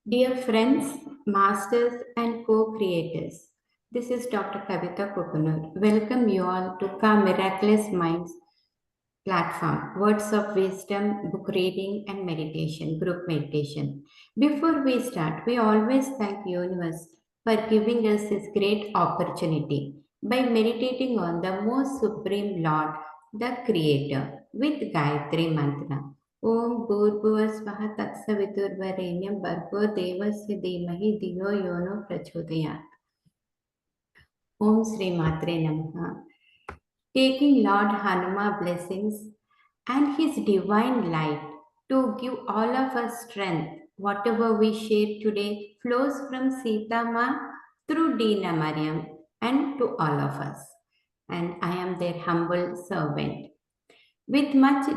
Dear friends, masters, and co creators, this is Dr. Kavitha Kukunoor. Welcome you all to Ka Miraculous Minds platform, Words of Wisdom, book reading, and meditation, group meditation. Before we start, we always thank Universe for giving us this great opportunity by meditating on the most supreme Lord, the Creator, with Gayatri Mantra. ओम भूर्भुवः स्वः तत्सवितुर्वरेण्यं भर्गो देवस्य धीमहि धियो यो no प्रचोदयात्. Om Sri Matre Namaha. Taking Lord Hanuma blessings and his divine light to give all of us strength. Whatever we share today flows from Sita Ma through Dena Merriam and to all of us. And I am their humble servant. With much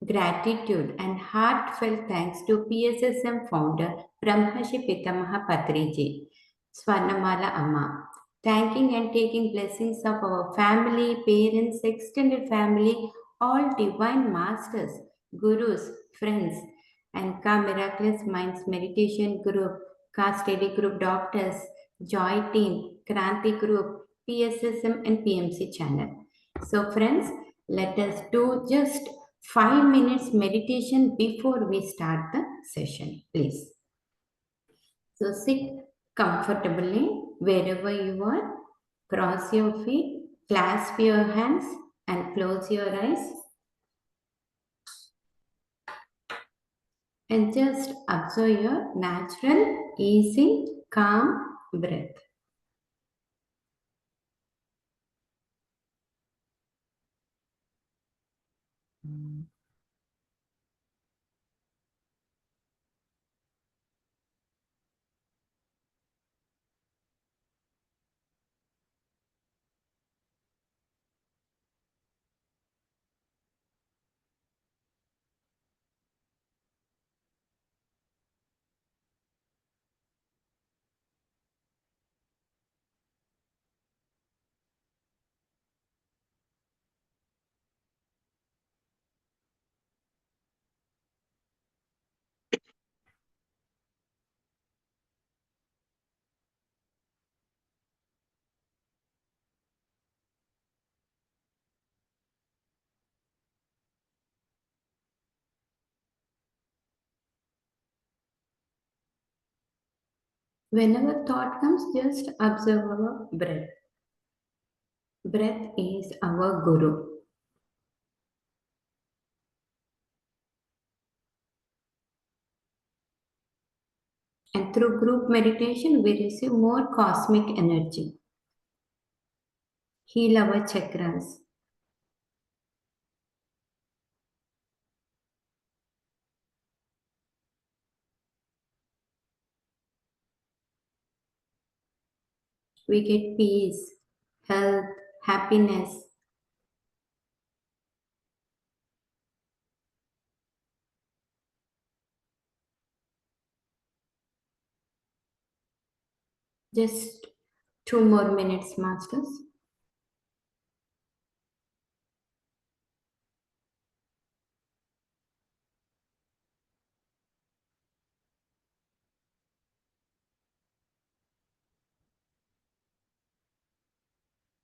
gratitude and heartfelt thanks to PSSM founder Brahmashi Pitamaha Patriji, Swarnamala Amma, thanking and taking blessings of our family, parents, extended family, all divine masters, gurus, friends, and Ka Miraculous Minds Meditation Group, Ka Steady Group Doctors, Joy Team, Kranti Group, PSSM and PMC channel. So friends, let us do just 5 minutes meditation before we start the session, please. So sit comfortably wherever you are, cross your feet, clasp your hands, and close your eyes. And just observe your natural, easy, calm breath. Whenever thought comes, just observe our breath. Breath is our guru. And through group meditation, we receive more cosmic energy. Heal our chakras. We get peace, health, happiness. Just 2 more minutes, masters.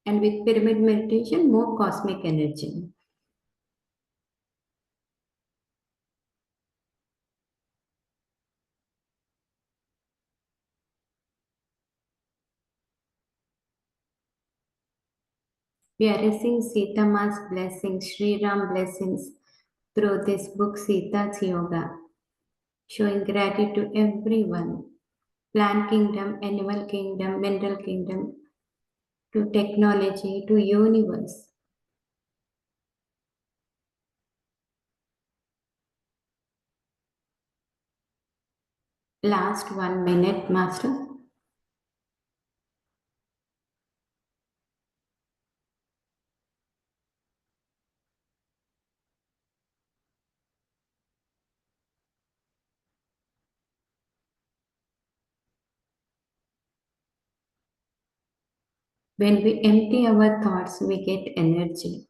And with pyramid meditation, more cosmic energy. We are receiving Sita Ma's blessings, Sri Ram blessings through this book, Sita's Yoga, showing gratitude to everyone, plant kingdom, animal kingdom, mineral kingdom, to technology, to universe. Last 1 minute, master. When we empty our thoughts, we get energy.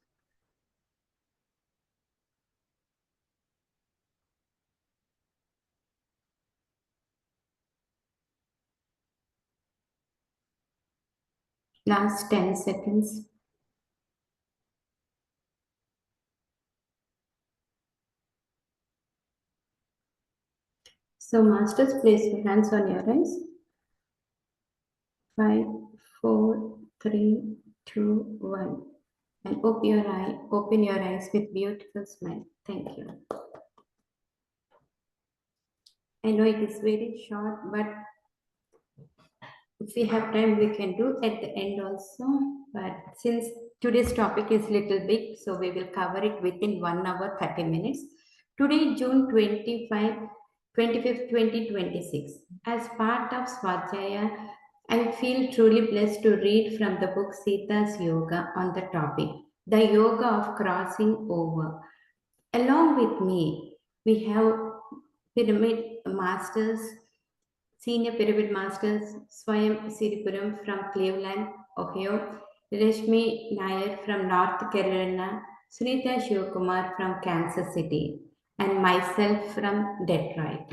Last 10 seconds. So, masters, place your hands on your eyes. 5, 4, 3, 2, 1. And open your eyes with beautiful smile. Thank you. I know it is very short, but if we have time, we can do at the end also. But since today's topic is little big, so we will cover it within 1 hour, 30 minutes. Today, June 25th, 2026. As part of Swadhyaya, I feel truly blessed to read from the book Sita's Yoga on the topic, the yoga of crossing over. Along with me, we have pyramid masters, senior pyramid masters, Swayam from Cleveland, Ohio, Resmi Nair from North Carolina, Sunitha Shivakumar from Kansas City, and myself from Detroit.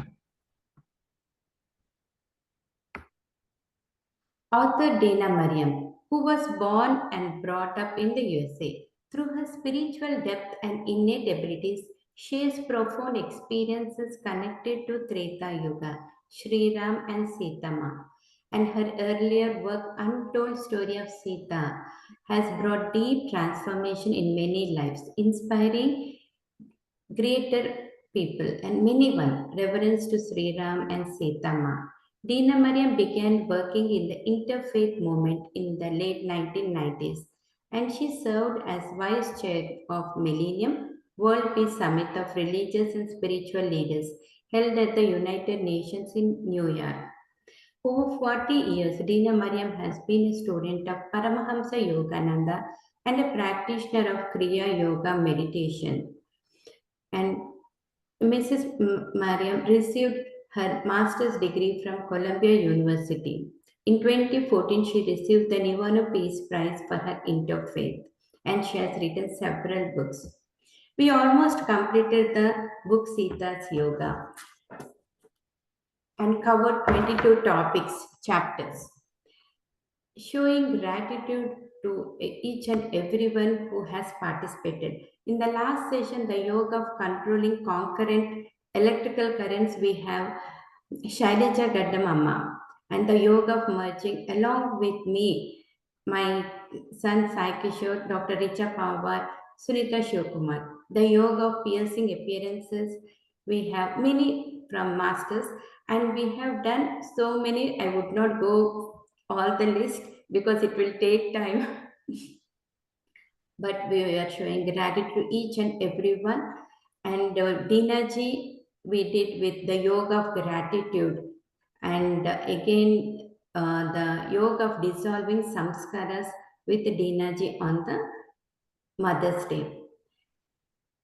Author Dena Merriam, who was born and brought up in the USA. Through her spiritual depth and innate abilities, she has profound experiences connected to Treta Yuga, Sri Ram and Sita Ma. And her earlier work, Untold Story of Sita, has brought deep transformation in many lives, inspiring greater people and many one reverence to Sri Ram and Sita Ma. Dena Merriam began working in the interfaith movement in the late 1990s, and she served as vice chair of Millennium World Peace Summit of Religious and Spiritual Leaders held at the United Nations in New York. Over 40 years, Dena Merriam has been a student of Paramahamsa Yogananda and a practitioner of Kriya Yoga meditation. And Mrs. Mariam received her master's degree from Columbia University. In 2014, she received the Nirvana Peace Prize for her interfaith, and she has written several books. We almost completed the book Sita's Yoga and covered 22 chapters, showing gratitude to each and everyone who has participated. In the last session, the yoga of controlling concurrent electrical currents, we have Shailaja Gaddamamma, and the yoga of merging along with me, my son Sai Kishore, Dr. Richa Pawar, Sunitha Shivakumar. The yoga of piercing appearances, we have many from masters, and we have done so many. I would not go all the list because it will take time. But we are showing gratitude to each and everyone. And Dina ji, we did with the yoga of gratitude. And again, the yoga of dissolving samskaras with Dina ji on the Mother's Day.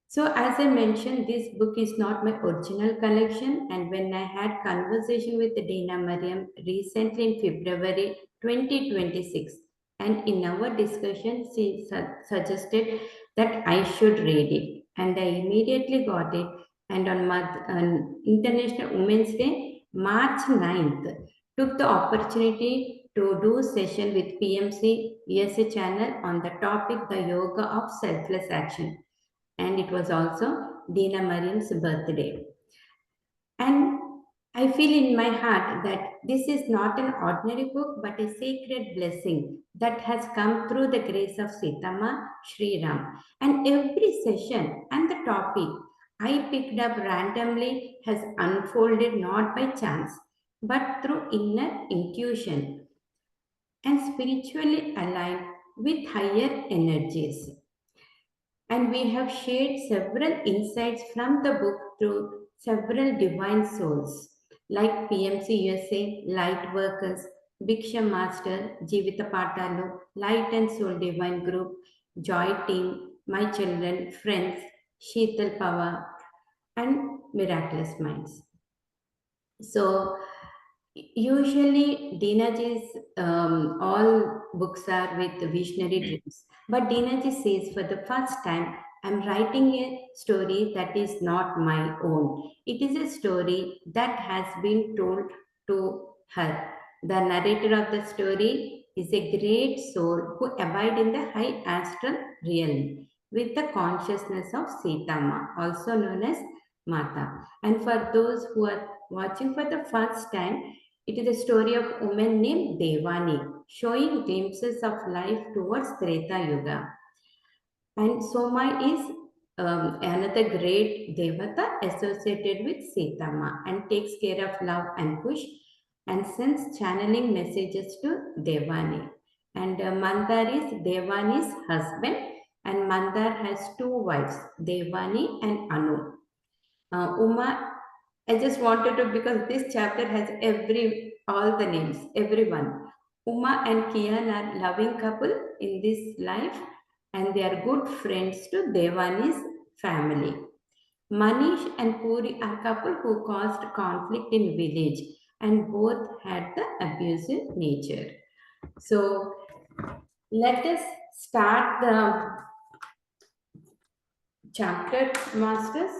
So as I mentioned, this book is not my original collection. And when I had conversation with Dena Merriam recently in February 2026, and in our discussion, she suggested that I should read it. And I immediately got it. And on International Women's Day, March 9th, took the opportunity to do session with PMC USA channel on the topic, the yoga of selfless action, and it was also Dena Merriam's birthday. And I feel in my heart that this is not an ordinary book but a sacred blessing that has come through the grace of Sitama Sri Ram. And every session and the topic I picked up randomly has unfolded not by chance but through inner intuition and spiritually aligned with higher energies. And we have shared several insights from the book through several divine souls like PMC USA, Light Workers, Bhiksha Master, Jivita Patalu, Light and Soul Divine Group, Joy Team, My Children, Friends, Sheetal Pava, and Miraculous Minds. So usually, Dinaji's all books are with visionary dreams. But Dinaji says for the first time, I'm writing a story that is not my own. It is a story that has been told to her. The narrator of the story is a great soul who abide in the high astral realm with the consciousness of Sita Ma, also known as Mata. And for those who are watching for the first time, it is a story of a woman named Devani, showing glimpses of life towards Treta Yuga. And Soma is another great devata associated with Sitama and takes care of love and push and sends channeling messages to Devani. And Mandar is Devani's husband, and Mandar has two wives, Devani and Anu. Uma, I just wanted to, because this chapter has all the names, everyone. Uma and Kian are loving couple in this life, and they are good friends to Devani's family. Manish and Puri are couple who caused conflict in village, and both had the abusive nature. So let us start the chapter, masters.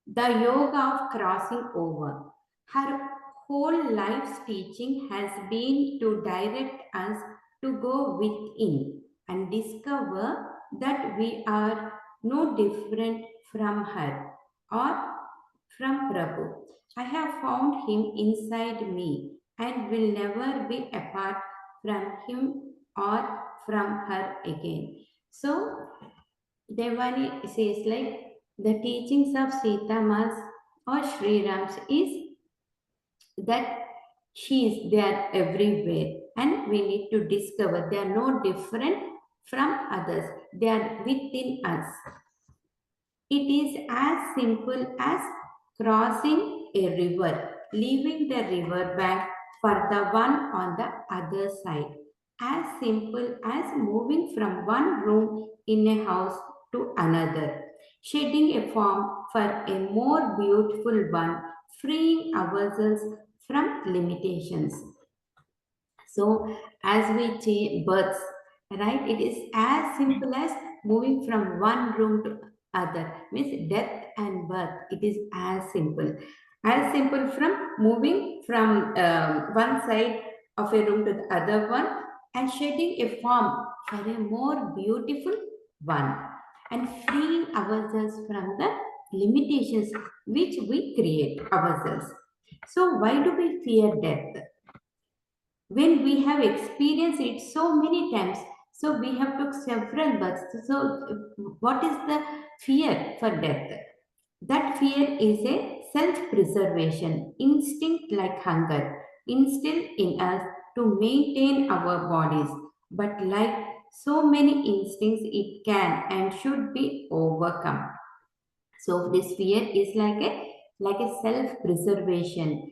The yoga of crossing over. Her whole life's teaching has been to direct us to go within and discover that we are no different from her or from Prabhu. I have found him inside me and will never be apart from him or from her again. So, Devani says like the teachings of Sita Mas or Sri Ram's is that they are everywhere and we need to discover they are no different from others. They are within us. It is as simple as crossing a river, leaving the river bank for the one on the other side. As simple as moving from one room in a house to another, shedding a form for a more beautiful one, freeing ourselves from limitations. So, as we change births, right, it is as simple as moving from one room to other, means death and birth. It is as simple from moving from one side of a room to the other one and shedding a form for a more beautiful one and freeing ourselves from the limitations which we create ourselves. So, why do we fear death? When we have experienced it so many times, so we have took several births. So what is the fear for death? That fear is a self-preservation instinct like hunger instilled in us to maintain our bodies, but like so many instincts it can and should be overcome. So this fear is like a self-preservation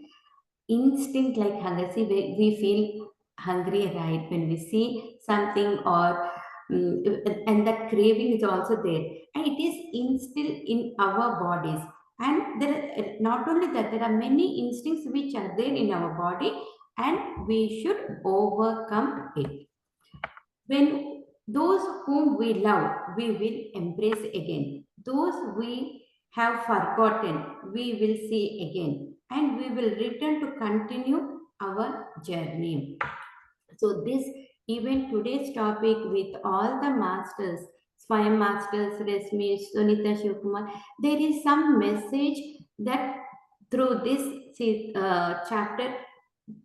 instinct like hunger. See, we feel hungry, right? When we see something or and that craving is also there, and it is instilled in our bodies. And not only that, there are many instincts which are there in our body, and we should overcome it. When those whom we love, we will embrace again. Those we have forgotten, we will see again. And we will return to continue our journey. So, this even today's topic with all the masters, Swayam masters, Resmi, Sunitha, Shivakumar, there is some message that through this chapter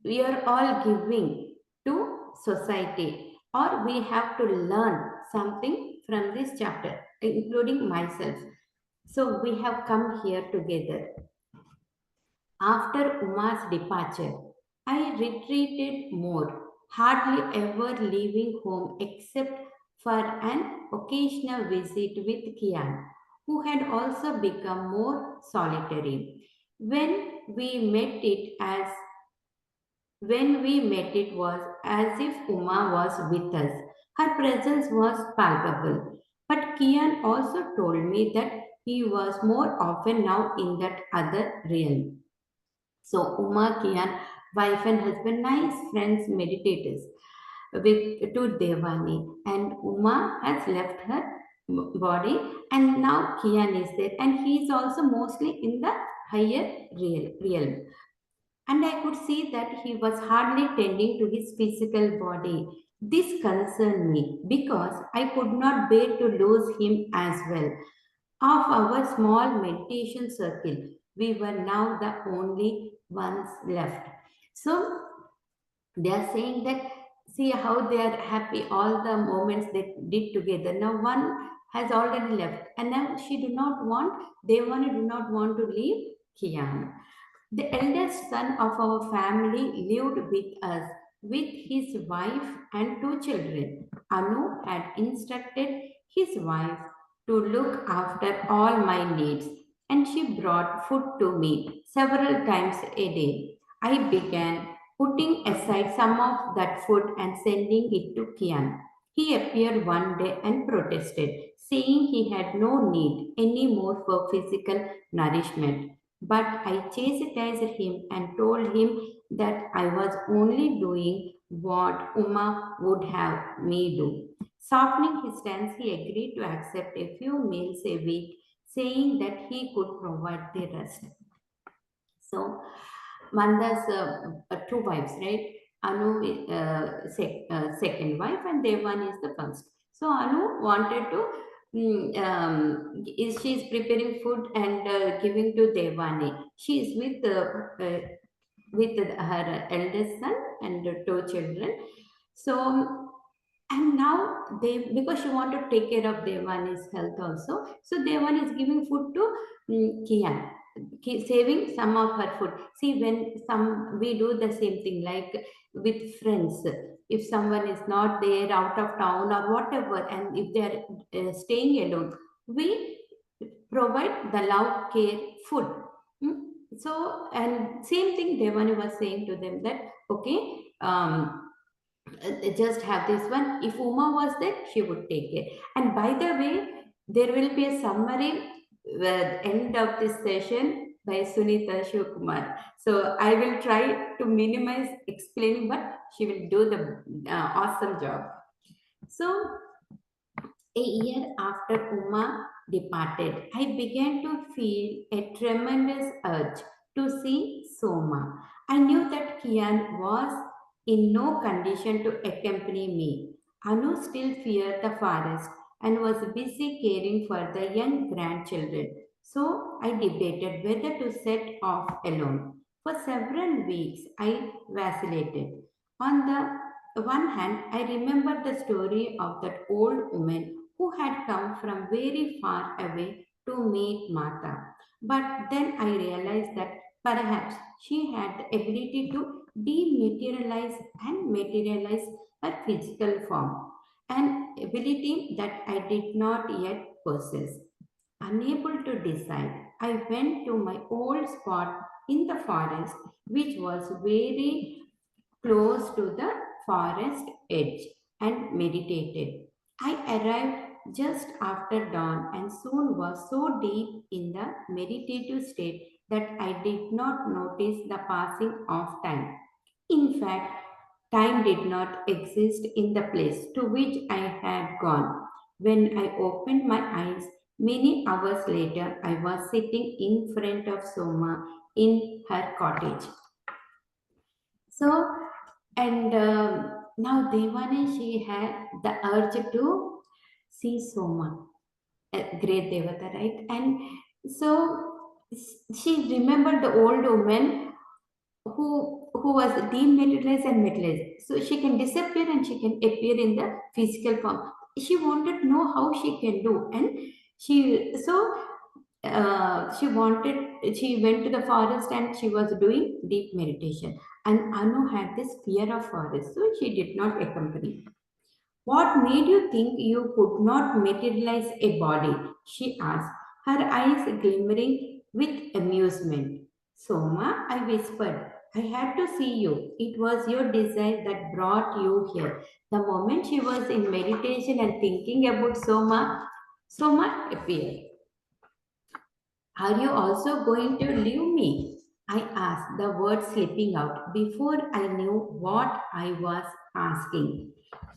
we are all giving to society, or we have to learn something from this chapter, including myself. So we have come here together. After Uma's departure, I retreated more, hardly ever leaving home except for an occasional visit with Kian, who had also become more solitary. When we met it as when we met, it was as if Uma was with us. Her presence was palpable. But Kian also told me that he was more often now in that other realm. So Uma, Kian, wife and husband, nice friends, meditators with to Devani, and Uma has left her body, and now Kian is there, and he is also mostly in the higher realm. and I could see that he was hardly tending to his physical body. This concerned me because I could not bear to lose him as well. Of our small meditation circle, we were now the only ones left. So they are saying that, see how they are happy, all the moments they did together. Now one has already left, and now she do not want, they want do not want to leave Kian. The eldest son of our family lived with us with his wife and two children. Anu had instructed his wife to look after all my needs, and she brought food to me several times a day. I began putting aside some of that food and sending it to Kian. He appeared one day and protested, saying he had no need any more for physical nourishment. But I chastised him and told him that I was only doing what Uma would have me do. Softening his stance, he agreed to accept a few meals a week, saying that he could provide the rest. So Manda's two wives, right? Anu second wife, and Devan is the first. So Anu wanted to, is she is preparing food and giving to Devani. She is with her eldest son and two children. So and now they, because she wanted to take care of Devani's health also, so Devan is giving food to Kian, saving some of her food. See, when some we do the same thing like with friends. If someone is not there, out of town or whatever, and if they are staying alone, we provide the love, care, food. Hmm? So, and same thing Devani was saying to them that okay. Just have this one. If Uma was there, she would take it. And by the way, there will be a summary at the end of this session by Sunitha Shivakumar. So I will try to minimize explaining, but she will do the awesome job. So a year after Uma departed, I began to feel a tremendous urge to see Soma. I knew that Kian was in no condition to accompany me. Anu still feared the forest and was busy caring for the young grandchildren. So I debated whether to set off alone. For several weeks, I vacillated. On the one hand, I remembered the story of that old woman who had come from very far away to meet Mata. But then I realized that perhaps she had the ability to dematerialize and materialize her physical form, an ability that I did not yet possess. Unable to decide, I went to my old spot in the forest, which was very close to the forest edge, and meditated. I arrived just after dawn and soon was so deep in the meditative state that I did not notice the passing of time. In fact, time did not exist in the place to which I had gone. When I opened my eyes, many hours later, I was sitting in front of Soma in her cottage. So, and now Devani, she had the urge to see Soma, a great Devata, right? And so she remembered the old woman who was dematerialized and materialized. So she can disappear and she can appear in the physical form. She wanted to know how she can do, and she wanted, she went to the forest and she was doing deep meditation. And Anu had this fear of forest, so she did not accompany. What made you think you could not materialize a body? She asked, her eyes glimmering with amusement. Soma, I whispered, I had to see you. It was your desire that brought you here. The moment she was in meditation and thinking about Soma, Soma appeared. Are you also going to leave me? I asked, the words slipping out before I knew what I was asking.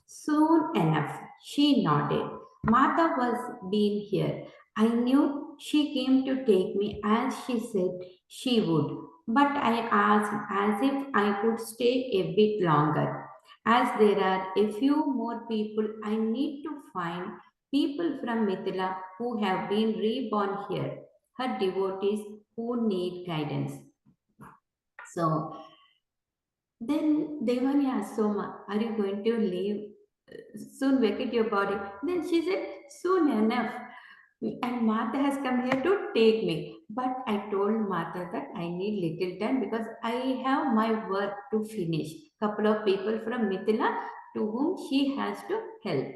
Soon enough, she nodded. Martha was been here. I knew she came to take me as she said she would. But I asked as if I could stay a bit longer. As there are a few more people, I need to find people from Mithila who have been reborn here, her devotees who need guidance. So then Devani asked Soma, are you going to leave soon, vacate your body? Then she said, soon enough. And Mata has come here to take me. But I told Mata that I need little time because I have my work to finish. Couple of people from Mithila to whom she has to help.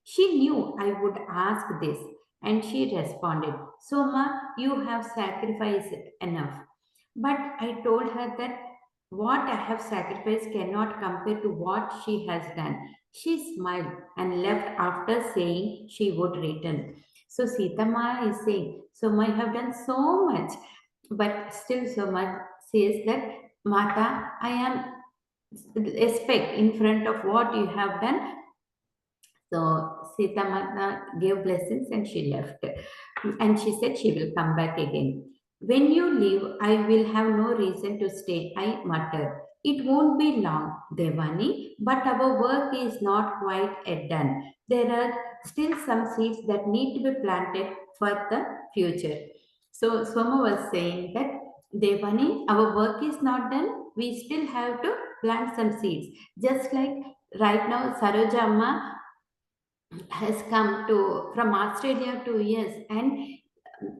She knew I would ask this and she responded, Soma, you have sacrificed enough. But I told her that what I have sacrificed cannot compare to what she has done. She smiled and left after saying she would return. So Sita Ma is saying, Soma, you have done so much. But still Soma says that, Mata, I am respect in front of what you have done. So Sita Mata gave blessings and she left. And she said she will come back again. When you leave, I will have no reason to stay, I muttered. It won't be long, Devani, but our work is not quite yet done. There are still some seeds that need to be planted for the future. So Soma was saying that Devani, our work is not done. We still have to plant some seeds. Just like right now, Saroja Amma has come to from Australia to US, and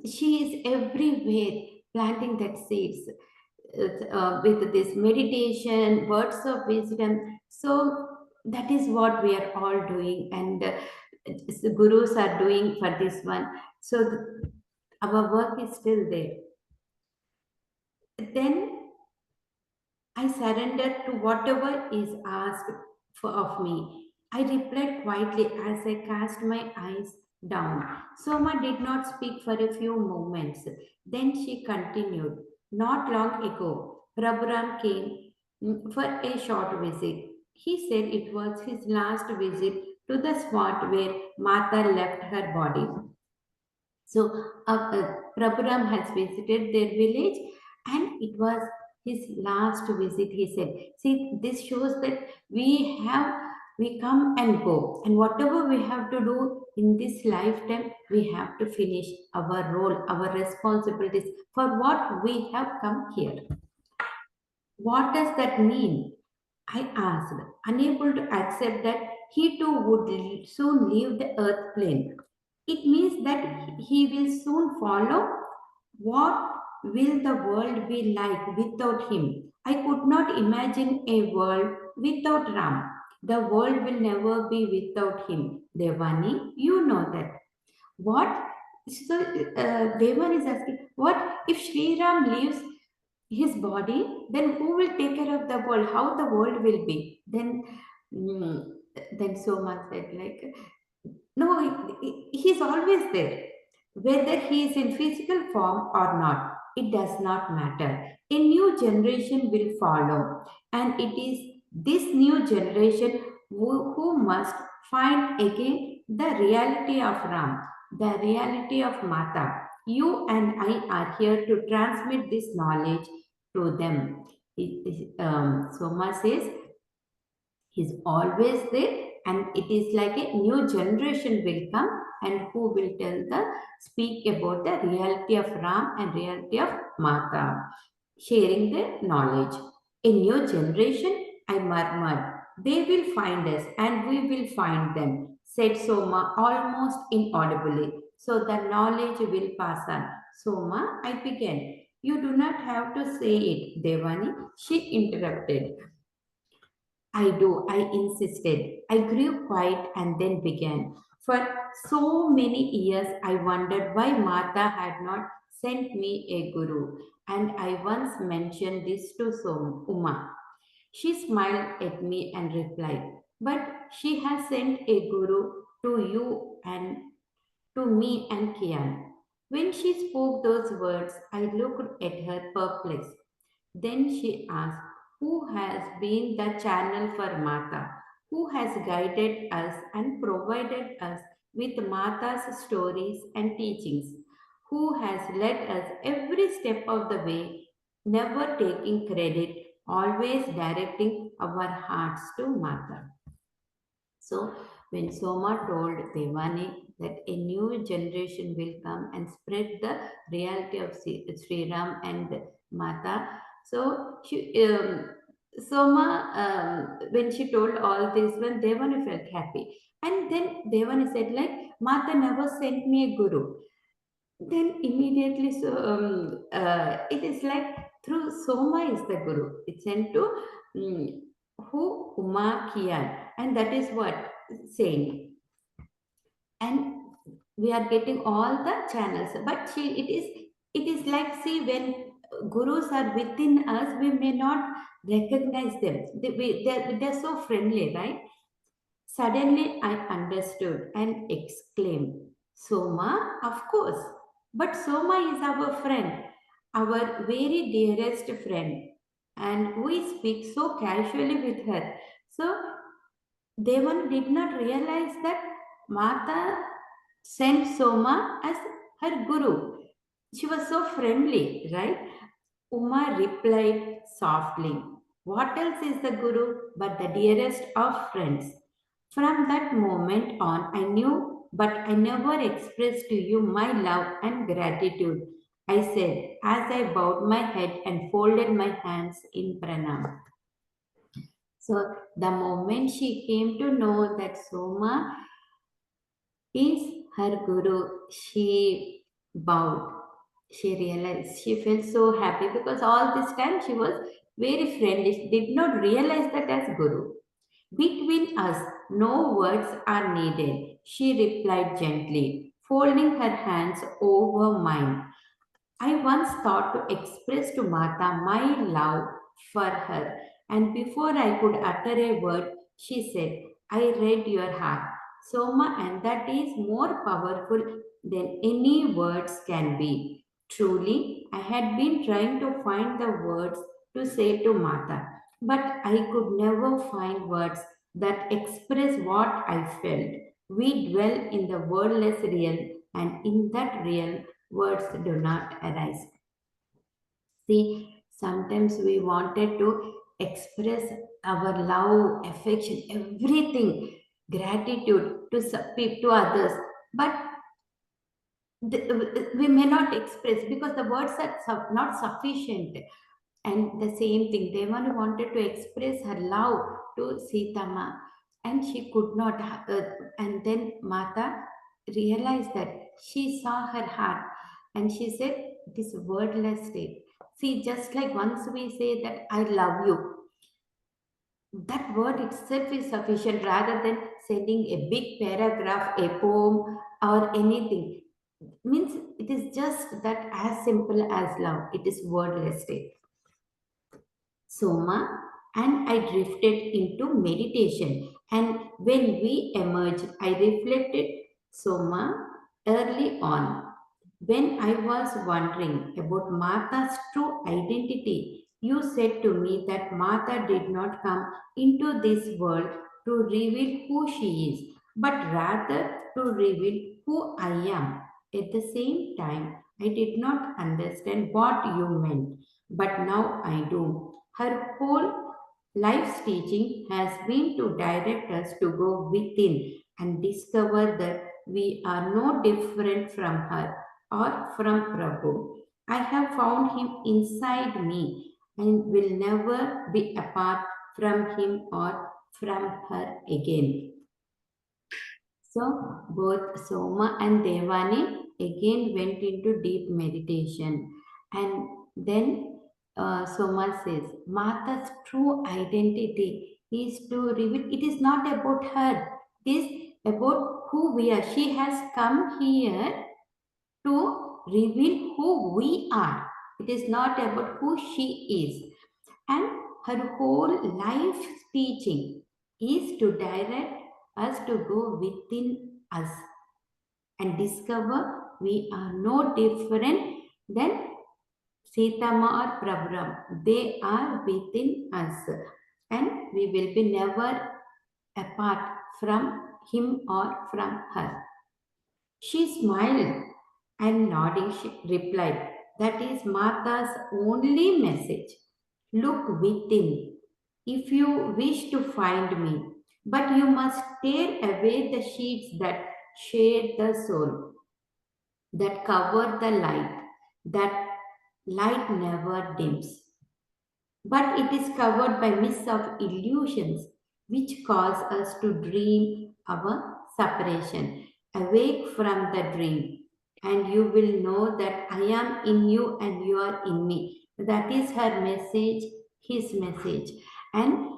she is everywhere planting that seeds with this meditation, words of wisdom. So that is what we are all doing, and the gurus are doing for this one. So our work is still there. Then I surrendered to whatever is asked of me. I replied quietly as I cast my eyes down. Soma did not speak for a few moments. Then she continued. Not long ago, Prabhuram came for a short visit. He said it was his last visit to the spot where Mata left her body. So Prabhuram has visited their village and it was his last visit, he said. See, this shows that we come and go, and whatever we have to do in this lifetime, we have to finish our role, our responsibilities for what we have come here. What does that mean? I asked, unable to accept that he too would soon leave the earth plane. It means that he will soon follow. What will the world be like without him? I could not imagine a world without Ram. The world will never be without him. Devani, you know that. What? So Devan is asking, what if Sri Ram leaves his body? Then who will take care of the world? How the world will be? Mm, then Soma said, like, no, he's always there. Whether he is in physical form or not, it does not matter. A new generation will follow, and it is this new generation who must find again the reality of Ram, the reality of Mata. You and I are here to transmit this knowledge to them. Soma says, he's always there, and it is like a new generation will come and who will tell the speak about the reality of Ram and reality of Mata, sharing their knowledge. A new generation, I murmured. They will find us and we will find them, said Soma almost inaudibly. So the knowledge will pass on. Soma, I began. You do not have to say it, Devani, she interrupted. I do, I insisted. I grew quiet and then began. For so many years, I wondered why Mata had not sent me a guru, and I once mentioned this to Uma. She smiled at me and replied, but she has sent a guru to you and to me and Kian. When she spoke those words, I looked at her perplexed. Then she asked, who has been the channel for Mata? Who has guided us and provided us with Mata's stories and teachings? Who has led us every step of the way never taking credit, always directing our hearts to Mata. So, when Soma told Devani that a new generation will come and spread the reality of Sri Ram and Mata, so Soma, when she told all this, when Devani felt happy, and then Devani said, like, Mata never sent me a guru. Then immediately, so it is like through Soma is the guru. It's sent to um, who Uma Kian, and that is what saying. And we are getting all the channels, but it is like, see, when gurus are within us, we may not recognize them. They're so friendly, right? Suddenly I understood and exclaimed, Soma, of course. But Soma is our friend, our very dearest friend, and we speak so casually with her. So Devan did not realize that Mata sent Soma as her guru. She was so friendly, right? Uma replied softly, what else is the guru but the dearest of friends? From that moment on, I knew, but I never expressed to you my love and gratitude. I said, as I bowed my head and folded my hands in pranam. So, the moment she came to know that Soma is her guru, she bowed. She realized, she felt so happy because all this time she was very friendly, did not realize that as guru. Between us, no words are needed, she replied gently, folding her hands over mine. I once thought to express to Mata my love for her, and before I could utter a word, she said, I read your heart, Soma, and that is more powerful than any words can be. Truly, I had been trying to find the words to say to Mata, but I could never find words that express what I felt. We dwell in the wordless realm, and in that realm, words do not arise. See, sometimes we wanted to express our love, affection, everything, gratitude to to others, but we may not express because the words are not sufficient. And the same thing, Devani wanted to express her love to Sitama, and she could not. And then Mata realized that she saw her heart, and she said, "It is wordless state." See, just like once we say that I love you, that word itself is sufficient rather than sending a big paragraph, a poem, or anything. Means it is just that as simple as love. It is wordless state. Soma, and I drifted into meditation. And when we emerged, I reflected Soma early on. When I was wondering about Mata's true identity, you said to me that Mata did not come into this world to reveal who she is, but rather to reveal who I am. At the same time, I did not understand what you meant, but now I do. Her whole life's teaching has been to direct us to go within and discover that we are no different from her or from Prabhu. I have found him inside me and will never be apart from him or from her again. So both Soma and Devani again went into deep meditation. And then Soma says, Mata's true identity is to reveal, it is not about her, it is about who we are. She has come here to reveal who we are. It is not about who she is. And her whole life teaching is to direct us to go within us and discover we are no different than Sitama or Prabhuram. They are within us, and we will be never apart from him or from her. She smiled and nodding, she replied, That is Mata's only message. Look within if you wish to find me, but you must tear away the sheets that shade the soul, that cover the light, that light never dims. But it is covered by mists of illusions which cause us to dream our separation. Awake from the dream, and you will know that I am in you and you are in me. That is her message, his message. And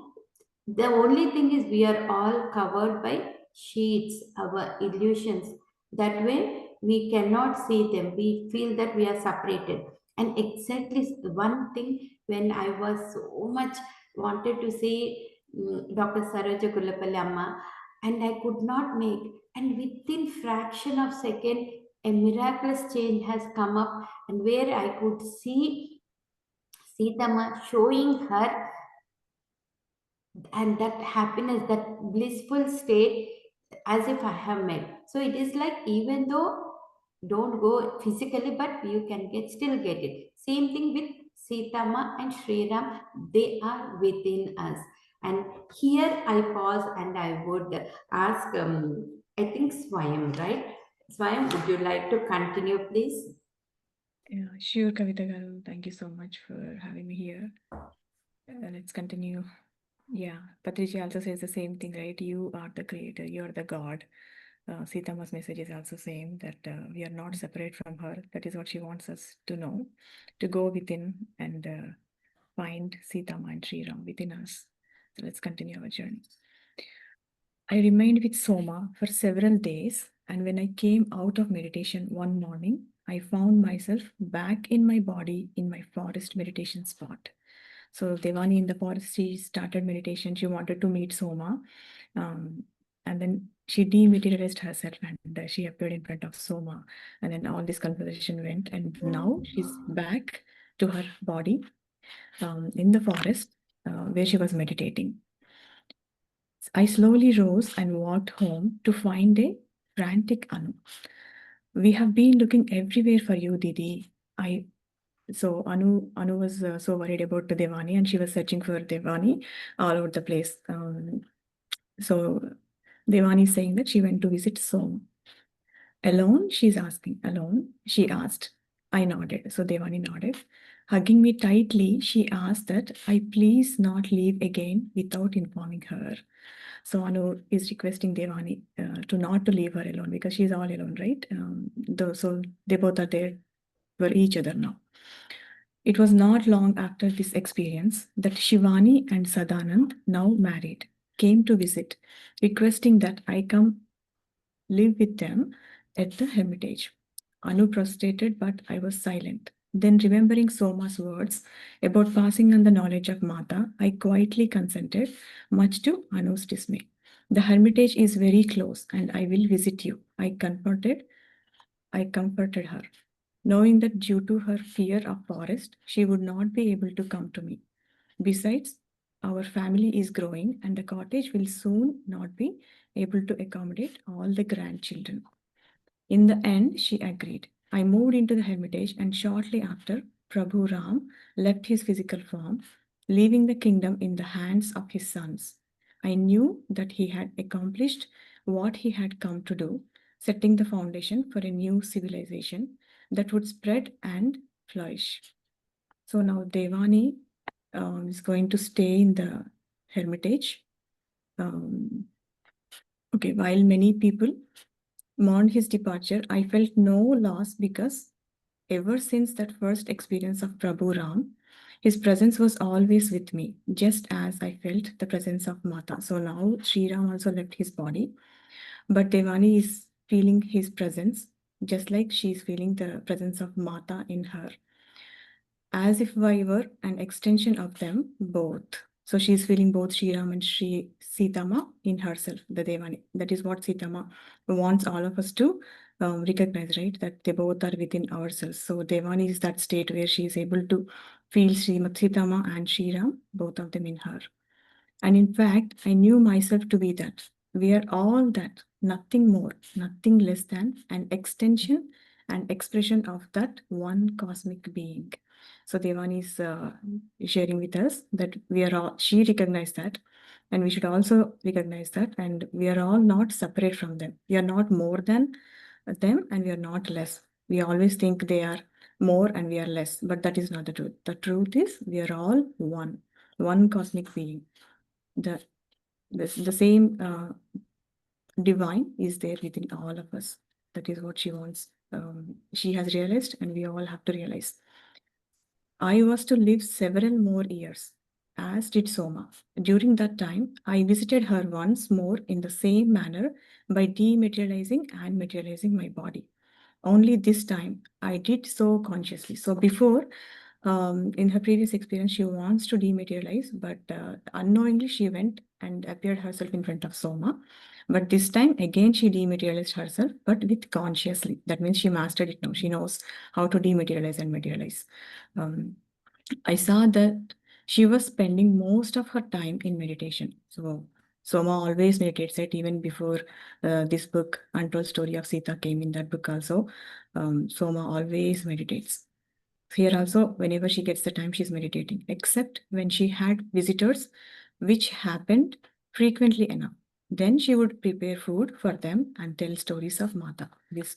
the only thing is, we are all covered by sheets, our illusions. That way, we cannot see them. We feel that we are separated. And exactly one thing when I was so much wanted to see Dr. Saroja Kullapalli Amma, and I could not make. And within fraction of second, a miraculous change has come up, and where I could see Sita showing her and that happiness, that blissful state, as if I have met. So it is like, even though don't go physically, but you can still get it. Same thing with Sitama and Sriram, they are within us. And here I pause and I would ask, I think Swayam, right? Swayam, would you like to continue, please? Yeah, sure, Kavitha garu. Thank you so much for having me here. Let's continue. Yeah, Patricia also says the same thing, right? You are the creator, you are the God. Sitama's message is also same that we are not separate from her. That is what she wants us to know, to go within and find Sitama and Sri Ram within us. So let's continue our journey. I remained with Soma for several days, and when I came out of meditation one morning, I found myself back in my body in my forest meditation spot. So Devani in the forest, she started meditation. She wanted to meet Soma, and then she dematerialized herself and she appeared in front of Soma. And then all this conversation went, and now she's back to her body in the forest where she was meditating. I slowly rose and walked home to find a frantic Anu. We have been looking everywhere for you, Didi. Anu was so worried about the Devani, and she was searching for Devani all over the place. So Devani is saying that she went to visit Som. Alone, she's asking. Alone, she asked. I nodded. So Devani nodded. Hugging me tightly, she asked that I please not leave again without informing her. So Anu is requesting Devani to not to leave her alone because she's all alone, right? So they both are there for each other now. It was not long after this experience that Shivani and Sadanand, now married, came to visit, requesting that I come live with them at the hermitage. Anu prostrated, but I was silent. Then, remembering Soma's words about passing on the knowledge of Mata, I quietly consented, much to Anu's dismay. The hermitage is very close, and I will visit you. I comforted her, knowing that due to her fear of forest, she would not be able to come to me. Besides, our family is growing, and the cottage will soon not be able to accommodate all the grandchildren. In the end, she agreed. I moved into the hermitage, and shortly after, Prabhu Ram left his physical form, leaving the kingdom in the hands of his sons. I knew that he had accomplished what he had come to do, setting the foundation for a new civilization that would spread and flourish. So now Devani is going to stay in the hermitage. Um, okay, while many people mourned his departure, I felt no loss because ever since that first experience of Prabhu Ram, his presence was always with me, just as I felt the presence of Mata. So now Sri Ram also left his body, but Devani is feeling his presence, just like she is feeling the presence of Mata in her, as if I were an extension of them both. So she's feeling both Sriram and Sri Sitama in herself, the Devani. That is what Sitama wants all of us to recognize, right? That they both are within ourselves. So Devani is that state where she is able to feel Sitama and Sriram, both of them in her. And in fact, I knew myself to be that. We are all that, nothing more, nothing less than an extension and expression of that one cosmic being. So Devani is sharing with us that we are all, she recognized that, and we should also recognize that, and we are all not separate from them. We are not more than them, and we are not less. We always think they are more and we are less, but that is not the truth. The truth is we are all one cosmic being. The same divine is there within all of us. That is what she wants. She has realized, and we all have to realize. I was to live several more years, as did Soma. During that time, I visited her once more in the same manner by dematerializing and materializing my body. Only this time, I did so consciously. So before, in her previous experience, she wants to dematerialize, but unknowingly she went and appeared herself in front of Soma. But this time, again, she dematerialized herself, but with consciously. That means she mastered it now. She knows how to dematerialize and materialize. Um, I saw that she was spending most of her time in meditation. So Soma always meditates, right? Even before this book, Untold Story of Sita, came in that book also. Soma always meditates. Here also, whenever she gets the time, she's meditating, except when she had visitors, which happened frequently enough. Then she would prepare food for them and tell stories of Mata. This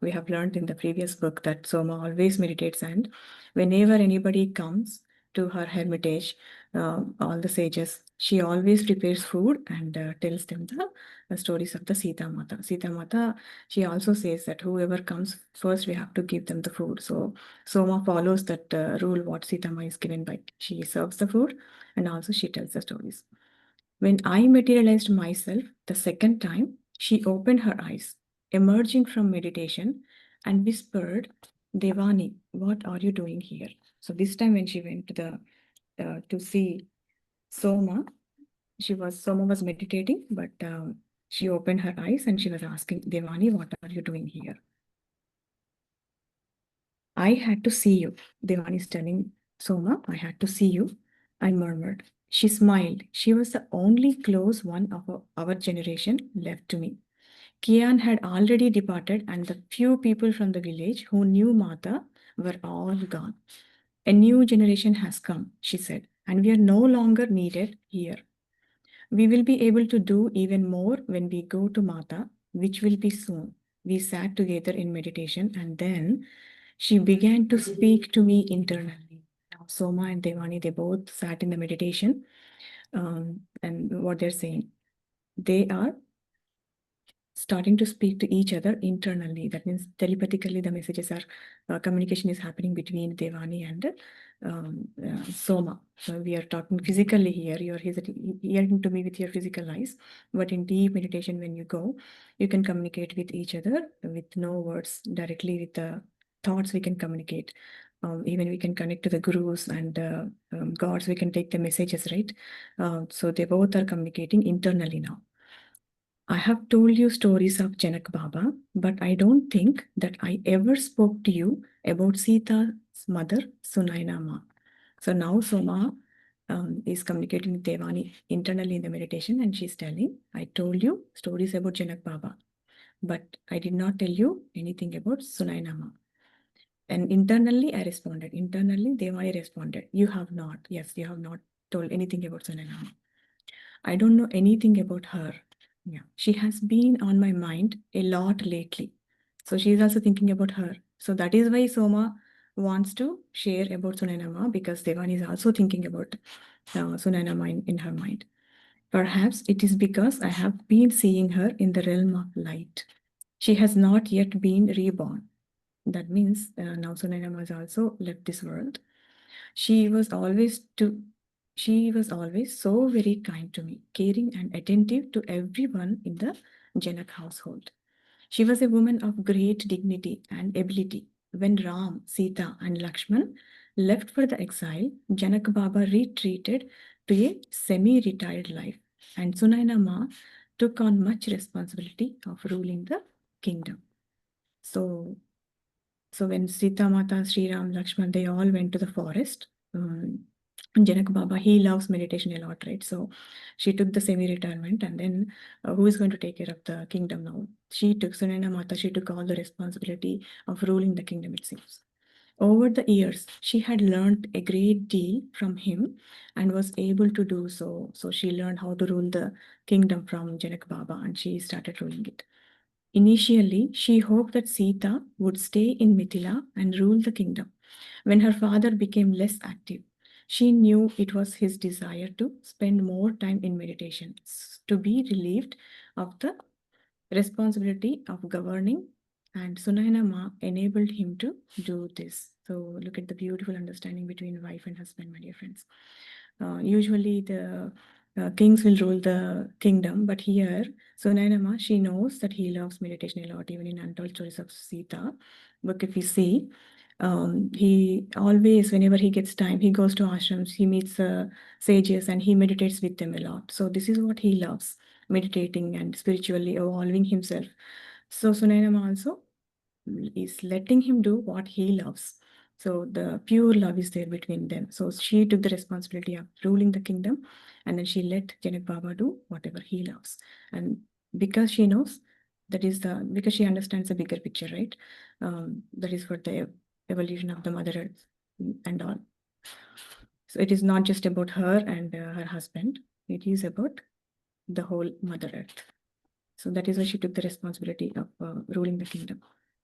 we have learned in the previous book that Soma always meditates, and whenever anybody comes to her hermitage, all the sages, she always prepares food and tells them the stories of the Sita Mata. Sita Mata, she also says that whoever comes first, we have to give them the food. So Soma follows that rule what Sitama is given by. She serves the food and also she tells the stories. When I materialized myself the second time, she opened her eyes, emerging from meditation, and whispered, Devani, what are you doing here? So this time when she went to the to see Soma, Soma was meditating, but she opened her eyes and she was asking Devani, what are you doing here? I had to see you. Devani is telling Soma, I had to see you. I murmured. She smiled. She was the only close one of our generation left to me. Kian had already departed, and the few people from the village who knew Mata were all gone. A new generation has come, she said, and we are no longer needed here. We will be able to do even more when we go to Mata, which will be soon. We sat together in meditation, and then she began to speak to me internally. Now, Soma and Devani, they both sat in the meditation, and what they're saying, they are starting to speak to each other internally. That means telepathically, the messages are communication is happening between Devani and Soma. So we are talking physically here. You are hearing to me with your physical eyes, but in deep meditation, when you go, you can communicate with each other with no words, directly with the thoughts. We can communicate. Even we can connect to the gurus and gods. We can take the messages, right? So they both are communicating internally now. I have told you stories of Janak Baba, but I don't think that I ever spoke to you about Sita's mother, Sunaina Ma. So now Soma is communicating with Devani internally in the meditation, and she's telling, I told you stories about Janak Baba, but I did not tell you anything about Sunaina Ma. And internally, I responded. Internally, Devani responded, you have not. Yes, you have not told anything about Sunaina Ma. I don't know anything about her. Yeah, she has been on my mind a lot lately. So she is also thinking about her. So that is why Soma wants to share about Sunainama, because Devani is also thinking about Sunainama in her mind. Perhaps it is because I have been seeing her in the realm of light. She has not yet been reborn. That means now Sunainama has also left this world. She was always to she was always so very kind to me, caring and attentive to everyone in the Janak household. She was a woman of great dignity and ability. When Ram, Sita, and Lakshman left for the exile, Janak Baba retreated to a semi-retired life, and Sunaina Ma took on much responsibility of ruling the kingdom. So when Sita Mata, Sri Ram, Lakshman, they all went to the forest. Janak Baba, he loves meditation a lot, right? So she took the semi-retirement, and then who is going to take care of the kingdom now? She took Sunayana Mata, she took all the responsibility of ruling the kingdom, it seems. Over the years, she had learned a great deal from him and was able to do so. So she learned how to rule the kingdom from Janak Baba, and she started ruling it. Initially, she hoped that Sita would stay in Mithila and rule the kingdom. When her father became less active, she knew it was his desire to spend more time in meditation, to be relieved of the responsibility of governing, and Sunayana Ma enabled him to do this. So look at the beautiful understanding between wife and husband, my dear friends. Usually the kings will rule the kingdom, but here Sunayana Ma, she knows that he loves meditation a lot, even in Untold Stories of Sita. But if we see, he always, whenever he gets time, he goes to ashrams, he meets sages, and he meditates with them a lot. So this is what he loves, meditating and spiritually evolving himself. So Sunayana also is letting him do what he loves. So the pure love is there between them. So she took the responsibility of ruling the kingdom, and then she let Janak Baba do whatever he loves. And because she knows, that is the, because she understands the bigger picture, right? That is for the evolution of the Mother Earth and all. So it is not just about her and her husband, it is about the whole Mother Earth. So that is why she took the responsibility of ruling the kingdom.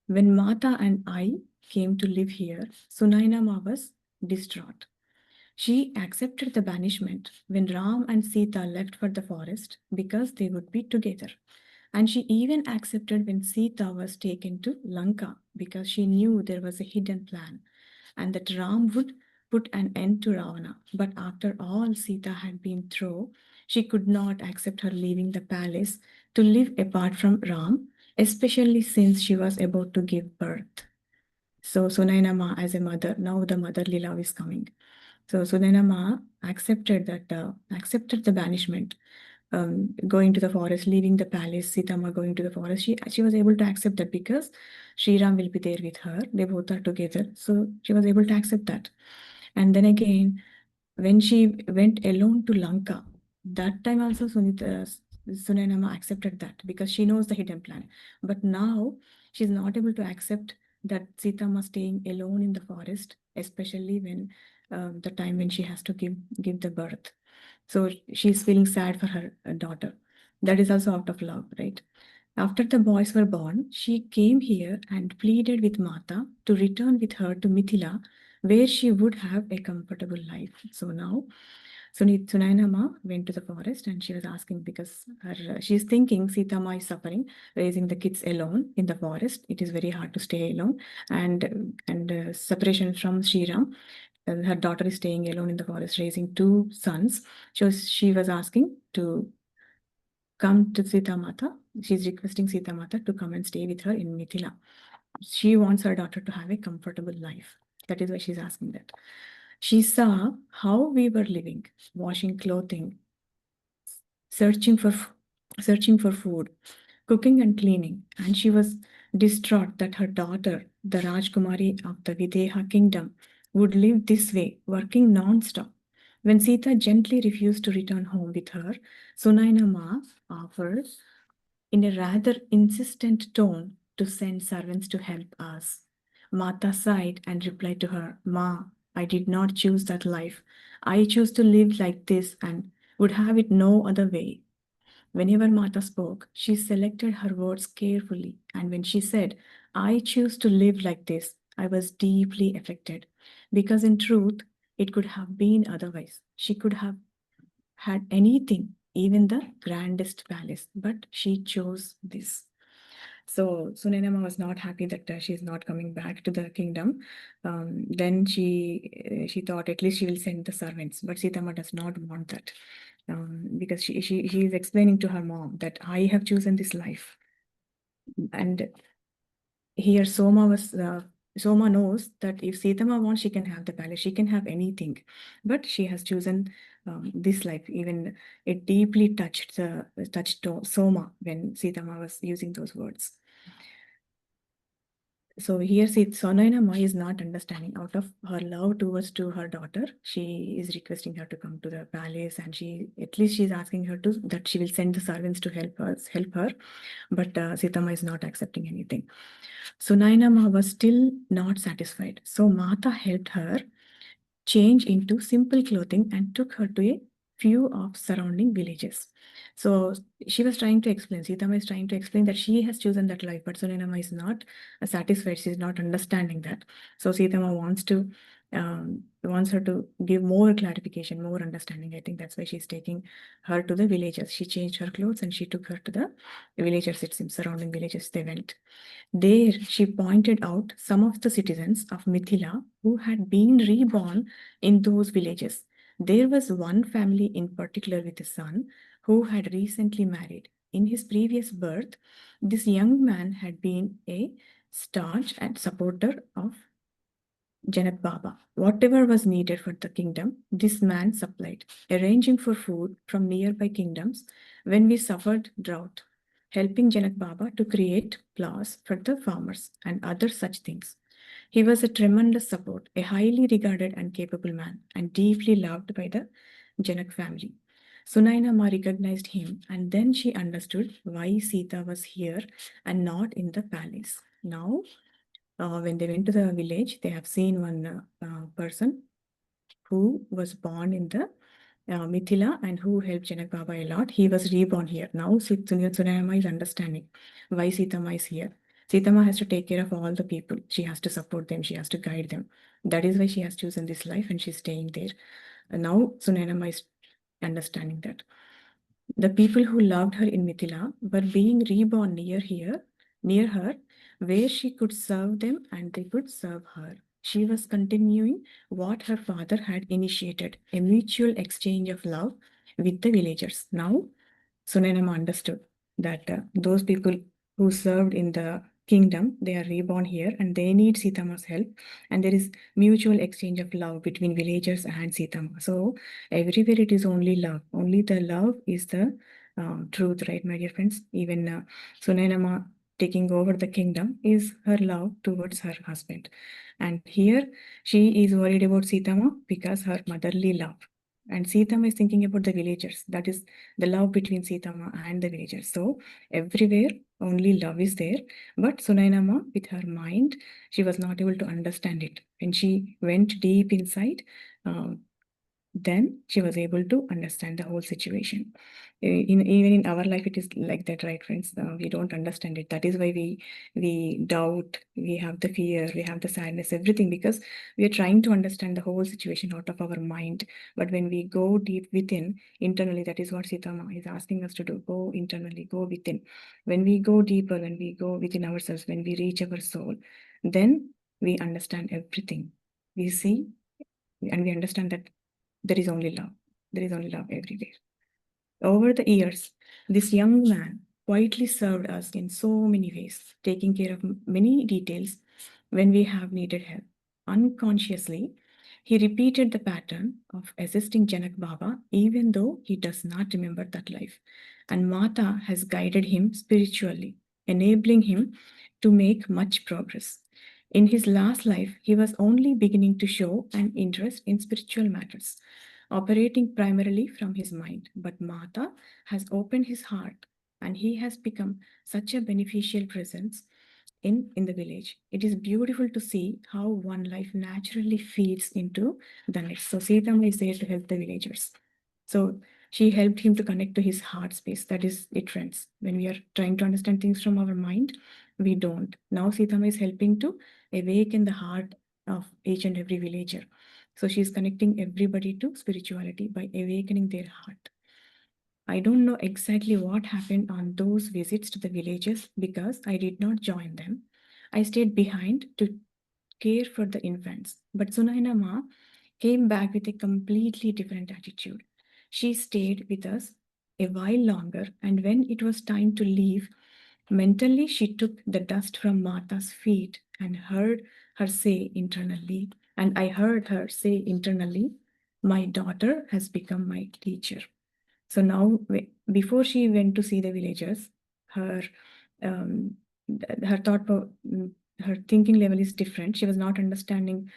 When Mata and I came to live here, Sunaina Ma was distraught. She accepted the banishment when Ram and Sita left for the forest because they would be together. And she even accepted when Sita was taken to Lanka because she knew there was a hidden plan and that Ram would put an end to Ravana. But after all Sita had been through, she could not accept her leaving the palace to live apart from Ram, especially since she was about to give birth. So Sunaina Ma, as a mother, now the motherly love is coming. So Sunaina Ma accepted that, accepted the banishment, going to the forest, leaving the palace, Sita Ma going to the forest. She was able to accept that because Sri Ram will be there with her. They both are together. So she was able to accept that. And then again, when she went alone to Lanka, that time also Sunanama accepted that because she knows the hidden plan. But now she's not able to accept that Sita was staying alone in the forest, especially when the time when she has to give the birth. So she's feeling sad for her daughter. That is also out of love, right? After the boys were born, she came here and pleaded with Mata to return with her to Mithila, where she would have a comfortable life. So now, Sunaina Ma went to the forest and she was asking because she's thinking Sita Ma is suffering, raising the kids alone in the forest. It is very hard to stay alone, and separation from Sri Ram. Her daughter is staying alone in the forest, raising two sons. So she was asking to come to Sita Mata. She's requesting Sita Mata to come and stay with her in Mithila. She wants her daughter to have a comfortable life. That is why she's asking that. She saw how we were living, washing clothing, searching for searching for food, cooking and cleaning, and she was distraught that her daughter, the Rajkumari of the Videha kingdom, would live this way, working non-stop. When Sita gently refused to return home with her, Sunaina Ma offered in a rather insistent tone to send servants to help us. Mata sighed and replied to her, Ma, I did not choose that life. I choose to live like this and would have it no other way. Whenever Mata spoke, she selected her words carefully, and when she said, I choose to live like this, I was deeply affected. Because in truth, it could have been otherwise. She could have had anything, even the grandest palace, but she chose this. So Sunenama was not happy that she is not coming back to the kingdom. Then she thought at least she will send the servants, but Sitama does not want that because she is explaining to her mom that I have chosen this life, and here Soma knows that if Sitama wants, she can have the palace, she can have anything, but she has chosen this life. Even it deeply touched Soma when Sitama was using those words. So here, see, Sonainama is not understanding. Out of her love towards to her daughter, she is requesting her to come to the palace, and she at least she's asking her to that she will send the servants to help her. But Sitama is not accepting anything. Sunainama was still not satisfied. So Mata helped her change into simple clothing and took her to a few of surrounding villages. So she was trying to explain, Sitama is trying to explain that she has chosen that life, but Sunainama is not satisfied. She is not understanding that. So Sitama wants her to give more clarification, more understanding. I think that's why she's taking her to the villages. She changed her clothes and she took her to the villagers. It seems surrounding villages they went. There, she pointed out some of the citizens of Mithila who had been reborn in those villages. There was one family in particular with a son who had recently married. In his previous birth, this young man had been a staunch and supporter of Janak Baba. Whatever was needed for the kingdom, this man supplied, arranging for food from nearby kingdoms when we suffered drought, helping Janak Baba to create plows for the farmers and other such things. He was a tremendous support, a highly regarded and capable man, and deeply loved by the Janak family. Sunainama recognized him, and then she understood why Sita was here and not in the palace. Now, when they went to the village, they have seen one person who was born in the Mithila and who helped Janak Baba a lot. He was reborn here. Now Sunayama is understanding why Sitama is here. Sitama has to take care of all the people. She has to support them. She has to guide them. That is why she has chosen this life and she's staying there. And now Sunayama is understanding that. The people who loved her in Mithila were being reborn near her, where she could serve them and they could serve her. She was continuing what her father had initiated, a mutual exchange of love with the villagers. Now, Sunanama understood that those people who served in the kingdom, they are reborn here and they need Sitama's help. And there is mutual exchange of love between villagers and Sitama. So everywhere it is only love. Only the love is the truth, right, my dear friends? Even Sunanama taking over the kingdom is her love towards her husband. And here she is worried about Sitama because her motherly love. And Sitama is thinking about the villagers. That is the love between Sitama and the villagers. So everywhere only love is there. But Sunainama, with her mind, she was not able to understand it. When she went deep inside, um, then she was able to understand the whole situation. Even in our life, it is like that, right, friends? We don't understand it. That is why we doubt, we have the fear, we have the sadness, everything, because we are trying to understand the whole situation out of our mind. But when we go deep within, internally, that is what Sitama is asking us to do. Go internally, go within. When we go deeper, when we go within ourselves, when we reach our soul, then we understand everything. We see and we understand that there is only love. There is only love everywhere. Over the years, this young man quietly served us in so many ways, taking care of many details when we have needed help. Unconsciously, he repeated the pattern of assisting Janak Baba, even though he does not remember that life. And Mata has guided him spiritually, enabling him to make much progress. In his last life, he was only beginning to show an interest in spiritual matters, operating primarily from his mind. But Mata has opened his heart and he has become such a beneficial presence in the village. It is beautiful to see how one life naturally feeds into the next. So Sita is there to help the villagers. So she helped him to connect to his heart space. That is it, friends. When we are trying to understand things from our mind, we don't. Now Sita is helping to awaken the heart of each and every villager. So she's connecting everybody to spirituality by awakening their heart. I don't know exactly what happened on those visits to the villages because I did not join them. I stayed behind to care for the infants. But Sunaina Ma came back with a completely different attitude. She stayed with us a while longer, and when it was time to leave, mentally she took the dust from Martha's feet and heard her say internally, and I heard her say internally, my daughter has become my teacher. So now, before she went to see the villagers, her her thought her thinking level is different. She was not understanding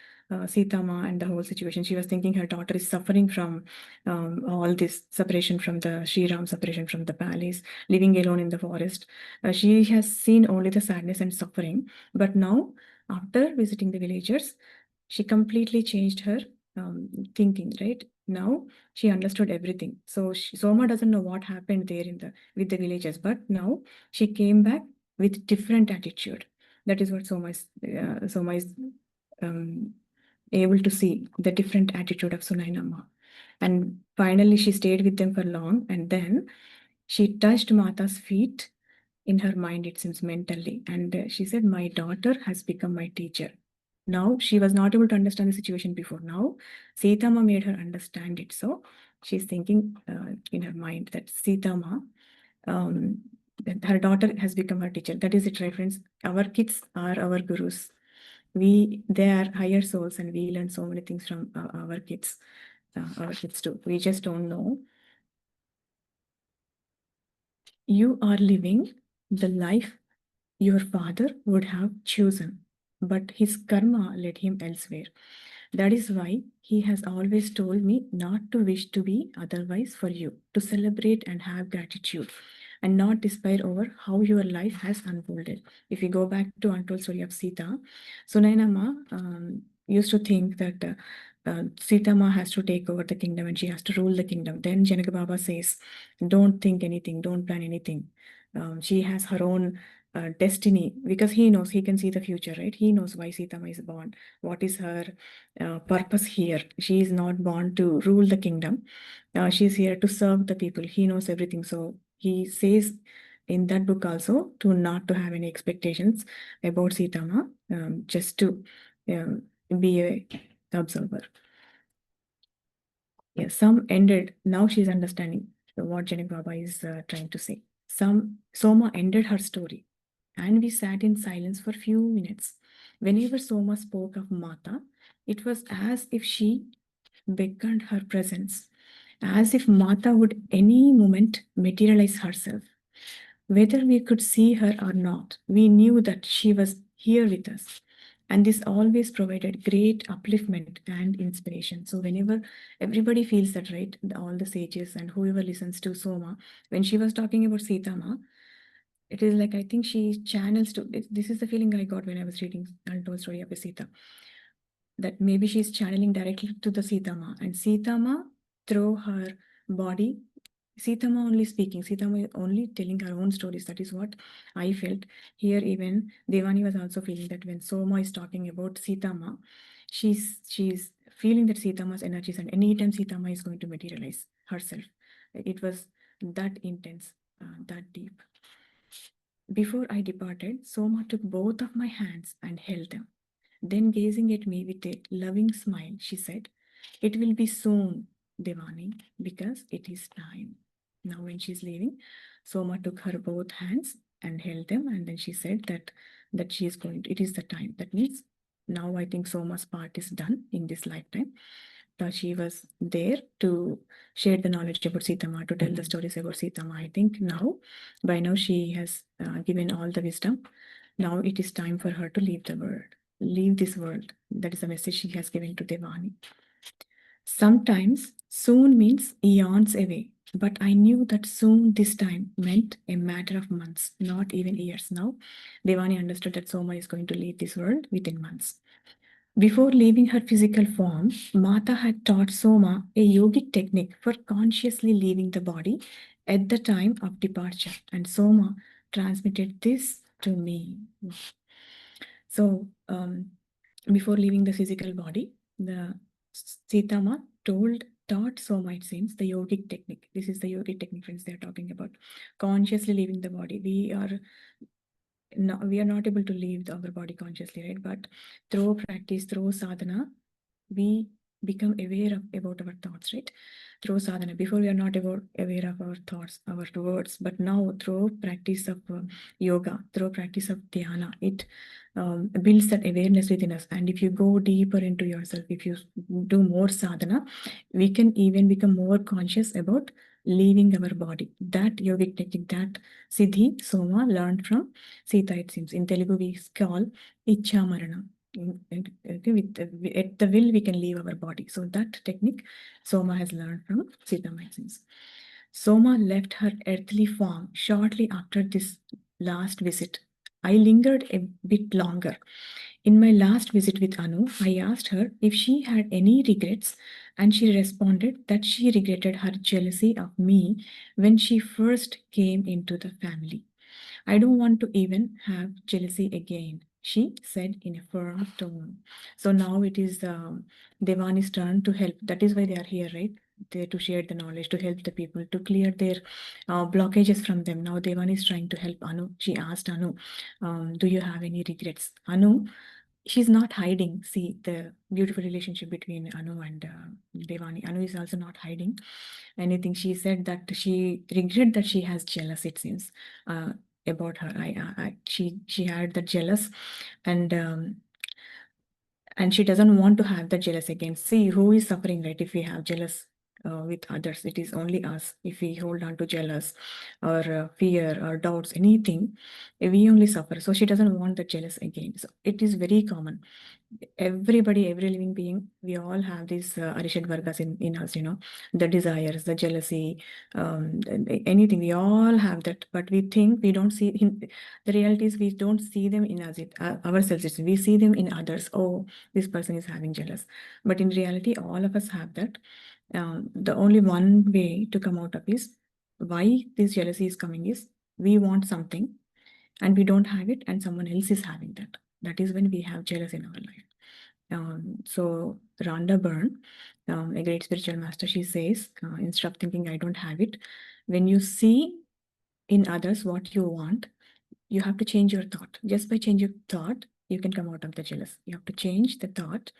Sita Ma and the whole situation. She was thinking her daughter is suffering from all this separation from the Sri Ram, separation from the palace, living alone in the forest. She has seen only the sadness and suffering. But now, after visiting the villagers, she completely changed her thinking. Right now, she understood everything. So Soma doesn't know what happened there with the villagers, but now she came back with different attitude. That is what Soma is um, able to see the different attitude of Sunainamma. And finally, she stayed with them for long, and then she touched Mata's feet in her mind, it seems mentally, and she said, "My daughter has become my teacher." Now she was not able to understand the situation before. Now Sita Ma made her understand it. So she's thinking in her mind that Sita Ma, that her daughter has become her teacher. That is it, right, friends? Our kids are our gurus. They are higher souls, and we learn so many things from our kids. Our kids too. We just don't know. You are living the life your father would have chosen, but his karma led him elsewhere. That is why he has always told me not to wish to be otherwise for you, to celebrate and have gratitude, and not despair over how your life has unfolded. If we go back to untold story of Sita, Sunainamma used to think that Sita Ma has to take over the kingdom and she has to rule the kingdom. Then Janaka Baba says, "Don't think anything, don't plan anything. She has her own destiny," because he knows, he can see the future, right? He knows why Sita Ma is born, what is her purpose here. She is not born to rule the kingdom. She's here to serve the people. He knows everything. So he says in that book also to not to have any expectations about Sita Ma, just to be a observer. Yes, some ended. Now she's understanding what Janak Baba is trying to say. Soma ended her story, and we sat in silence for few minutes. Whenever Soma spoke of Mata, it was as if she beckoned her presence, as if Mata would any moment materialize herself. Whether we could see her or not, we knew that she was here with us. And this always provided great upliftment and inspiration. So, whenever everybody feels that, right, all the sages and whoever listens to Soma, when she was talking about Sita Ma, it is like I think she channels to this is the feeling I got when I was reading Untold Story of Sita, that maybe she's channeling directly to the Sita Ma, and Sita Ma through her body. Sita Ma only speaking, Sita Ma only telling her own stories. That is what I felt here. Even Devani was also feeling that when Soma is talking about Sita Ma, she's feeling that Sita Ma's energies, and anytime Sita Ma is going to materialize herself. It was that intense, that deep. Before I departed, Soma took both of my hands and held them. Then, gazing at me with a loving smile, she said, "It will be soon, Devani, because it is time." Now, when she's leaving, Soma took her both hands and held them, and then she said that she is going to, it is the time. That means now I think Soma's part is done in this lifetime. That she was there to share the knowledge about Sitama, to tell the stories about Sitama. I think by now she has given all the wisdom. Now it is time for her to leave the world, leave this world. That is the message she has given to Devani. Sometimes soon means eons away, but I knew that soon this time meant a matter of months, not even years. Now Devani understood that Soma is going to leave this world within months. Before leaving her physical form, Mata had taught Soma a yogic technique for consciously leaving the body at the time of departure, and Soma transmitted this to me. So, before leaving the physical body, the Sitama taught Soma, it seems, the yogic technique. This is the yogic technique, friends, they are talking about. Consciously leaving the body. We are not able to leave our body consciously, right? But through practice, through sadhana, we become aware about our thoughts, right? Through sadhana. Before, we are not aware of our thoughts, our words, but now through practice of yoga, through practice of dhyana, it builds that awareness within us. And if you go deeper into yourself, if you do more sadhana, we can even become more conscious about leaving our body. That yogic technique, that Siddhi Soma learned from Sita, it seems. In Telugu, we call Icha Marana. Okay, at the will, we can leave our body. So that technique Soma has learned from Sita, it seems. Soma left her earthly form shortly after this last visit. I lingered a bit longer. In my last visit with Anu, I asked her if she had any regrets, and she responded that she regretted her jealousy of me when she first came into the family. I don't want to even have jealousy again, she said in a firm tone. So now it is Devani's turn to help. That is why they are here, right? They to share the knowledge, to help the people, to clear their blockages from them. Now Devani is trying to help Anu. She asked Anu, do you have any regrets? Anu, she's not hiding. See the beautiful relationship between Anu and Devani. Anu is also not hiding anything. She said that she regret that she has jealous, it seems, about her. She had that jealous, and she doesn't want to have that jealous again. See who is suffering, right? If we have jealous with others, it is only us. If we hold on to jealous or fear or doubts, anything, we only suffer. So she doesn't want the jealous again. So it is very common. Everybody, every living being, we all have these Arishad Vargas in us, the desires, the jealousy, anything. We all have that, but we think we don't see. The reality is we don't see them in us, ourselves. We see them in others. Oh, this person is having jealous. But in reality, all of us have that. The only one way to come out of is why this jealousy is coming is we want something and we don't have it, and someone else is having that. That is when we have jealous in our life. So Rhonda Byrne, a great spiritual master, she says, instead of thinking I don't have it, when you see in others what you want, you have to change your thought. Just by changing your thought, you can come out of the jealous. You have to change the thought,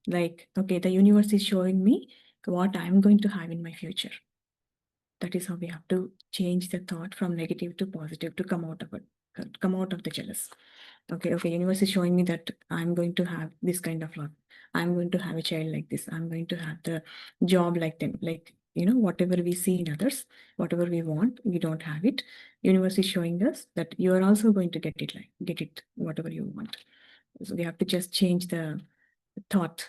like, okay, the universe is showing me what I'm going to have in my future. That is how we have to change the thought from negative to positive to come out of it, come out of the jealous. Okay, universe is showing me that I'm going to have this kind of love. I'm going to have a child like this. I'm going to have the job like them. Like, whatever we see in others, whatever we want, we don't have it. Universe is showing us that you are also going to get it, whatever you want. So we have to just change the thought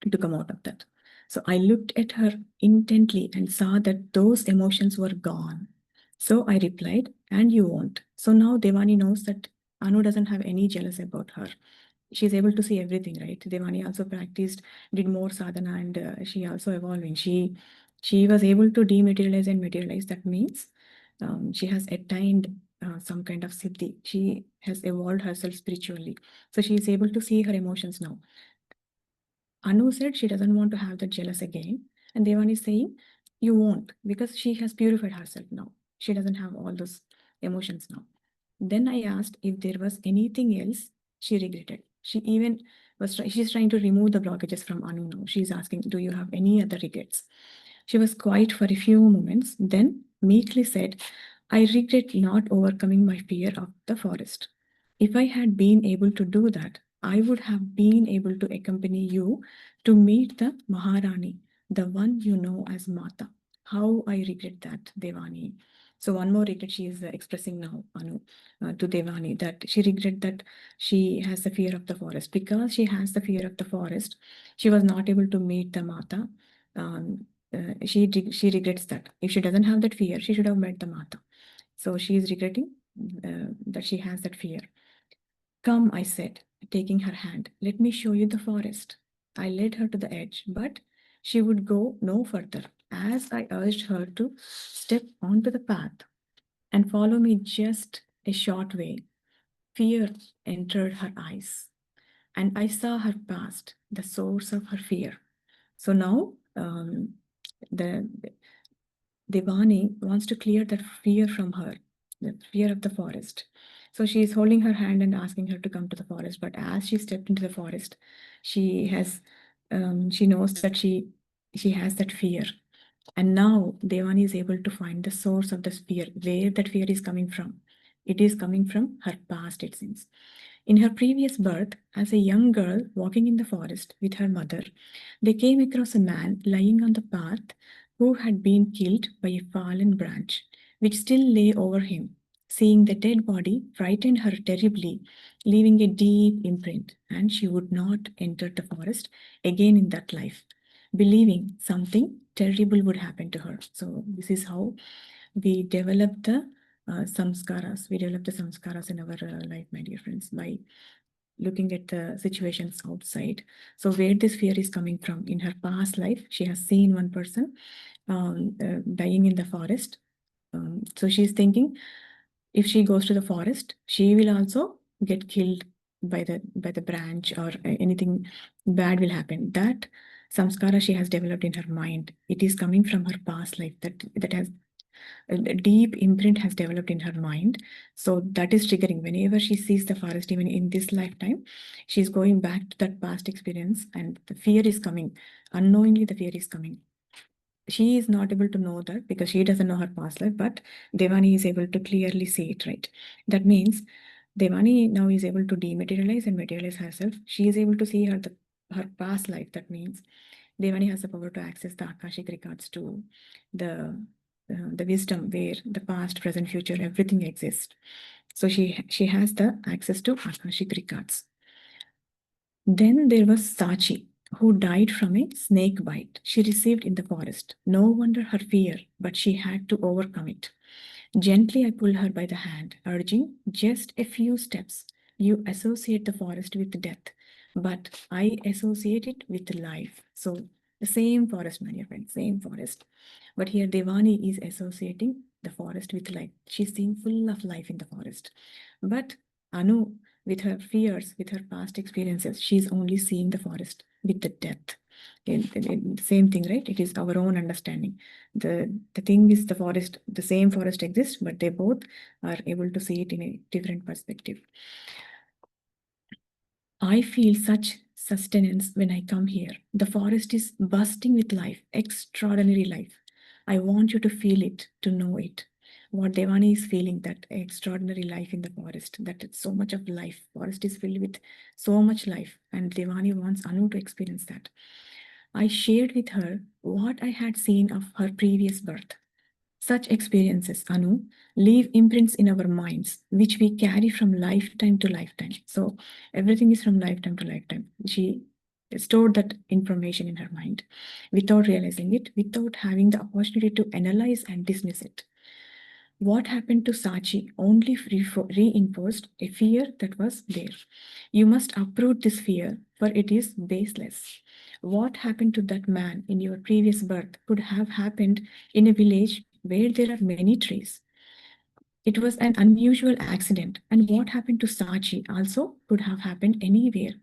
to come out of that. So I looked at her intently and saw that those emotions were gone. So I replied, and you won't. So now Devani knows that Anu doesn't have any jealous about her. She's able to see everything, right? Devani also practiced, did more sadhana, and she also evolving. She was able to dematerialize and materialize. That means she has attained some kind of siddhi. She has evolved herself spiritually. So she is able to see her emotions now. Anu said she doesn't want to have that jealous again. And Devani is saying, you won't, because she has purified herself now. She doesn't have all those emotions now. Then I asked if there was anything else she regretted. She even she's trying to remove the blockages from Anu now. She's asking, do you have any other regrets? She was quiet for a few moments, then meekly said, I regret not overcoming my fear of the forest. If I had been able to do that, I would have been able to accompany you to meet the Maharani, the one you know as Mata. How I regret that, Devani. So one more regret she is expressing now, Anu, to Devani, that she regret that she has the fear of the forest. Because she has the fear of the forest, she was not able to meet the Mata. She regrets that. If she doesn't have that fear, she should have met the Mata. So she is regretting that she has that fear. Come, I said, taking her hand, let me show you the forest. I led her to the edge, but she would go no further, as I urged her to step onto the path and follow me just a short way. Fear entered her eyes, and I saw her past, the source of her fear. So now the Devani wants to clear that fear from her, the fear of the forest. So she is holding her hand and asking her to come to the forest. But as she stepped into the forest, she knows that she has that fear. And now Devani is able to find the source of this fear, where that fear is coming from. It is coming from her past, it seems. In her previous birth, as a young girl walking in the forest with her mother, they came across a man lying on the path who had been killed by a fallen branch, which still lay over him. Seeing the dead body frightened her terribly, leaving a deep imprint, and she would not enter the forest again in that life, believing something terrible would happen to her. So this is how we develop the samskaras. We develop the samskaras in our life, my dear friends, by looking at the situations outside. So where this fear is coming from? In her past life, she has seen one person dying in the forest. So she's thinking, if she goes to the forest, she will also get killed by the branch, or anything bad will happen. That samskara she has developed in her mind. It is coming from her past life, that has a deep imprint has developed in her mind. So that is triggering whenever she sees the forest, even in this lifetime, she's going back to that past experience, and the fear is coming. Unknowingly, the fear is coming. She is not able to know that because she doesn't know her past life, but Devani is able to clearly see it, right? That means Devani now is able to dematerialize and materialize herself. She is able to see her past life. That means Devani has the power to access the Akashic records, to the wisdom where the past, present, future, everything exists. So she has the access to Akashic records. Then there was Sachi, who died from a snake bite she received in the forest. No wonder her fear, but she had to overcome it. Gently, I pulled her by the hand, urging, just a few steps. You associate the forest with death, but I associate it with life. So, the same forest, my dear friend, same forest. But here, Devani is associating the forest with life. She's seeing full of life in the forest. But Anu, with her fears, with her past experiences, she's only seeing the forest with the death. Same thing, right? It is our own understanding. The thing is, the same forest exists, but they both are able to see it in a different perspective. I feel such sustenance when I come here. The forest is bursting with life, extraordinary life. I want you to feel it, to know it. What Devani is feeling, that extraordinary life in the forest, that it's so much of life. Forest is filled with so much life, and Devani wants Anu to experience that. I shared with her what I had seen of her previous birth. Such experiences, Anu, leave imprints in our minds, which we carry from lifetime to lifetime. So everything is from lifetime to lifetime. She stored that information in her mind without realizing it, without having the opportunity to analyze and dismiss it. What happened to Sachi only reinforced a fear that was there. You must uproot this fear, for it is baseless. What happened to that man in your previous birth could have happened in a village where there are many trees. It was an unusual accident. And what happened to Sachi also could have happened anywhere.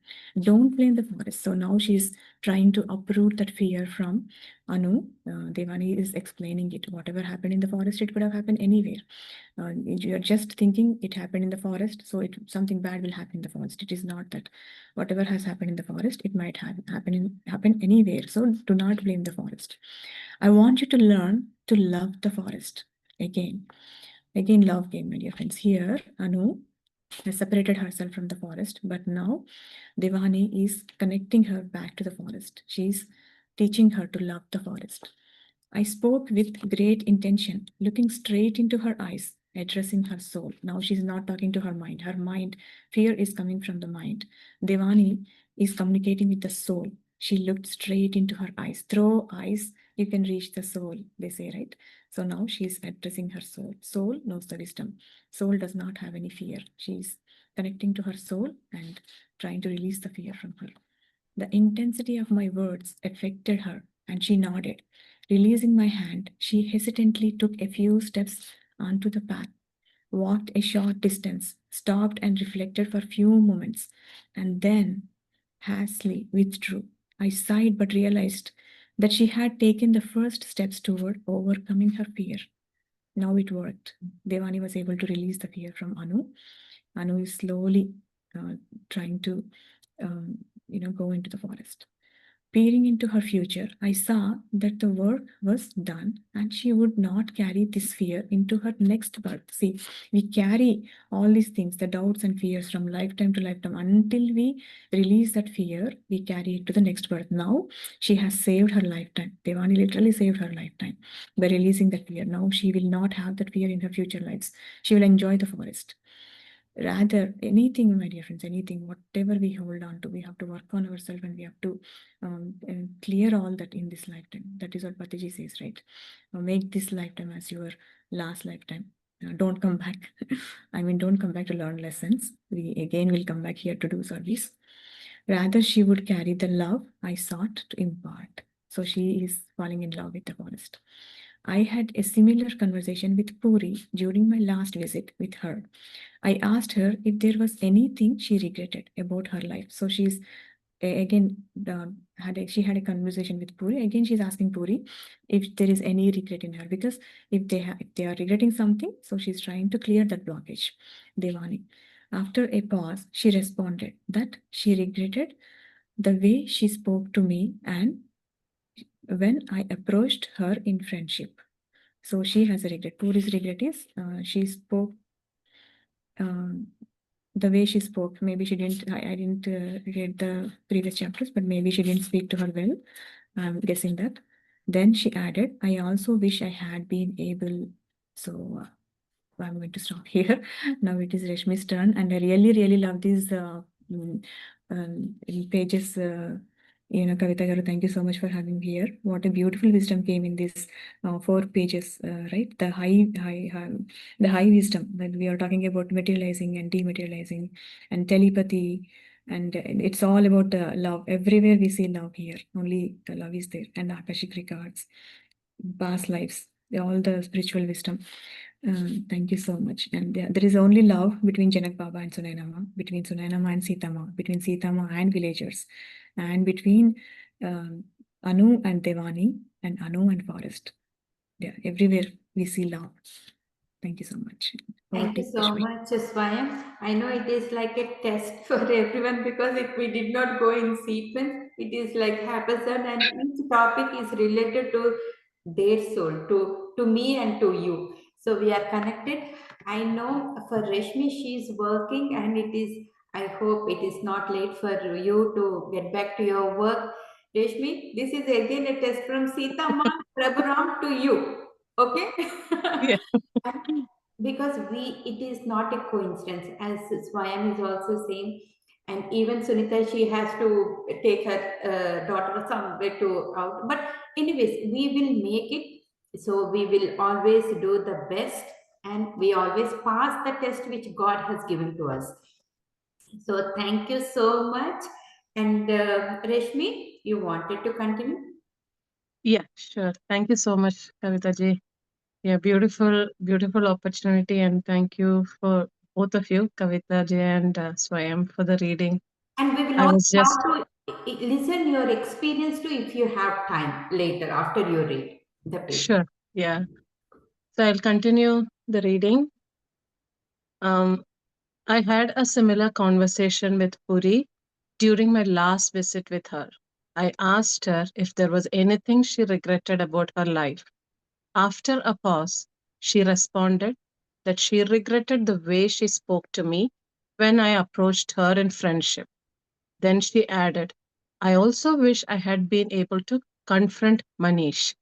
Don't blame the forest. So now she's trying to uproot that fear from Anu. Devani is explaining it. Whatever happened in the forest, it could have happened anywhere. You're just thinking it happened in the forest, so something bad will happen in the forest. It is not that. Whatever has happened in the forest, it might happen anywhere. So do not blame the forest. I want you to learn to love the forest. Again, love game, my dear friends. Here, Anu has separated herself from the forest, but now Devani is connecting her back to the forest. She's teaching her to love the forest. I spoke with great intention, looking straight into her eyes, addressing her soul. Now she's not talking to her mind. Her mind, fear is coming from the mind. Devani is communicating with the soul. She looked straight into her eyes. Through eyes, you can reach the soul, they say, right? So now she's addressing her soul. Soul knows the wisdom. Soul does not have any fear. She's connecting to her soul and trying to release the fear from her. The intensity of my words affected her, and she nodded. Releasing my hand, she hesitantly took a few steps onto the path, walked a short distance, stopped and reflected for a few moments, and then hastily withdrew. I sighed but realized that she had taken the first steps toward overcoming her fear. Now it worked. Devani was able to release the fear from Anu. Anu is slowly trying to, go into the forest. Peering into her future, I saw that the work was done and she would not carry this fear into her next birth. See, we carry all these things, the doubts and fears from lifetime to lifetime. Until we release that fear, we carry it to the next birth. Now, she has saved her lifetime. Devani literally saved her lifetime by releasing that fear. Now, she will not have that fear in her future lives. She will enjoy the forest. Rather, anything, my dear friends, anything, whatever we hold on to, we have to work on ourselves and we have to clear all that in this lifetime. That is what Pataji says, right? Make this lifetime as your last lifetime. Don't come back. I mean, don't come back to learn lessons. We again will come back here to do service. Rather, she would carry the love I sought to impart. So she is falling in love with the forest. I had a similar conversation with Puri during my last visit with her. I asked her if there was anything she regretted about her life. So she's again she had a conversation with Puri. Again, she's asking Puri if there is any regret in her, because if they are regretting something, so she's trying to clear that blockage. Devani. After a pause, she responded that she regretted the way she spoke to me and when I approached her in friendship. So she has a regret. Puri's regret is she spoke the way she spoke. Maybe she didn't, I didn't read the previous chapters, but maybe she didn't speak to her well. I'm guessing that. Then she added, I also wish I had been able. So I'm going to stop here. Now it is Reshmi's turn, and I really, really love these mm, pages. Kavitha garu, thank you so much for having me here. What a beautiful wisdom came in these 4 pages, right? The high wisdom that we are talking about, materializing and dematerializing, and telepathy, and it's all about love. Everywhere we see love here. Only the love is there, and the Akashic records, past lives, all the spiritual wisdom. Thank you so much. And there is only love between Janak Baba and Sunainama, between Sunainama and Sitama, between Sitama and villagers, and between Anu and Devani, and Anu and forest. Yeah, everywhere we see love. Thank you so much. Thank you so much, Swayam. I know it is like a test for everyone because if we did not go in sequence, it is like happens and each topic is related to their soul, to me and to you. So we are connected. I know for Reshmi, she is working and it is, I hope it is not late for you to get back to your work. Reshmi, this is again a test from Sita Ma Prabhuram to you. Okay? Yeah. Because it is not a coincidence, as Swayam is also saying, and even Sunitha, she has to take her daughter somewhere to out, but anyways we will make it. So we will always do the best and we always pass the test which God has given to us. So thank you so much. And Reshmi, you wanted to continue? Yeah, sure. Thank you so much, Kavita ji. Yeah, beautiful, beautiful opportunity, and thank you for both of you, Kavita ji and Swayam, for the reading. And we will I also was just have to listen your experience too if you have time later after you read the page. sure. Yeah. So I'll continue the reading. I had a similar conversation with Puri during my last visit with her. I asked her if there was anything she regretted about her life. After a pause, she responded that she regretted the way she spoke to me when I approached her in friendship. Then she added, I also wish I had been able to confront Manish.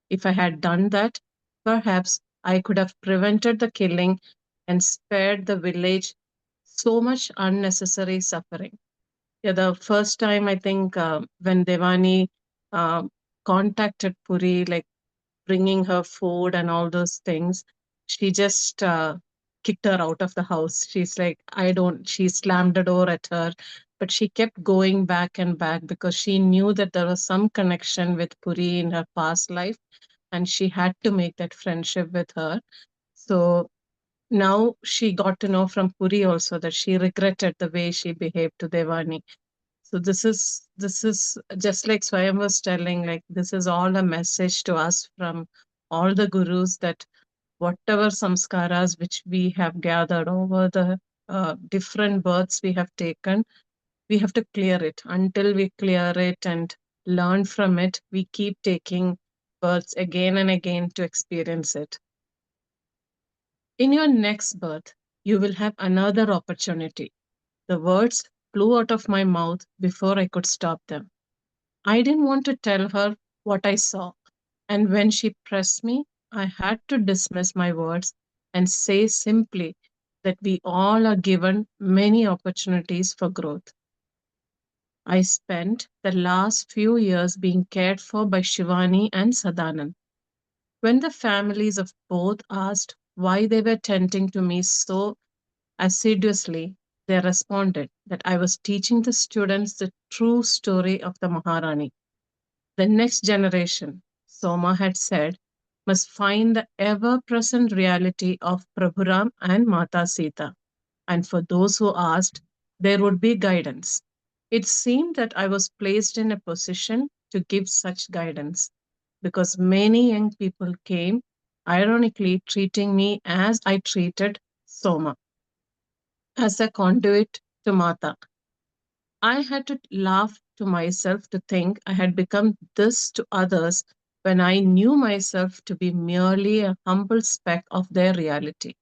If I had done that, perhaps I could have prevented the killing and spared the village so much unnecessary suffering. Yeah, the first time I think when Devani uh, contacted Puri, like bringing her food and all those things, she just kicked her out of the house. She's like, I don't, she slammed the door at her, but she kept going back and back because she knew that there was some connection with Puri in her past life and she had to make that friendship with her. So now she got to know from Puri also that she regretted the way she behaved to Devani. So this is just like Swayam was telling, like this is all a message to us from all the gurus that whatever samskaras which we have gathered over the different births we have taken, we have to clear it. Until we clear it and learn from it, we keep taking births again and again to experience it. In your next birth, you will have another opportunity. The words flew out of my mouth before I could stop them. I didn't want to tell her what I saw, and when she pressed me, I had to dismiss my words and say simply that we all are given many opportunities for growth. I spent the last few years being cared for by Shivani and Sadanand. When the families of both asked why they were tending to me so assiduously, they responded that I was teaching the students the true story of the Maharani. The next generation, Soma had said, must find the ever present reality of Prabhuram and Mata Sita. And for those who asked, there would be guidance. It seemed that I was placed in a position to give such guidance because many young people came, ironically treating me as I treated Soma, as a conduit to Mata. I had to laugh to myself to think I had become this to others when I knew myself to be merely a humble speck of their reality.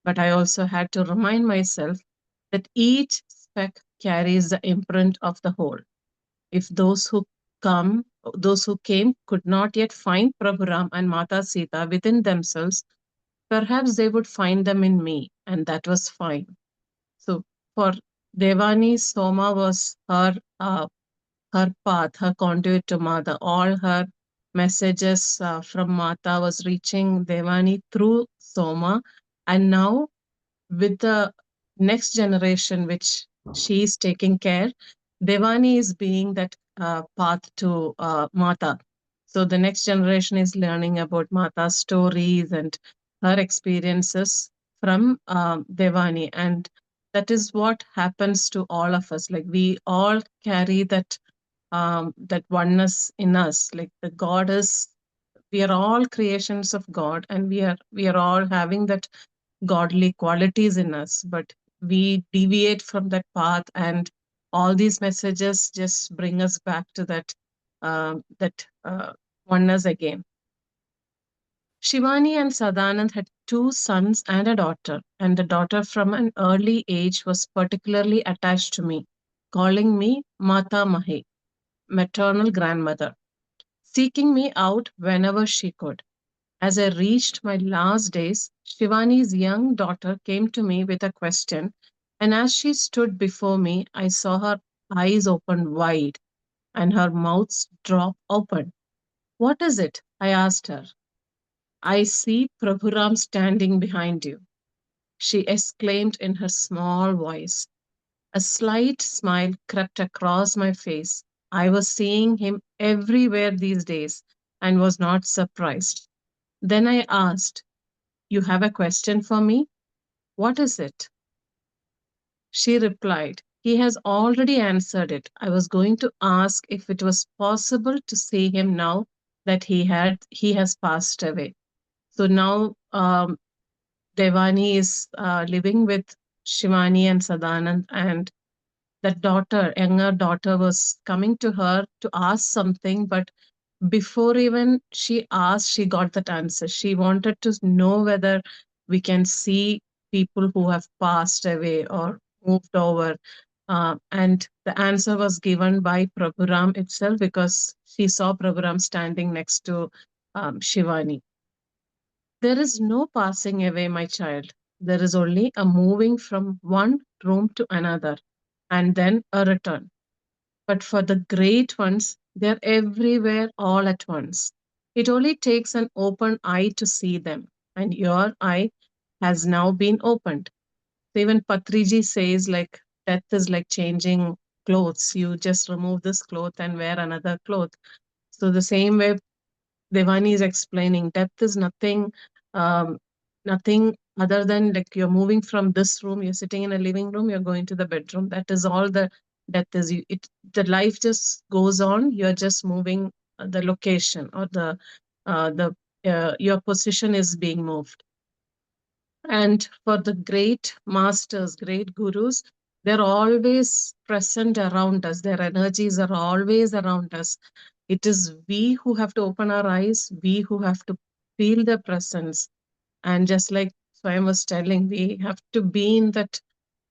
But I also had to remind myself that each speck carries the imprint of the whole. If those who came could not yet find Prabhuram and Mata Sita within themselves, perhaps they would find them in me, and that was fine. So for Devani, Soma was her path, her conduit to Mata. All her messages from Mata was reaching Devani through Soma, and now with the next generation, which she is taking care, Devani is being that path to Mata. So the next generation is learning about Mata's stories and her experiences from Devani. And that is what happens to all of us. Like we all carry that oneness in us. Like the God is, we are all creations of God, and we are all having that godly qualities in us, but we deviate from that path, and all these messages just bring us back to that oneness again. Shivani and Sadanand had two sons and a daughter, and the daughter from an early age was particularly attached to me, calling me Mata Mahi, maternal grandmother, seeking me out whenever she could. As I reached my last days, Shivani's young daughter came to me with a question, and as she stood before me, I saw her eyes open wide and her mouth drop open. What is it? I asked her. I see Prabhuram standing behind you, she exclaimed in her small voice. A slight smile crept across my face. I was seeing him everywhere these days and was not surprised. Then I asked, you have a question for me? What is it? She replied, he has already answered it. I was going to ask if it was possible to see him now that he has passed away. So now Devani is living with Shivani and Sadanand, and that daughter, younger daughter, was coming to her to ask something, but before even she asked, she got that answer. She wanted to know whether we can see people who have passed away or moved over. And the answer was given by Prabhuram itself because she saw Prabhuram standing next to Shivani. There is no passing away, my child. There is only a moving from one room to another and then a return. But for the great ones, they're everywhere all at once. It only takes an open eye to see them, and your eye has now been opened. So even Patriji says, like, death is like changing clothes. You just remove this cloth and wear another cloth. So the same way Devani is explaining, depth is um, nothing other than like you're moving from this room, you're sitting in a living room, you're going to the bedroom. That is all the depth is. The life just goes on. You're just moving the location or the your position is being moved. And for the great masters, great gurus, They're always present around us. Their energies are always around us. It is we who have to open our eyes, we who have to feel their presence. And just like Swayam was telling, we have to be in that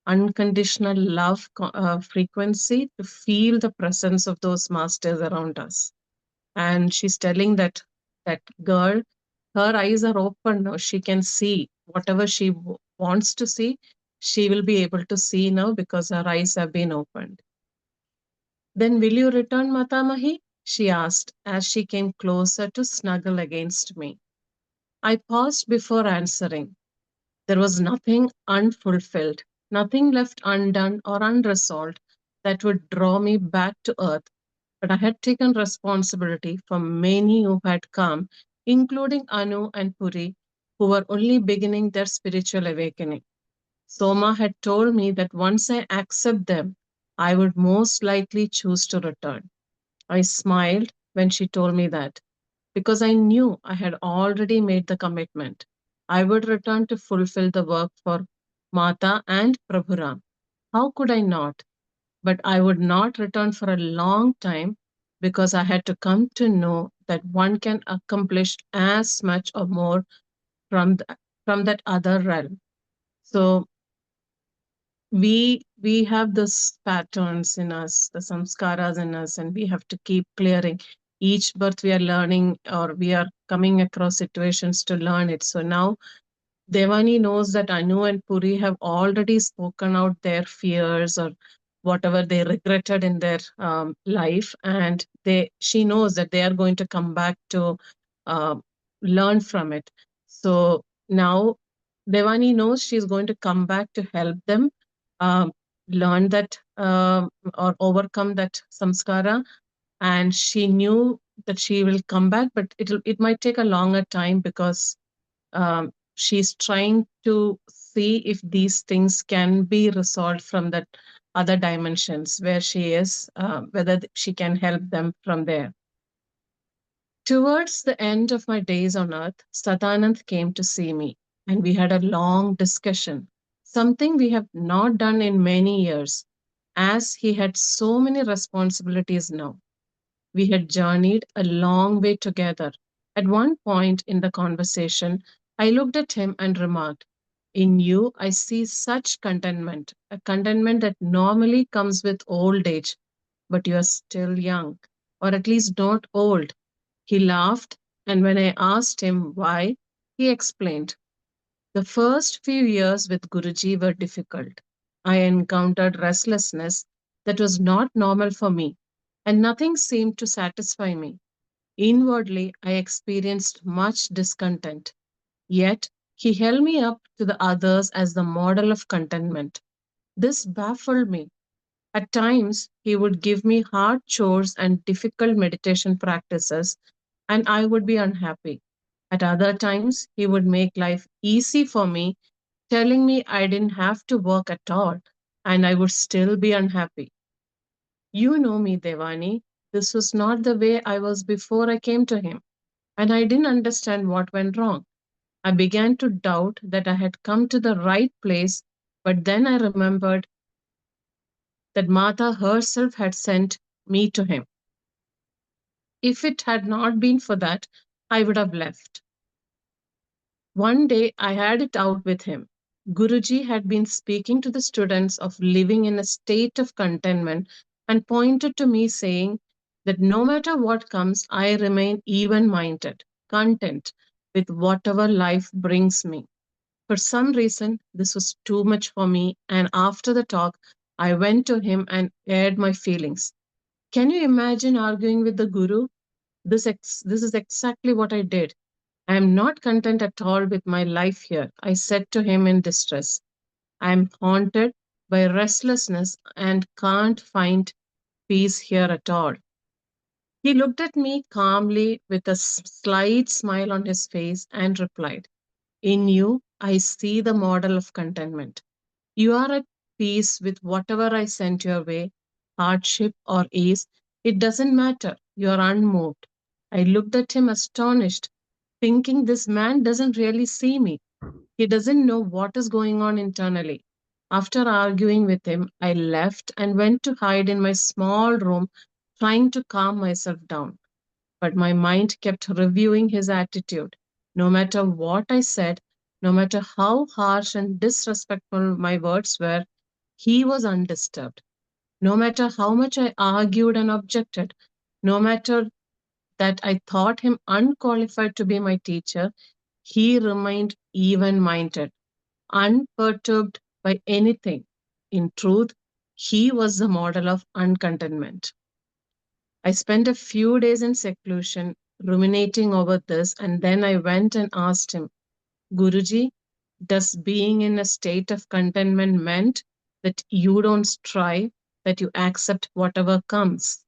unconditional love frequency to feel the presence of those masters around us. And she's telling that girl, her eyes are open now. She can see whatever she wants to see. She will be able to see now because her eyes have been opened. Then will you return, Matamahi? She asked as she came closer to snuggle against me. I paused before answering. There was nothing unfulfilled, nothing left undone or unresolved that would draw me back to earth. But I had taken responsibility for many who had come, including Anu and Puri, who were only beginning their spiritual awakening. Soma had told me that once I accept them, I would most likely choose to return. I smiled when she told me that because I knew I had already made the commitment. I would return to fulfill the work for Mata and Prabhuram. How could I not? But I would not return for a long time because I had to come to know that one can accomplish as much or more from from that other realm. So we have this patterns in us, the samskaras in us, and we have to keep clearing. Each birth we are learning or we are coming across situations to learn it. So now Devani knows that Anu and Puri have already spoken out their fears or whatever they regretted in their life, and she knows that they are going to come back to uh, learn from it. So now Devani knows she's going to come back to help them um, learn that or overcome that samskara, and she knew that she will come back, but it might take a longer time because she's trying to see if these things can be resolved from that other dimensions where she is, whether she can help them from there. Towards the end of my days on earth, Sadanand came to see me, and we had a long discussion, something we have not done in many years, as he had so many responsibilities now. We had journeyed a long way together. At one point in the conversation, I looked at him and remarked, in you, I see such contentment, a contentment that normally comes with old age, but you are still young, or at least not old. He laughed, and when I asked him why, he explained. The first few years with Guruji were difficult. I encountered restlessness that was not normal for me, and nothing seemed to satisfy me. Inwardly, I experienced much discontent. Yet, he held me up to the others as the model of contentment. This baffled me. At times, he would give me hard chores and difficult meditation practices, and I would be unhappy. At other times, he would make life easy for me, telling me I didn't have to work at all, and I would still be unhappy. You know me, Devani. This was not the way I was before I came to him, and I didn't understand what went wrong. I began to doubt that I had come to the right place, but then I remembered that Mata herself had sent me to him. If it had not been for that, I would have left. One day I had it out with him. Guruji had been speaking to the students of living in a state of contentment and pointed to me saying that no matter what comes, I remain even minded, content with whatever life brings me. For some reason, this was too much for me, and after the talk, I went to him and aired my feelings. Can you imagine arguing with the Guru? This is exactly what I did. I am not content at all with my life here, I said to him in distress. I am haunted by restlessness and can't find peace here at all. He looked at me calmly with a slight smile on his face and replied, in you, I see the model of contentment. You are at peace with whatever I sent your way, hardship or ease. It doesn't matter. You are unmoved. I looked at him astonished, thinking this man doesn't really see me. He doesn't know what is going on internally. After arguing with him, I left and went to hide in my small room, trying to calm myself down. But my mind kept reviewing his attitude. No matter what I said, no matter how harsh and disrespectful my words were, he was undisturbed. No matter how much I argued and objected, no matter that I thought him unqualified to be my teacher, he remained even minded, unperturbed by anything. In truth, he was the model of uncontentment. I spent a few days in seclusion ruminating over this, and then I went and asked him, Guruji, does being in a state of contentment meant that you don't strive, that you accept whatever comes?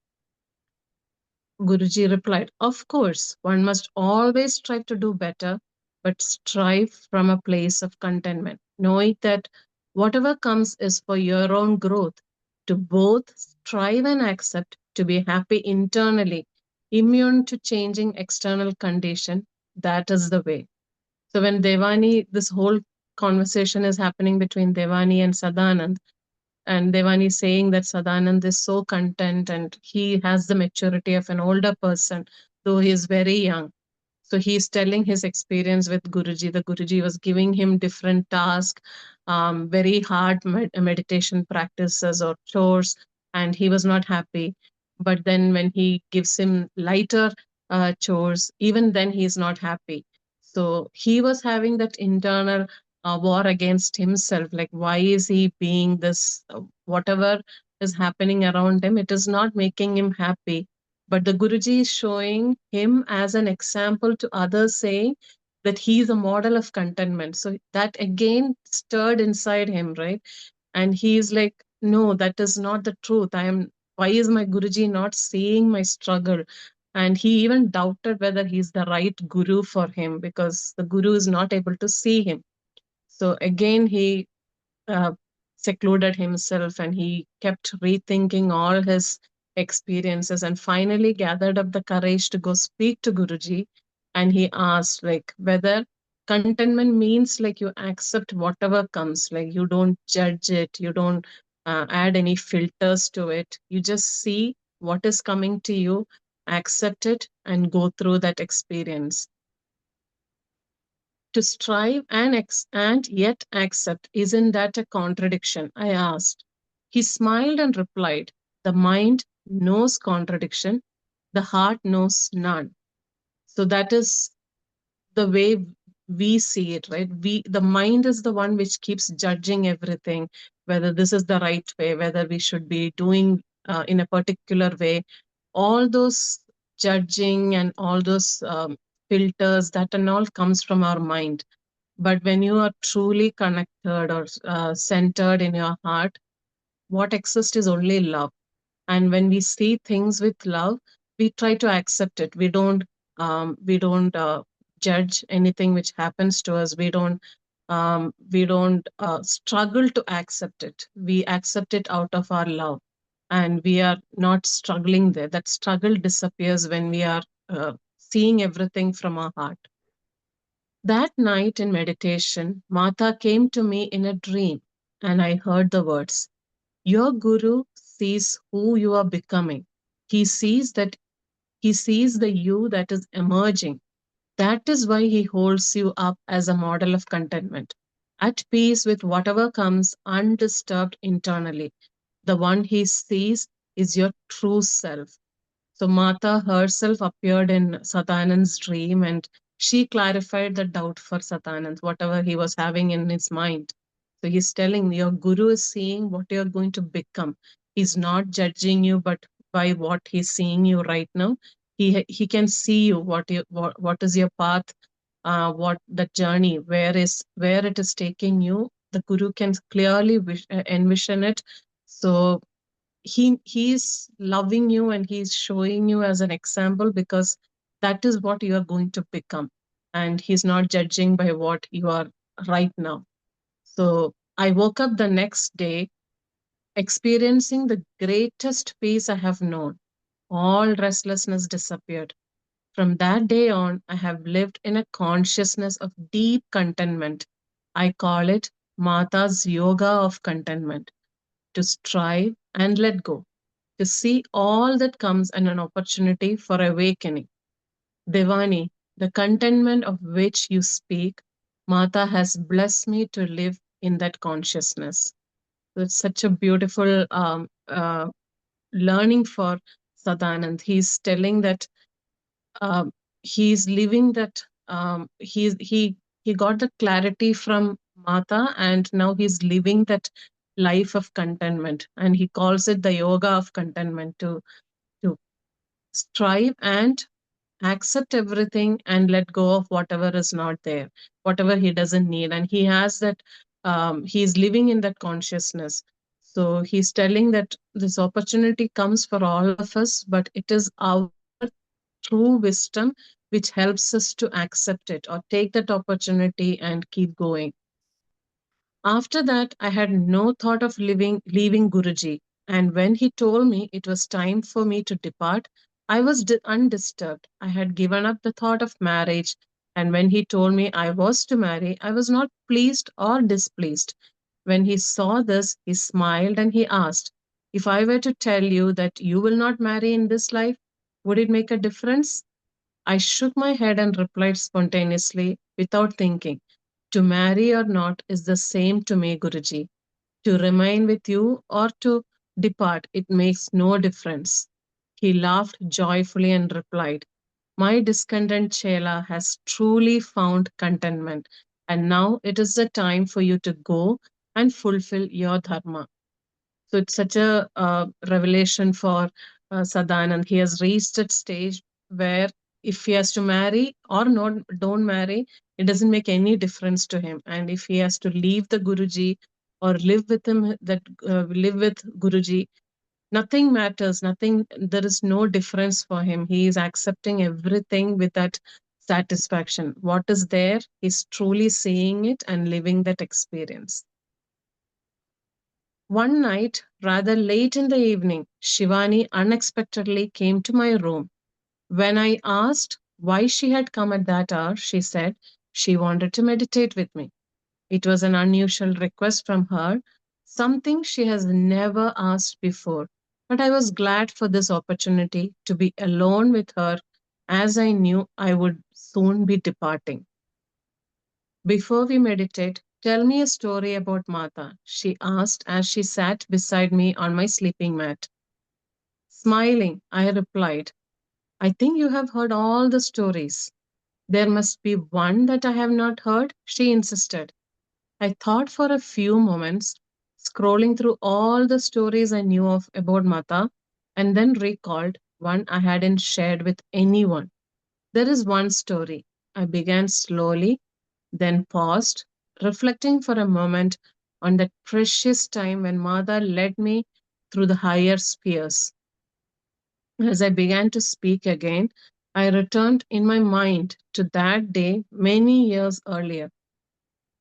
Guruji replied, of course, one must always strive to do better, but strive from a place of contentment, knowing that whatever comes is for your own growth, to both strive and accept, to be happy internally, immune to changing external condition. That is the way. So when Devani, this whole conversation is happening between Devani and Sadanand, and Devani is saying that Sadanand is so content and he has the maturity of an older person, though he is very young. So he's telling his experience with Guruji. The Guruji was giving him different tasks, very hard meditation practices or chores, and he was not happy. But then when he gives him lighter chores, even then he's not happy. So he was having that internal war against himself. Like, why is he being this? Whatever is happening around him, it is not making him happy. But the Guruji is showing him as an example to others, saying that he is a model of contentment. So that again stirred inside him, right? And he is like, no, that is not the truth. Why is my Guruji not seeing my struggle? And he even doubted whether he's the right guru for him because the guru is not able to see him. So again, he uh, secluded himself and he kept rethinking all his experiences and finally gathered up the courage to go speak to Guruji. And he asked, like, whether contentment means like you accept whatever comes, like you don't judge it, you don't add any filters to it. You just see what is coming to you, accept it, and go through that experience. To strive and yet accept, isn't that a contradiction? I asked. He smiled and replied, the mind knows contradiction, the heart knows none. So that is the way we see it, right? The mind is the one which keeps judging everything, whether this is the right way, whether we should be doing in a particular way. All those judging and all those filters, that and all comes from our mind. But when you are truly connected or centered in your heart, what exists is only love. And when we see things with love, we try to accept it. We don't judge anything which happens to us. We don't struggle to accept it. We accept it out of our love, and we are not struggling there. That struggle disappears when we are seeing everything from our heart. That night in meditation, Mata came to me in a dream, and I heard the words, your guru sees who you are becoming. He sees the you that is emerging. That is why he holds you up as a model of contentment, at peace with whatever comes, undisturbed internally. The one he sees is your true self. So Mata herself appeared in Satanand's dream and she clarified the doubt for Satanand, whatever he was having in his mind. So he's telling your guru is seeing what you're going to become. He's not judging you, but by what he's seeing you right now, he can see you what is your path, what the journey, where it is taking you. The guru can clearly envision it. So he's loving you and he's showing you as an example because that is what you are going to become, and he's not judging by what you are right now. So I woke up the next day experiencing the greatest peace I have known. All restlessness disappeared. From that day on, I have lived in a consciousness of deep contentment. I call it Mata's yoga of contentment, to strive and let go, to see all that comes and an opportunity for awakening. Devani, the contentment of which you speak, Mata has blessed me to live in that consciousness. So it's such a beautiful learning for Sadanand. He's telling that um, he's living that he got the clarity from Mata, and now he's living that life of contentment, and he calls it the yoga of contentment, to strive and accept everything and let go of whatever is not there, whatever he doesn't need. And he has that, he's living in that consciousness. So he's telling that this opportunity comes for all of us, but it is our true wisdom which helps us to accept it or take that opportunity and keep going. After that, I had no thought of leaving Guruji, and when he told me it was time for me to depart, I was undisturbed. I had given up the thought of marriage, and when he told me I was to marry, I was not pleased or displeased. When he saw this, he smiled and he asked, "If I were to tell you that you will not marry in this life, would it make a difference?" I shook my head and replied spontaneously, without thinking, "To marry or not is the same to me, Guruji. To remain with you or to depart, it makes no difference." He laughed joyfully and replied, "My discontent Chela has truly found contentment, and now it is the time for you to go and fulfill your dharma." So it's such a revelation for Sadanand. He has reached that stage where if he has to marry or not, don't marry, it doesn't make any difference to him. And if he has to leave the Guruji or live with him, that live with Guruji, nothing matters. Nothing. There is no difference for him. He is accepting everything with that satisfaction. What is there, he's truly seeing it and living that experience. One night, rather late in the evening, Shivani unexpectedly came to my room. When I asked why she had come at that hour, she said she wanted to meditate with me. It was an unusual request from her, something she has never asked before. But I was glad for this opportunity to be alone with her, as I knew I would soon be departing. "Before we meditate, tell me a story about Mata," she asked as she sat beside me on my sleeping mat. Smiling, I replied, "I think you have heard all the stories." "There must be one that I have not heard," she insisted. I thought for a few moments, scrolling through all the stories I knew of about Mata, and then recalled one I hadn't shared with anyone. "There is one story." I began slowly, then paused, reflecting for a moment on that precious time when Mother led me through the higher spheres. As I began to speak again, I returned in my mind to that day many years earlier.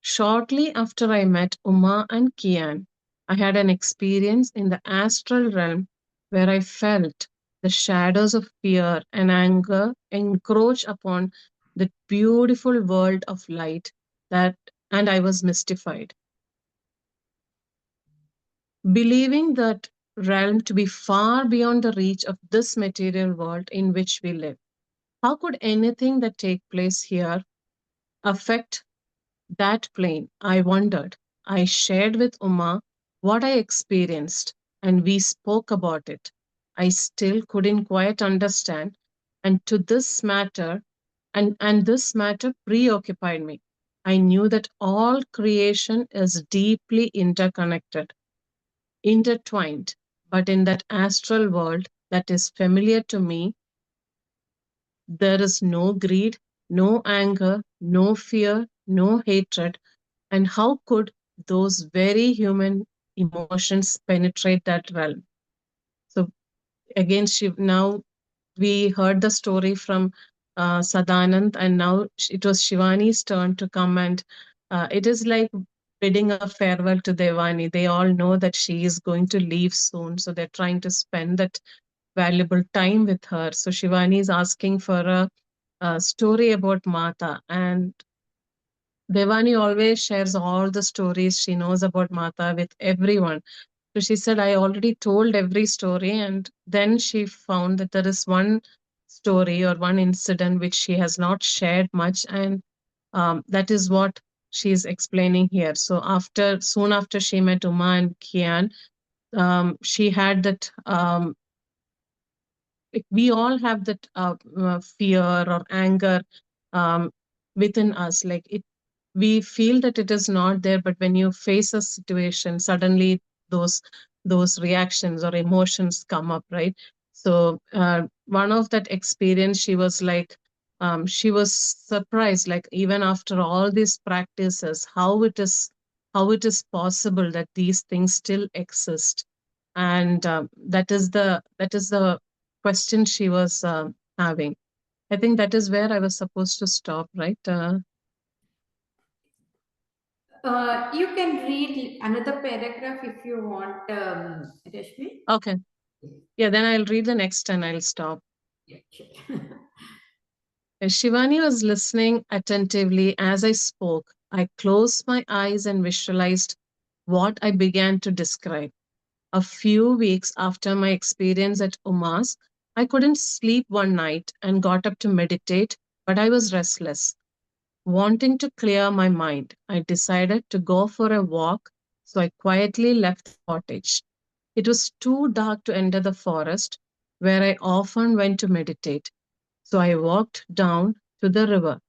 Shortly after I met Uma and Kian, I had an experience in the astral realm where I felt the shadows of fear and anger encroach upon the beautiful world of light, that and I was mystified, believing that realm to be far beyond the reach of this material world in which we live. How could anything that take place here affect that plane? I wondered. I shared with Uma what I experienced, and we spoke about it. I still couldn't quite understand, and to this matter, and this matter preoccupied me. I knew that all creation is deeply interconnected, intertwined, but in that astral world that is familiar to me, there is no greed, no anger, no fear, no hatred. And how could those very human emotions penetrate that realm? So again, now we heard the story from Sadanand, and now it was Shivani's turn to come, and it is like bidding a farewell to Devani. They all know that she is going to leave soon, so they're trying to spend that valuable time with her. So Shivani is asking for a story about Mata, and Devani always shares all the stories she knows about Mata with everyone. So she said, I already told every story. And then she found that there is one story or one incident which she has not shared much. And that is what she's explaining here. So soon after she met Uma and Kian, she had that we all have that fear or anger um, within us. Like it, we feel that it is not there, but when you face a situation, suddenly those those reactions or emotions come up, right? So one of that experience, she was like, she was surprised, like even after all these practices, how it is possible that these things still exist. And that is the question she was having. I think that is where I was supposed to stop, right? You can read another paragraph if you want, Rashmi. Okay. Yeah, then I'll read the next and I'll stop. Yeah, sure. As Shivani was listening attentively as I spoke, I closed my eyes and visualized what I began to describe. A few weeks after my experience at Uma's, I couldn't sleep one night and got up to meditate, but I was restless. Wanting to clear my mind, I decided to go for a walk, so I quietly left the cottage. It was too dark to enter the forest, where I often went to meditate, so I walked down to the river.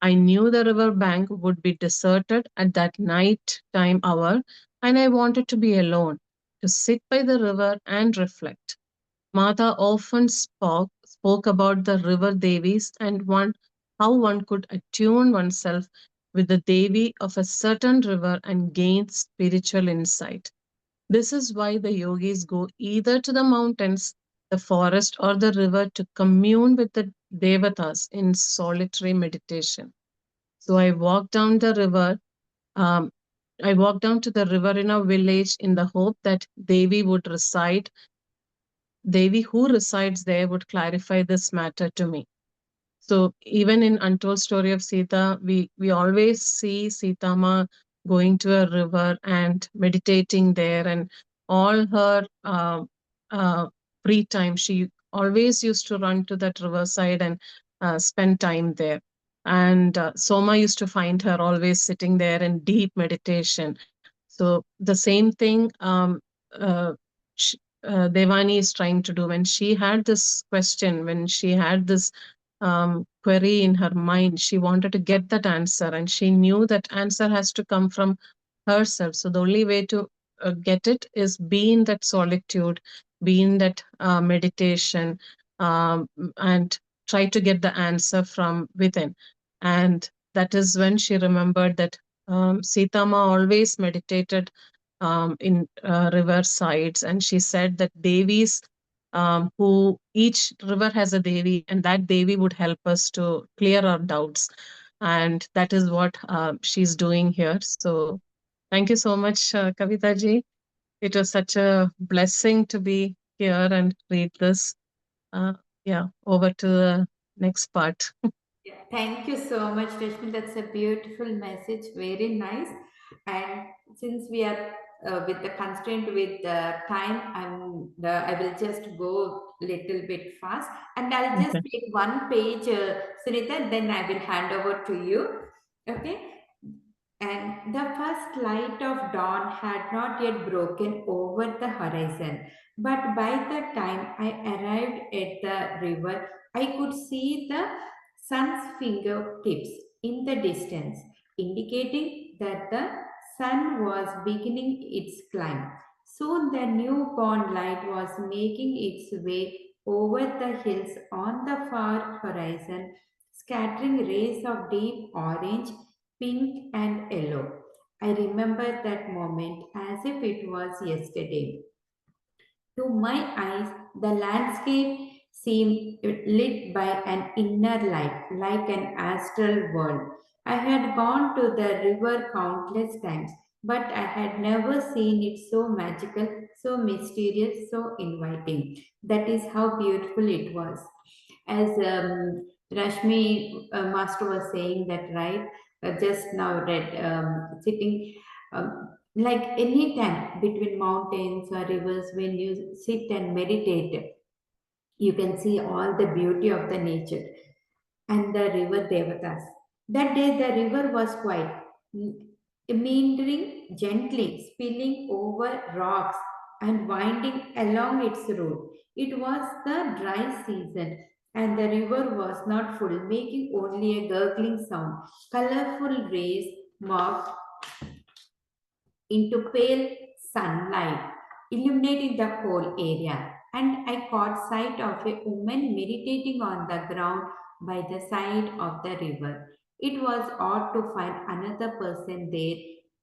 I knew the river bank would be deserted at that night time hour, and I wanted to be alone, to sit by the river and reflect. Mata often spoke about the river Devis and how one could attune oneself with the Devi of a certain river and gain spiritual insight. This is why the yogis go either to the mountains, the forest, or the river to commune with the devatas in solitary meditation. So Um, I walked down to the river in a village in the hope that Devi who resides there would clarify this matter to me. So even in Untold Story of Sita, we always see Sita Ma going to a river and meditating there, and all her free time, she always used to run to that riverside and spend time there. And Soma used to find her always sitting there in deep meditation. So the same thing uh, sh- Devani is trying to do when she had this question, when she had this query in her mind. She wanted to get that answer, and she knew that answer has to come from herself. So the only way to get it is be in that solitude, be in that meditation, and try to get the answer from within. And that is when she remembered that Sitama always meditated in river sides, and she said that Devis who each river has a Devi, and that Devi would help us to clear our doubts. And that is what she's doing here. So thank you so much, Kavita ji. It was such a blessing to be here and read this. Uh, yeah, over to the next part. Yeah, thank you so much, Rashmi. That's a beautiful message. Very nice. And since we are with the constraint with the time, I will just go little bit fast, and I'll just Okay. take one page, Sunitha. Then I will hand over to you. Okay. And the first light of dawn had not yet broken over the horizon, but by the time I arrived at the river, I could see the sun's fingertips in the distance, indicating that the sun was beginning its climb. Soon the newborn light was making its way over the hills on the far horizon, scattering rays of deep orange, pink, and yellow. I remember that moment as if it was yesterday. To my eyes, the landscape seemed lit by an inner light, like an astral world. I had gone to the river countless times, but I had never seen it so magical, so mysterious, so inviting. That is how beautiful it was. As Rashmi Master was saying that, right? just now read, sitting like any time between mountains or rivers, when you sit and meditate, you can see all the beauty of the nature and the river Devatas. That day the river was quiet, meandering gently, spilling over rocks and winding along its route. It was the dry season and the river was not full, making only a gurgling sound. Colorful rays marked into pale sunlight, illuminating the whole area. And I caught sight of a woman meditating on the ground by the side of the river. It was odd to find another person there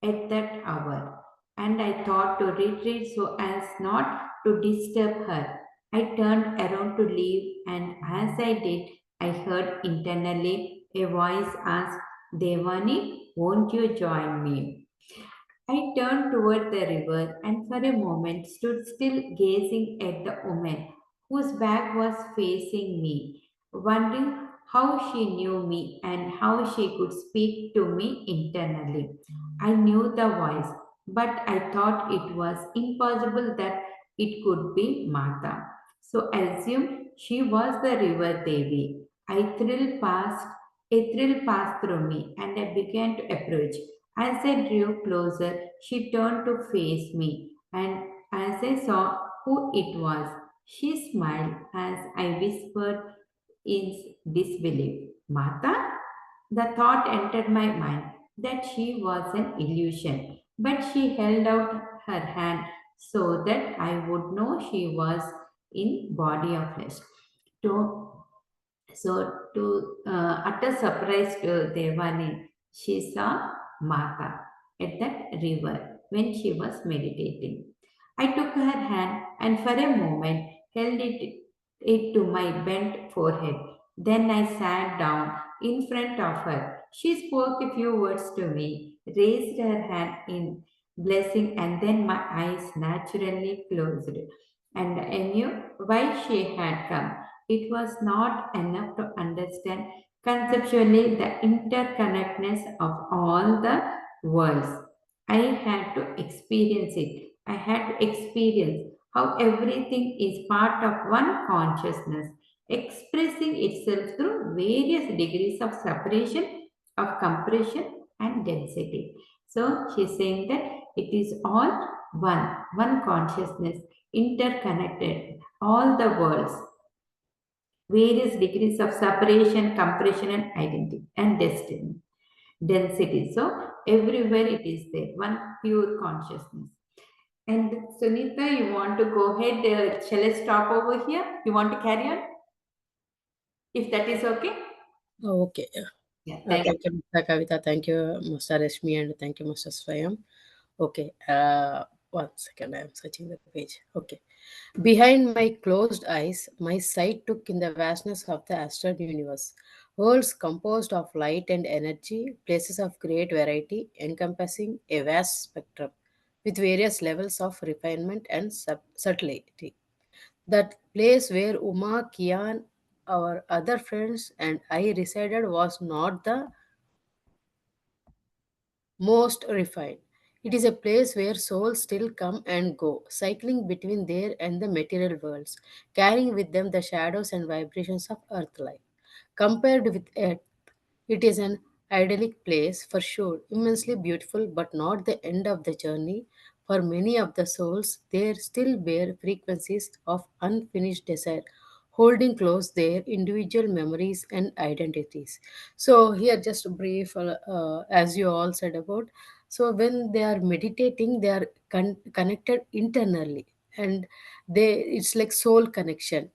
at that hour, and I thought to retreat so as not to disturb her. I turned around to leave, and as I did, I heard internally a voice ask, Devani, won't you join me? I turned toward the river and for a moment stood still gazing at the woman whose back was facing me, wondering how she knew me and how she could speak to me internally. I knew the voice, but I thought it was impossible that it could be Mata. So I assumed she was the river Devi. A thrill passed through me and I began to approach. As I drew closer, she turned to face me, and as I saw who it was, she smiled as I whispered in disbelief, Mata? The thought entered my mind that she was an illusion, but she held out her hand so that I would know she was in body of flesh. To to utter surprise to Devani, she saw Mata at that river when she was meditating. I took her hand and for a moment held it to my bent forehead. Then I sat down in front of her. She spoke a few words to me, raised her hand in blessing, and then my eyes naturally closed. And I knew why she had come. It was not enough to understand conceptually the interconnectedness of all the worlds. I had to experience it. I had to experience how everything is part of one consciousness, expressing itself through various degrees of separation, of compression, and density. So she's saying that it is all one consciousness, interconnected, all the worlds, various degrees of separation, compression, and identity and destiny, density. So everywhere it is there, one pure consciousness. And Sunitha, you want to go ahead? Shall I stop over here? You want to carry on? If that is okay? Okay. Yeah, thank you. Thank you, Mr. Kavitha. Thank you, Mr. Resmi, and thank you, Mr. Swayam. Okay. 1 second. I am searching the page. Okay. Behind my closed eyes, my sight took in the vastness of the astral universe. Worlds composed of light and energy, places of great variety, encompassing a vast spectrum with various levels of refinement and subtlety. That place where Uma, Kian, our other friends, and I resided was not the most refined. It is a place where souls still come and go, cycling between there and the material worlds, carrying with them the shadows and vibrations of earth life. Compared with Earth, it is an idyllic place for sure, immensely beautiful, but not the end of the journey. For many of the souls, there still bear frequencies of unfinished desire, holding close their individual memories and identities. So, here just brief, as you all said about. So, when they are meditating, they are connected internally, and it's like soul connection,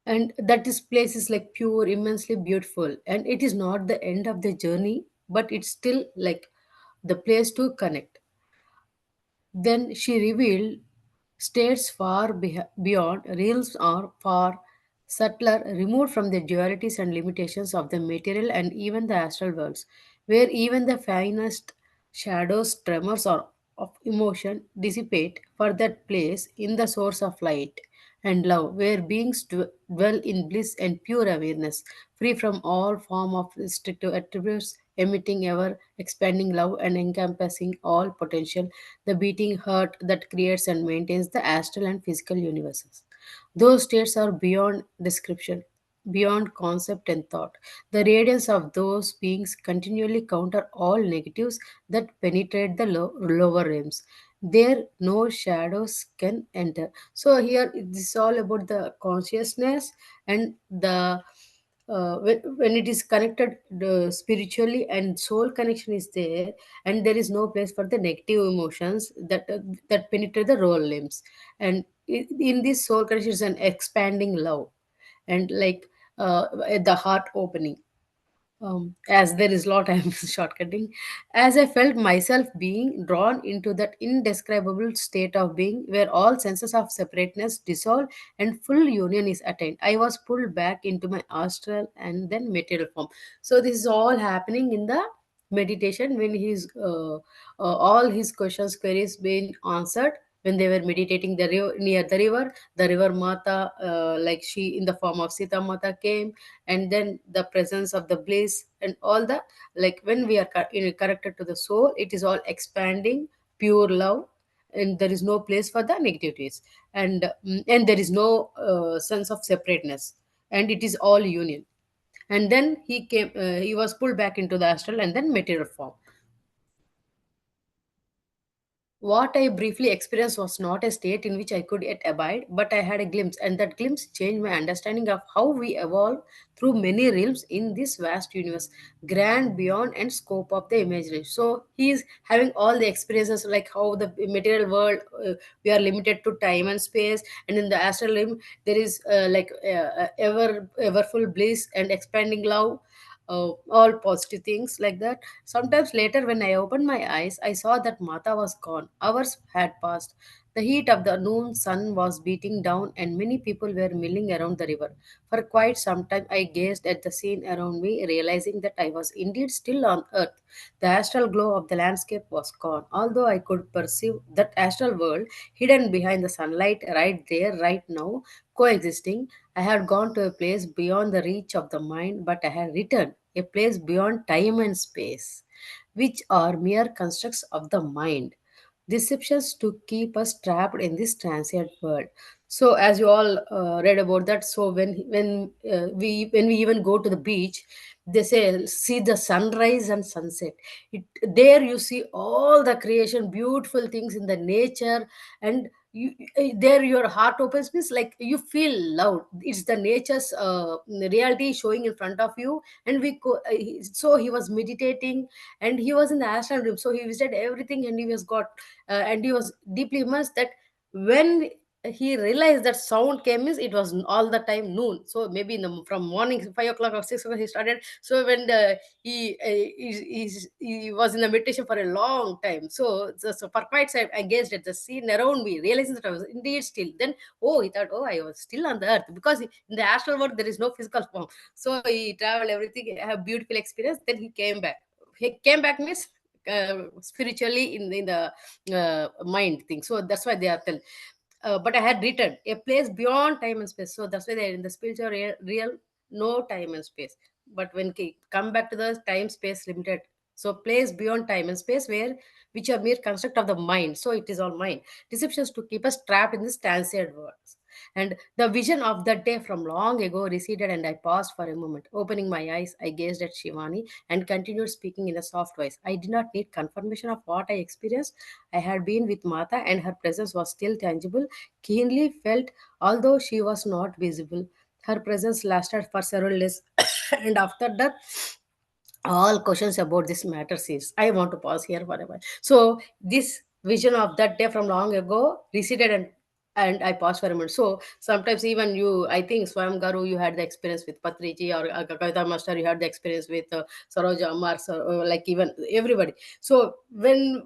and that this place is like pure, immensely beautiful, and it is not the end of the journey, but it's still like the place to connect. Then she revealed states far beyond, realms are far subtler, removed from the dualities and limitations of the material and even the astral worlds, where even the finest shadows, tremors, or of emotion dissipate. For that place in the source of light and love, where beings dwell in bliss and pure awareness, free from all form of restrictive attributes, emitting ever expanding love and encompassing all potential, the beating heart that creates and maintains the astral and physical universes. Those states are beyond description, beyond concept and thought. The radiance of those beings continually counter all negatives that penetrate the lower realms. There, no shadows can enter. So here, this is all about the consciousness and the when it is connected spiritually and soul connection is there, and there is no place for the negative emotions that penetrate the role limbs. And in this soul connection is an expanding love, and like the heart opening. As there is lot I'm shortcutting, as I felt myself being drawn into that indescribable state of being where all senses of separateness dissolve and full union is attained, I was pulled back into my astral and then material form. So this is all happening in the meditation when all his questions queries being answered when they were meditating near the river Mata, like she in the form of Sita Mata came, and then the presence of the bliss and all the, like when we are connected to the soul, it is all expanding pure love, and there is no place for the negativities, and there is no sense of separateness, and it is all union. And then he was pulled back into the astral and then material form. What I briefly experienced was not a state in which I could yet abide, but I had a glimpse, and that glimpse changed my understanding of how we evolve through many realms in this vast universe, grand beyond and scope of the imagination. So he is having all the experiences, like how the material world, we are limited to time and space, and in the astral realm there is ever full bliss and expanding love, all positive things like that. Sometimes later, when I opened my eyes, I saw that Mata was gone. Hours had passed. The heat of the noon sun was beating down, and many people were milling around the river. For quite some time, I gazed at the scene around me, realizing that I was indeed still on earth. The astral glow of the landscape was gone, although I could perceive that astral world hidden behind the sunlight right there, right now, coexisting. I had gone to a place beyond the reach of the mind, but I had returned a place beyond time and space, which are mere constructs of the mind, deceptions to keep us trapped in this transient world. So as you all read about that, so when we even go to the beach, they say see the sunrise and sunset. There you see all the creation, beautiful things in the nature, and there your heart opens, means like you feel loved. It's the nature's reality showing in front of you. And so he was meditating, and he was in the astral room, so he visited everything, and he was deeply immersed that when he realized that sound came, means it was all the time noon. So maybe from morning 5 o'clock or 6 o'clock he started. So when he was in the meditation for a long time. So for quite some, I gazed at the scene around me, realizing that I was indeed still. Then, oh, he thought, oh, I was still on the earth, because in the astral world there is no physical form. So he traveled everything, have beautiful experience. Then he came back. He came back means spiritually in the mind thing. So that's why they are tell. But I had written a place beyond time and space. So that's why they're in the spiritual real, no time and space. But when we come back to the time space limited, so place beyond time and space where which are mere construct of the mind. So it is all mind deceptions to keep us trapped in this transient world. And the vision of that day from long ago receded, and I paused for a moment. Opening my eyes, I gazed at Shivani and continued speaking in a soft voice. I did not need confirmation of what I experienced. I had been with Mata, and her presence was still tangible, keenly felt, although she was not visible. Her presence lasted for several days, and after that, all questions about this matter cease. I want to pause here for a while. So this vision of that day from long ago receded, and I paused for a moment. So sometimes even you, I think Swayam Garu, you had the experience with Patriji, or Kavitha Master, you had the experience with Saroja Amar, so, like even everybody. So when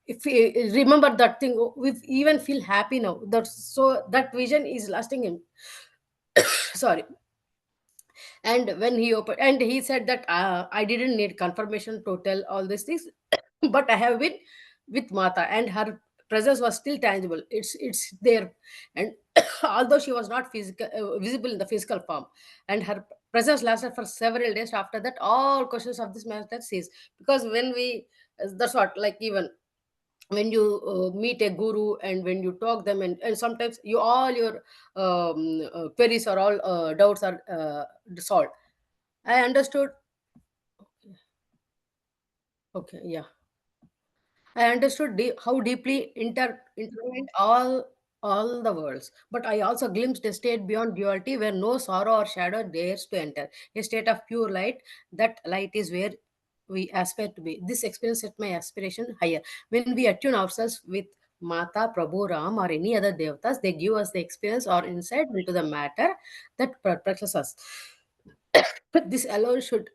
if we remember that thing, we even feel happy now. That vision is lasting in sorry. And when he opened, and he said that I didn't need confirmation to tell all these things, but I have been with Mata, and her presence was still tangible. It's there. And although she was not visible in the physical form, and her Presence lasted for several days. After that, all questions of this matter ceased. Because when we, that's what, like, even when you meet a guru and when you talk them, and sometimes you all your queries or all doubts are solved. I understood. Okay, yeah. I understood how deeply intertwined all the worlds, but I also glimpsed a state beyond duality where no sorrow or shadow dares to enter. A state of pure light. That light is where we aspire to be. This experience set my aspiration higher. When we attune ourselves with Mata, Prabhu, Ram, or any other devatas, they give us the experience or insight into the matter that perplexes us. But this alone should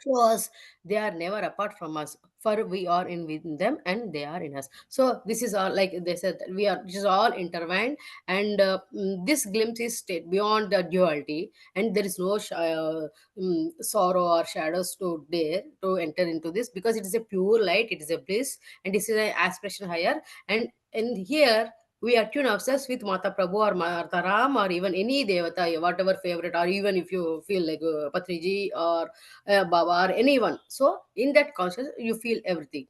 show us they are never apart from us, for we are in within them and they are in us. So this is all, like they said, that we are, this is all intertwined. And this glimpse is state beyond the duality, and there is no sorrow or shadows to dare to enter into this, because it is a pure light, it is a bliss, and this is an aspiration higher. And here we attune ourselves with Mata Prabhu or Mata Ram or even any Devata, whatever favorite, or even if you feel like Patriji or Baba or anyone. So in that conscious, you feel everything.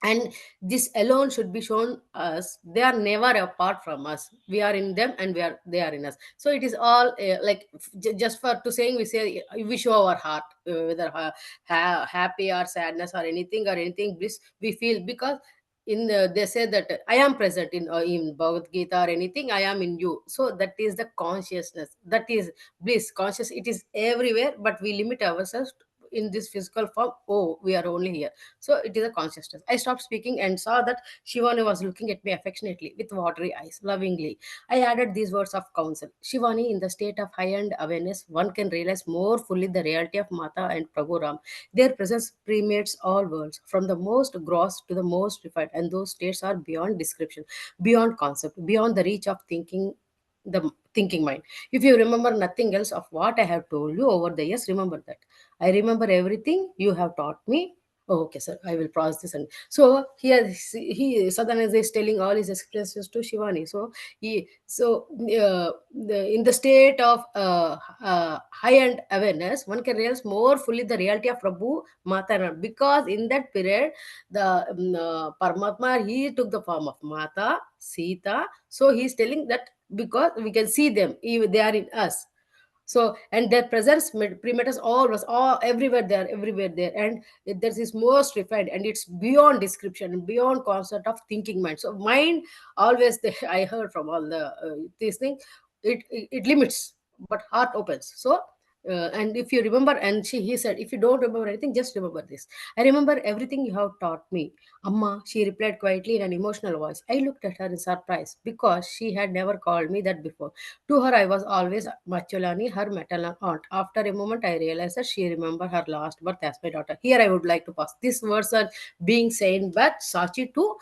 And this alone should be shown us they are never apart from us, we are in them and they are in us. So it is all like just for to saying, we say we show our heart, whether happy or sadness or anything bliss we feel, because in they say that I am present in Bhagavad Gita or anything, I am in you. So that is the consciousness, that is bliss conscious, it is everywhere, but we limit ourselves in this physical form. Oh, we are only here. So it is a consciousness. I stopped speaking and saw that Shivani was looking at me affectionately with watery eyes, lovingly. I added these words of counsel. Shivani, in the state of high-end awareness, one can realize more fully the reality of Mata and Prabhu Ram. Their presence permeates all worlds, from the most gross to the most refined, and those states are beyond description, beyond concept, beyond the reach of the thinking mind. If you remember nothing else of what I have told you over the years, remember that. I remember everything you have taught me. Oh, okay, sir. I will process this. And so here Sadananda is telling all his experiences to Shivani. So in the state of high-end awareness, one can realize more fully the reality of Prabhu Mata, because in that period, the Paramatma, he took the form of Mata, Sita. So he's telling that because we can see them, even they are in us. So, and their presence prematus all was all everywhere there, and this is most refined, and it's beyond description and beyond concept of thinking mind. So mind always I heard from all the these things, it limits, but heart opens. So and if you remember, and he said, if you don't remember anything, just remember this. I remember everything you have taught me, Amma, she replied quietly in an emotional voice. I looked at her in surprise, because she had never called me that before. To her, I was always Macholani, her maternal aunt. After a moment, I realized that she remembered her last birth as my daughter. Here, I would like to pause. These words are being said by Sachi to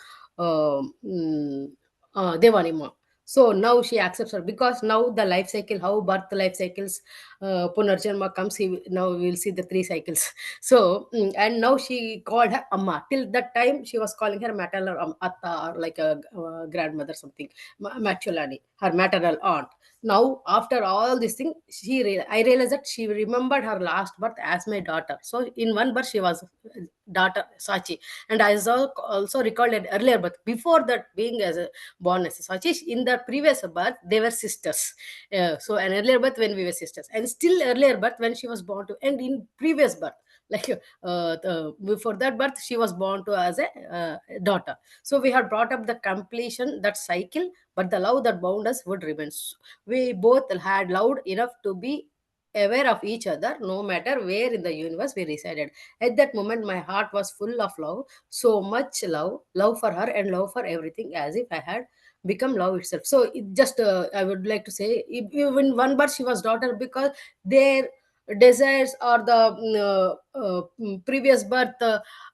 Devanima. So now she accepts her, because now the life cycle, how birth life cycles, Punarjanma comes, now we will see the three cycles. So, and now she called her Amma. Till that time, she was calling her maternal Atta, or like a grandmother, something, Macholani, her maternal aunt. Now, after all this thing, I realized that she remembered her last birth as my daughter. So, in one birth, she was daughter Sachi, and I also recalled an earlier birth. Before that, being as a born as a Sachi, in the previous birth, they were sisters. So, an earlier birth when we were sisters, and still earlier birth when she was born to, and in previous birth, like before that birth, she was born to as a daughter. So we had brought up the completion, that cycle, but the love that bound us would remain. We both had loved enough to be aware of each other, no matter where in the universe we resided. At that moment, my heart was full of love, so much love for her and love for everything, as if I had become love itself. So it just, I would like to say, even one birth she was daughter, because their desires or the previous birth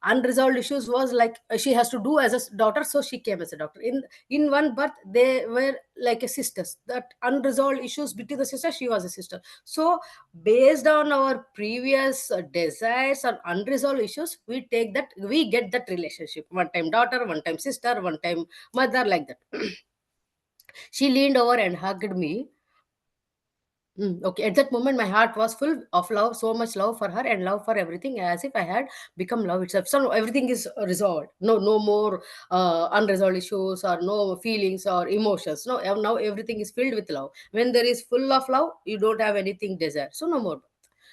unresolved issues was like she has to do as a daughter, so she came as a doctor. In one birth they were like a sisters, that unresolved issues between the sisters, she was a sister. So based on our previous desires or unresolved issues, we take that, we get that relationship, one time daughter, one time sister, one time mother, like that. She leaned over and hugged me. Okay, at that moment, my heart was full of love, so much love for her and love for everything, as if I had become love itself. So now everything is resolved. No more unresolved issues or no feelings or emotions. No, now everything is filled with love. When there is full of love, you don't have anything desire. So no more.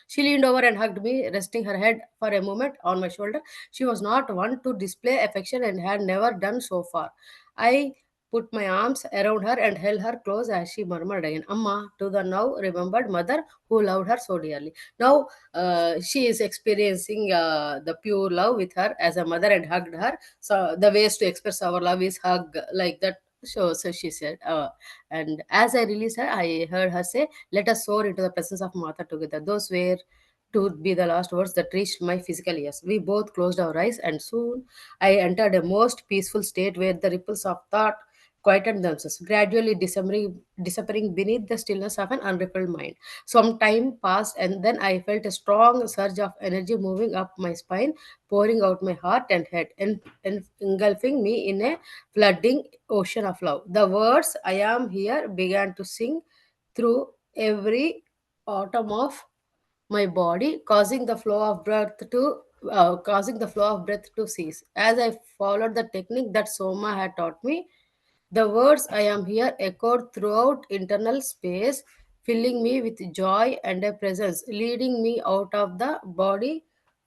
She leaned over and hugged me, resting her head for a moment on my shoulder. She was not one to display affection and had never done so far. I put my arms around her and held her close as she murmured again, Amma, to the now remembered mother who loved her so dearly. Now she is experiencing the pure love with her as a mother and hugged her. So the ways to express our love is hug like that. So she said, and as I released her, I heard her say, let us soar into the presence of Mata together. Those were to be the last words that reached my physical ears. We both closed our eyes, and soon I entered a most peaceful state where the ripples of thought quieted themselves, gradually disappearing beneath the stillness of an unrippled mind. Some time passed, and then I felt a strong surge of energy moving up my spine, pouring out my heart and head, and engulfing me in a flooding ocean of love. The words "I am here" began to sing through every atom of my body, causing the flow of breath to cease. As I followed the technique that Soma had taught me, the words I am here echoed throughout internal space, filling me with joy and a presence, leading me out of the body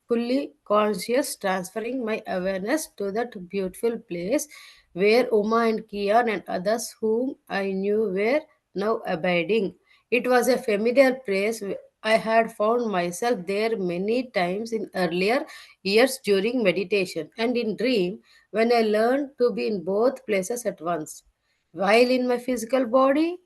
fully conscious, transferring my awareness to that beautiful place where Uma and Kian and others whom I knew were now abiding. It was a familiar place. I had found myself there many times in earlier years during meditation and in dream when I learned to be in both places at once. While in my physical body,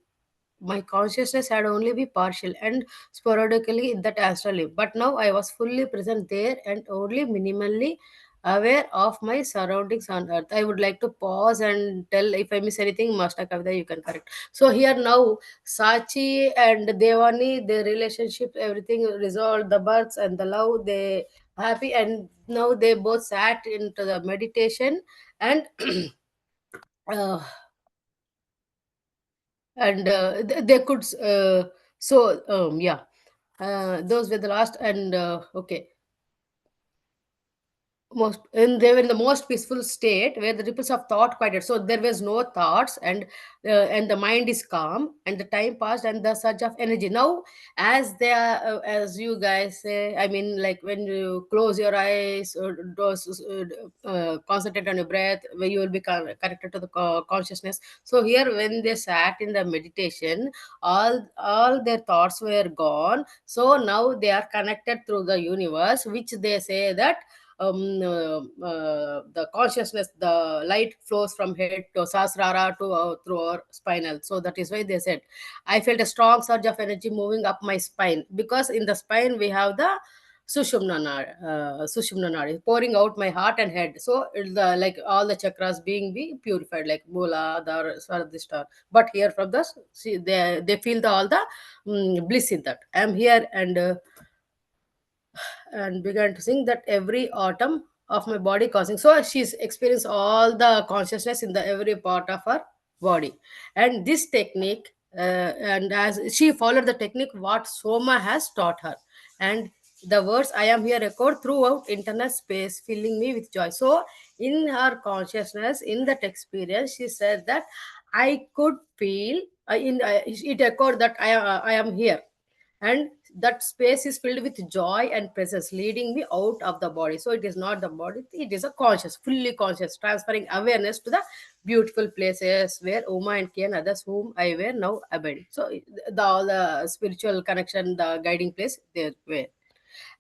my consciousness had only been partial and sporadically in that astral life. But now I was fully present there and only minimally aware of my surroundings on earth. I would like to pause and tell if I miss anything, Master Kavita, you can correct. So here now, Sachi and Devani, their relationship, everything resolved, the births and the love, they happy, and now they both sat into the meditation and uh, they could yeah, those were the last, and okay, most, and they were in the most peaceful state where the ripples of thought quieted, so there was no thoughts, and the mind is calm and the time passed and the surge of energy now, as they are, as you guys say, I mean, like when you close your eyes or concentrate on your breath, where you will be connected to the consciousness. So here when they sat in the meditation, all their thoughts were gone, so now they are connected through the universe, which they say that the consciousness, the light flows from head to sasrara to through our spinal. So that is why they said, I felt a strong surge of energy moving up my spine, because in the spine we have the Sushumna Nadi, pouring out my heart and head. So the, like all the chakras being be purified, like Mula, the Swaradishta. But here from the, see, they feel the all the bliss in that. I am here, and began to sing that every atom of my body causing. So she's experienced all the consciousness in the every part of her body. And this technique, and as she followed the technique what Soma has taught her. And the words I am here echoed throughout internal space, filling me with joy. So in her consciousness, in that experience, she said that I could feel, it echoed that I am here, and that space is filled with joy and presence, leading me out of the body. So it is not the body, it is a conscious, fully conscious, transferring awareness to the beautiful places where Uma and Ki and others whom I were now abiding. So the all the spiritual connection, the guiding place, they were.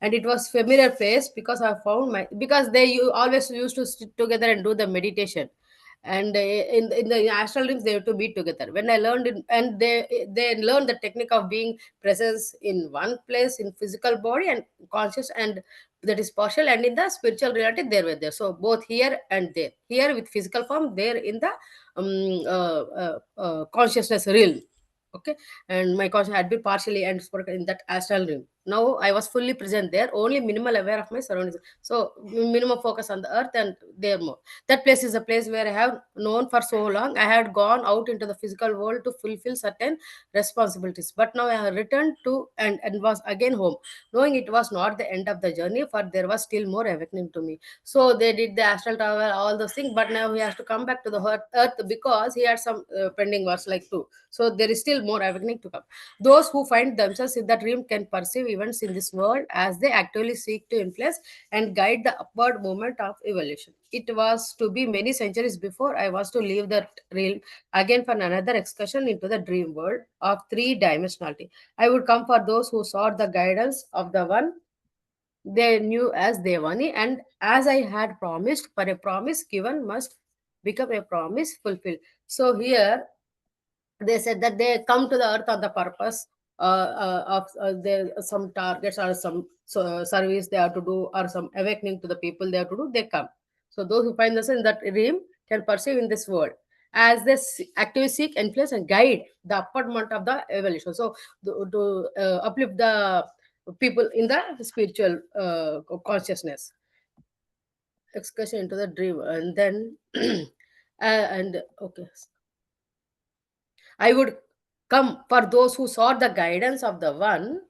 And it was familiar place because I found my, because they always used to sit together and do the meditation, and in the astral dreams they have to be together. When I learned it, and they learned the technique of being presence in one place in physical body and conscious, and that is partial, and in the spiritual reality they were there. So both here and there, here with physical form, there in the consciousness realm. Okay, and my conscious had been partially and spoken in that astral realm. Now I was fully present there, only minimal aware of my surroundings. So minimum focus on the earth and there more. That place is a place where I have known for so long. I had gone out into the physical world to fulfill certain responsibilities, but now I have returned to and was again home, knowing it was not the end of the journey, for there was still more awakening to me. So they did the astral travel, all those things, but now he has to come back to the earth because he had some pending works like two. So there is still more awakening to come. Those who find themselves in the dream can perceive events in this world as they actively seek to influence and guide the upward movement of evolution. It was to be many centuries before I was to leave that realm again for another excursion into the dream world of three dimensionality. I would come for those who sought the guidance of the one they knew as Devani, and as I had promised, for a promise given must become a promise fulfilled. So here they said that they come to the earth on the purpose of there some targets or some service they have to do, or some awakening to the people they have to do. They come. So those who find themselves in that realm can perceive in this world as they actively seek, influence, and guide the upwardment of the evolution. So to uplift the people in the spiritual consciousness. Excursion into the dream, and then and okay, I would come for those who sought the guidance of the one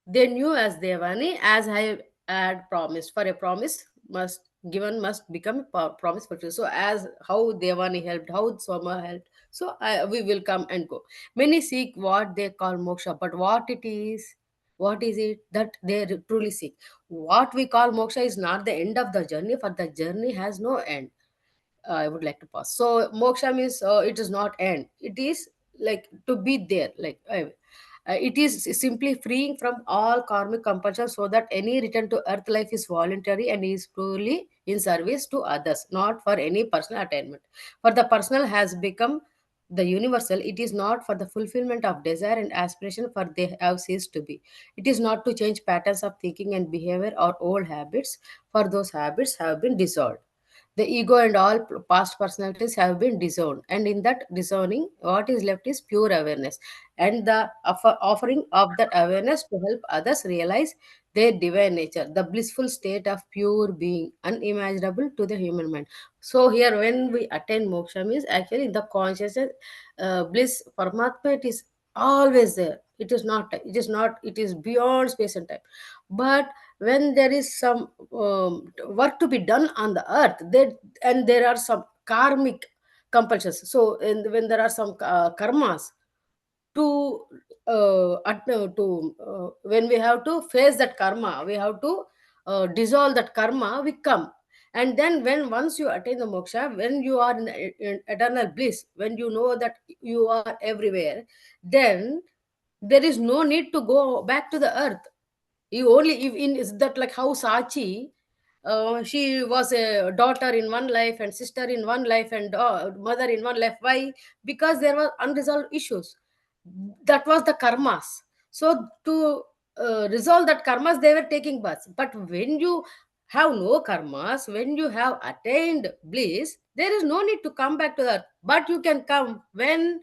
they knew as Devani, as I had promised. For a promise must given must become a promise fulfilled. So as how Devani helped, how Soma helped, so we will come and go. Many seek what they call moksha, but what is it that they truly seek? What we call moksha is not the end of the journey, for the journey has no end. I would like to pause. So moksha means it is not end. It is like to be there. Like it is simply freeing from all karmic compulsion, so that any return to earth life is voluntary and is purely in service to others, not for any personal attainment. For the personal has become the universal, it is not for the fulfillment of desire and aspiration, for they have ceased to be. It is not to change patterns of thinking and behavior or old habits, for those habits have been dissolved. The ego and all past personalities have been disowned, and in that disowning, what is left is pure awareness, and the offering of that awareness to help others realize their divine nature, the blissful state of pure being, unimaginable to the human mind. So here, when we attain moksha, means actually the consciousness bliss, Paramatma, it is always there. It is not. It is not. It is beyond space and time. But when there is some work to be done on the earth, and there are some karmic compulsions. So when there are some karmas to when we have to face that karma, we have to dissolve that karma, we come. And then when once you attain the moksha, when you are in eternal bliss, when you know that you are everywhere, then there is no need to go back to the earth. You only if in is that like how Sachi, she was a daughter in one life and sister in one life and mother in one life. Why? Because there were unresolved issues. That was the karmas. So to resolve that karmas, they were taking births. But when you have no karmas, when you have attained bliss, there is no need to come back to earth. But you can come when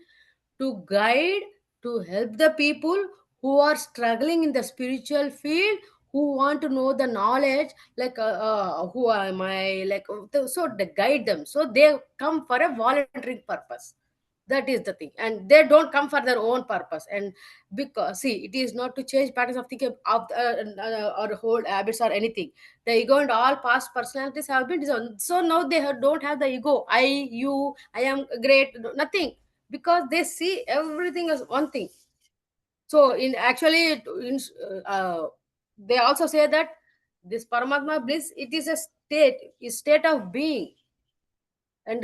to guide, to help the people who are struggling in the spiritual field, who want to know the knowledge, like who am I, like so they guide them. So they come for a volunteering purpose. That is the thing, and they don't come for their own purpose. And because see, it is not to change patterns of thinking of or hold habits or anything. The ego and all past personalities have been disowned. So now they don't have the ego, I, you, I am great, nothing, because they see everything as one thing. So in actually they also say that this Paramatma bliss, it is a state of being. And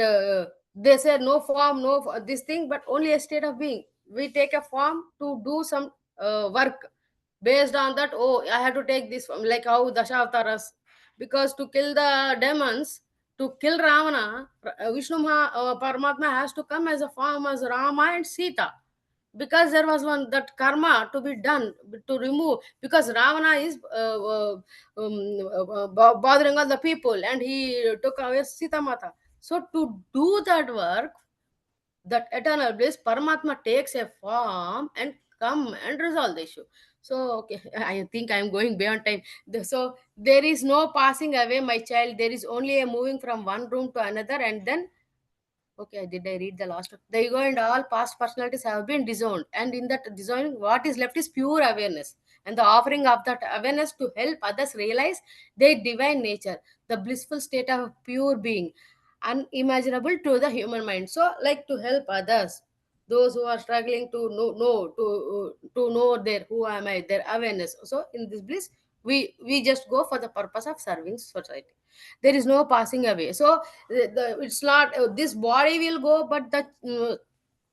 they say no form, no this thing, but only a state of being. We take a form to do some work. Based on that, oh, I have to take this form, like how Dashavasaras, because to kill the demons, to kill Ravana, Paramatma has to come as a form as Rama and Sita, because there was one that karma to be done to remove, because Ravana is bothering all the people, and he took away Sita Mata. So to do that work, that eternal bliss, Paramatma takes a form and come and resolve the issue. So, okay, I think I'm going beyond time. So, there is no passing away, my child. There is only a moving from one room to another, and then, okay, did I read the last one? The ego and all past personalities have been disowned, and in that disowning, what is left is pure awareness, and the offering of that awareness to help others realize their divine nature, the blissful state of pure being, unimaginable to the human mind. So, like to help others, those who are struggling to know their who am I, their awareness. So, in this bliss, we just go for the purpose of serving society. There is no passing away. So it's not this body will go, but the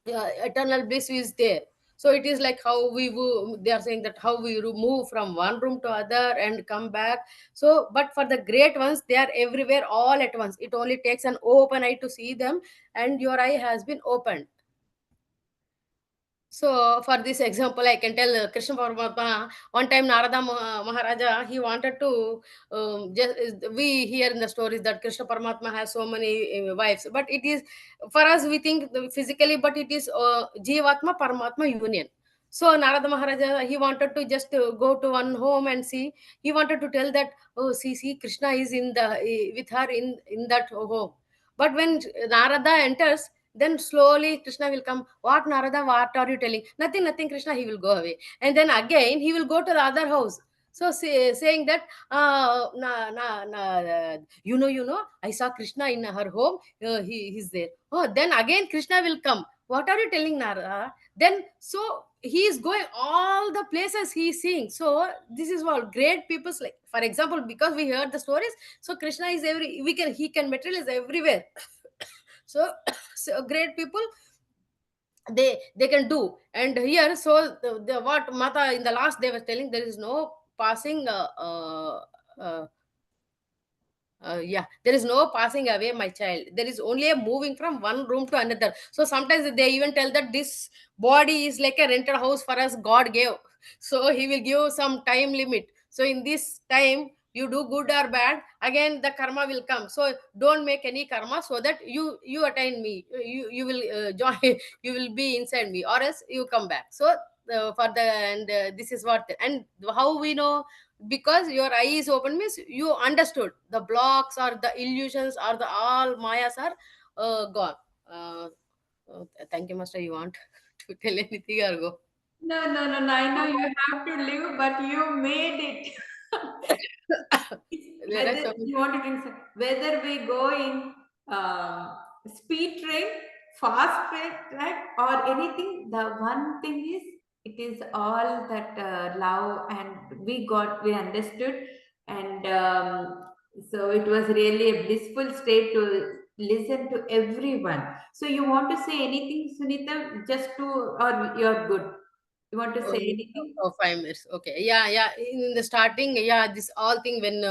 eternal bliss is there. So it is like how they are saying that how we move from one room to other and come back. So but for the great ones, they are everywhere all at once. It only takes an open eye to see them, and your eye has been opened. So, for this example, I can tell Krishna Paramatma, one time Narada Maharaja, he wanted to, we hear in the stories that Krishna Paramatma has so many wives, but it is, for us, we think physically, but it is Jivatma Paramatma union. So, Narada Maharaja, he wanted to just go to one home and see, he wanted to tell that, oh, see, Krishna is with her in that home. But when Narada enters, then slowly Krishna will come. What, Narada? What are you telling? Nothing, nothing, Krishna. He will go away. And then again, he will go to the other house. So saying that, I saw Krishna in her home. He's there. Oh, then again Krishna will come. What are you telling, Narada? Then so he is going all the places he is seeing. So this is what great people's like. For example, because we heard the stories, so Krishna is he can materialize everywhere. So, so great people, they can do. And here, so the what Mata in the last they were telling, there is no passing uh, yeah, there is no passing away, my child. There is only a moving from one room to another. So sometimes they even tell that this body is like a rented house for us, God gave. So he will give some time limit. So in this time, you do good or bad, again the karma will come. So don't make any karma, so that you attain me. You will join. You will be inside me, or else you come back. So for the and this is what, and how we know, because your eye is open means you understood the blocks or the illusions or the all mayas are gone. uh, Thank you, master. You want to tell anything or go? No, no, no, no. I know you have to leave, but you made it. There are Whether so many. you want to drink, whether we go in speed train, fast train, or anything, the one thing is it is all that love, and we understood, and so it was really a blissful state to listen to everyone. So you want to say anything, Sunitha? Just to, or you're good? You want to say Oh, anything? oh, 5 minutes. Okay. Yeah, yeah. In the starting, yeah, this all thing when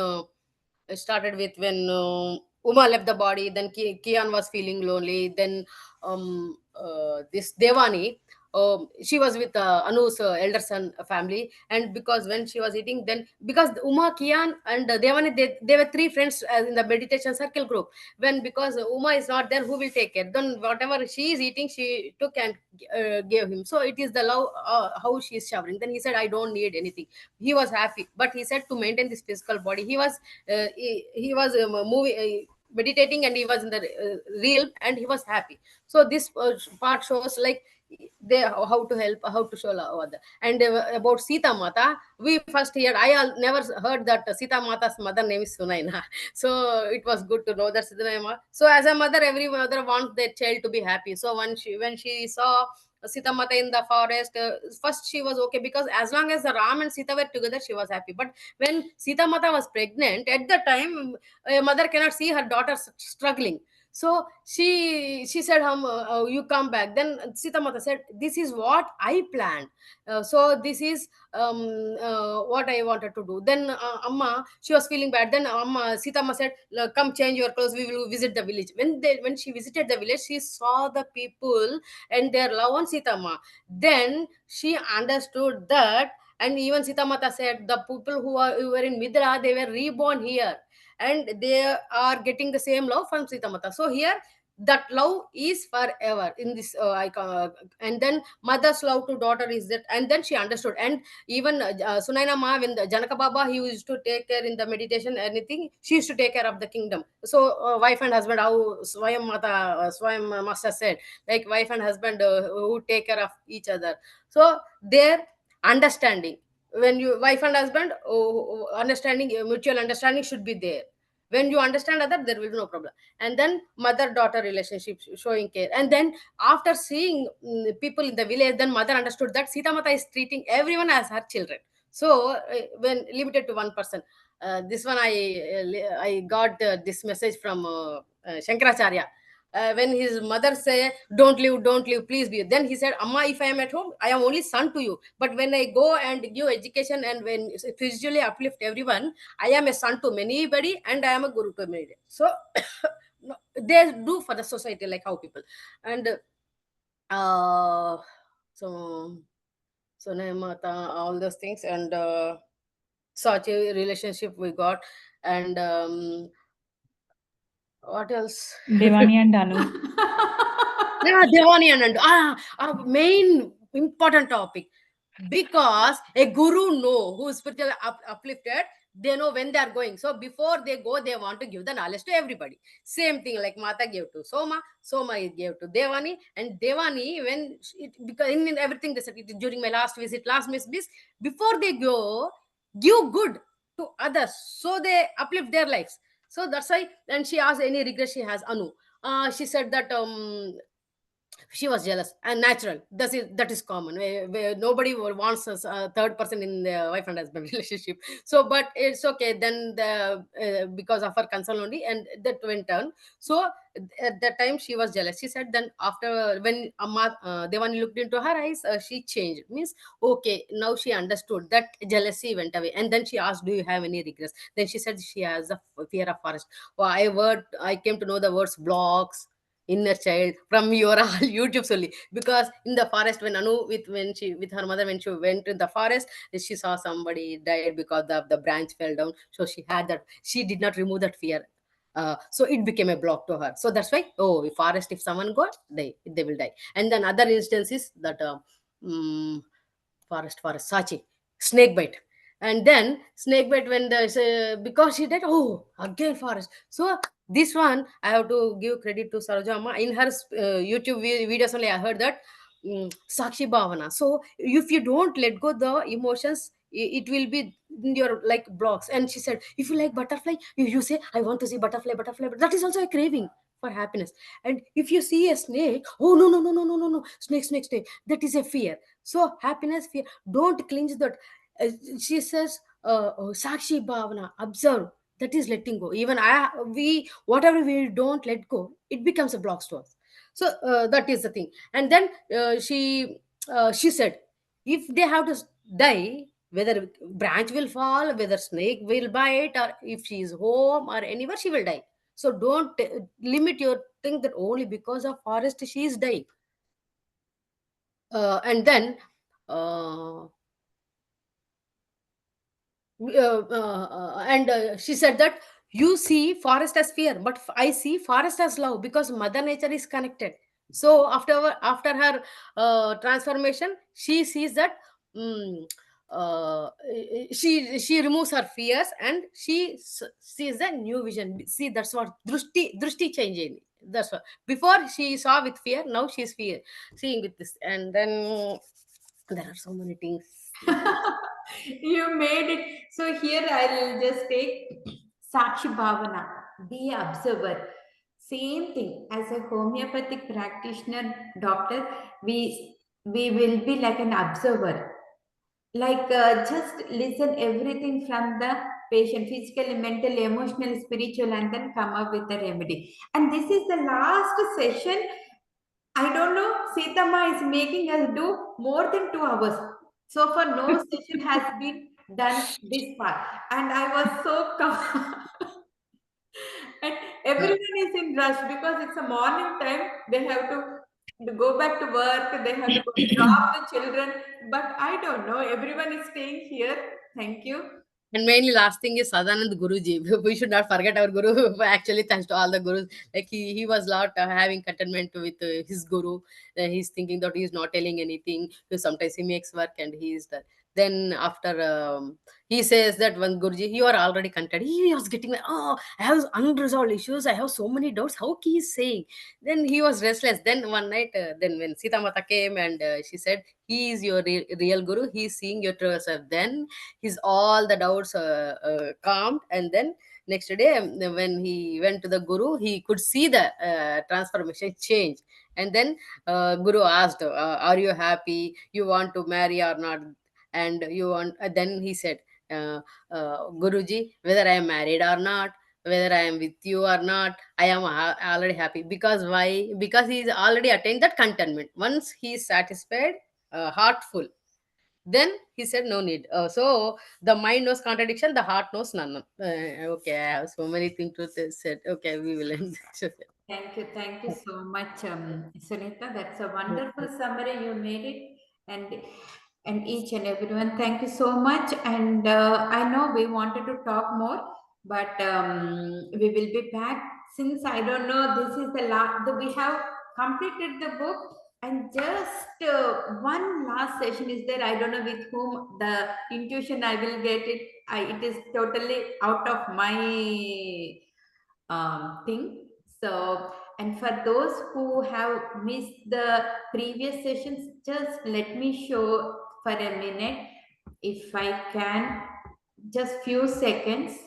it started with when Uma left the body, then Kian was feeling lonely. Then this Devani, she was with Anu's elder son family, and because when she was eating, then because Uma, Kian, and Devani, they were three friends in the meditation circle group. When because Uma is not there, who will take care? Then whatever she is eating, she took and gave him. So it is the love, how she is showering. Then he said, I don't need anything. He was happy, but he said to maintain this physical body, he was moving, meditating, and he was in the real, and he was happy. So this part shows like they how to help, how to show love other. And about Sita Mata, we first heard, never heard that Sita Mata's mother name is Sunaina. So it was good to know that Sunaina. So as a mother, every mother wants their child to be happy. So when she saw Sita Mata in the forest, first she was okay, because as long as the Ram and Sita were together, she was happy. But when Sita Mata was pregnant, at the time, a mother cannot see her daughter struggling. So she said, you come back. Then Sita Mata said, this is what I planned. So this is what I wanted to do. Then Amma, she was feeling bad. Then Amma, Sita Amma said, come change your clothes. We will visit the village. When she visited the village, she saw the people and their love on Sita Amma. Then she understood that, and even Sita Mata said the people who were in Midra, they were reborn here, and they are getting the same love from Sita Mata. So here that love is forever in this and then mother's love to daughter is that, and then she understood. And even Sunaina Ma, when the Janaka Baba, he used to take care in the meditation, anything, she used to take care of the kingdom. So wife and husband, how Swayam master said, like wife and husband who take care of each other. So their understanding, when you wife and husband understanding, mutual understanding should be there. When you understand other, there will be no problem. And then mother daughter relationship, showing care. And then after seeing people in the village, then mother understood that Sita Mata is treating everyone as her children. So when limited to one person, this one I got this message from Shankaracharya. When his mother say, don't leave, please be, then he said, Amma, if I am at home, I am only son to you, but when I go and give education and when visually uplift everyone, I am a son to anybody and I am a guru to many. So no, they do for the society, like how people. And uh so Mata, all those things. And such a relationship we got. And what else? Devani and Anu. Yeah, Devani and our main important topic, because a guru know who is spiritually uplifted, they know when they are going. So before they go, they want to give the knowledge to everybody. Same thing like Mata gave to Soma gave to Devani, and Devani, when because in everything they said it, during my last visit, last miss, before they go, give good to others, so they uplift their lives. So that's why. And she asked any regret she has, Anu. She said that she was jealous and natural. That is common, where nobody wants a third person in the wife and husband relationship. So but it's okay then, the because of her concern only, and that went on. So at that time she was jealous. She said then after, when Devani looked into her eyes, she changed, means okay, now she understood that jealousy went away. And then she asked, do you have any regrets? Then she said she has a fear of forest. Well, I came to know the words blocks, inner child from your all YouTube's only. Because in the forest, when Anu when she with her mother, when she went in the forest, she saw somebody died because the branch fell down. So she had that, she did not remove that fear. So it became a block to her. So that's why, oh, forest, if someone go, they will die. And then other instances that mm, forest Sachi, snake bite. And then snake bite, when the because she did, oh, again forest. So this one I have to give credit to Sarojama. In her YouTube videos only I heard that Sakshi Bhavana. So if you don't let go the emotions, it will be in your like blocks. And she said, if you like butterfly, you say, I want to see butterfly, but that is also a craving for happiness. And if you see a snake, oh, no, snake, that is a fear. So happiness, fear, don't clinch that. Uh, she says, Sakshi Bhavana, observe. That is letting go. Even we, whatever we don't let go, it becomes a block to us. So that is the thing. And then she said, if they have to die, whether branch will fall, whether snake will bite, or if she is home or anywhere, she will die. So don't limit your thing that only because of forest she is dying. And then uh, and she said that you see forest as fear, but I see forest as love, because mother nature is connected. So after her transformation, she sees that mm, she removes her fears, and she sees a new vision. See, that's what drushti changing. That's what, before she saw with fear, now she's seeing with this. And then there are so many things. You made it. So here I'll just take Sakshi Bhavana, be observer. Same thing as a homeopathic practitioner, doctor, we will be like an observer. Like just listen everything from the patient, physically, mentally, emotionally, spiritual, and then come up with a remedy. And this is the last session. I don't know, Sitama is making us do more than 2 hours. So far, no session has been done this far. And I was so and everyone is in rush because it's a morning time. They have to go back to work. They have to go drop the children. But I don't know. Everyone is staying here. Thank you. And mainly last thing is Sadanand Guruji. We should not forget our Guru. Actually, thanks to all the Gurus. Like he was not having contentment with his Guru. He's thinking that he's not telling anything. So sometimes he makes work and he is the. Then after he says that one Guruji, you are already content. He was getting like, oh, I have unresolved issues. I have so many doubts. How he is saying? Then he was restless. Then one night, then when Sita Mata came and she said, he is your real Guru. He is seeing your true self. Then his all the doubts calmed, and then next day when he went to the Guru, he could see the transformation change. And then Guru asked, are you happy, you want to marry or not? And you want then he said, uh, Guruji, whether I am married or not, whether I am with you or not, I am already happy. Because why? Because he is already attained that contentment. Once he is satisfied, heartful, then he said no need. So the mind knows contradiction, the heart knows none. Okay, I have so many things to say. Okay, we will end. Thank you so much, Sunitha. That's a wonderful summary. You made it, and each and everyone, thank you so much. And I know we wanted to talk more, but we will be back. Since I don't know, this is the last. We have completed the book, and just one last session is there. I don't know with whom the intuition I will get it. It is totally out of my thing. So, and for those who have missed the previous sessions, just let me show for a minute if I can, just few seconds.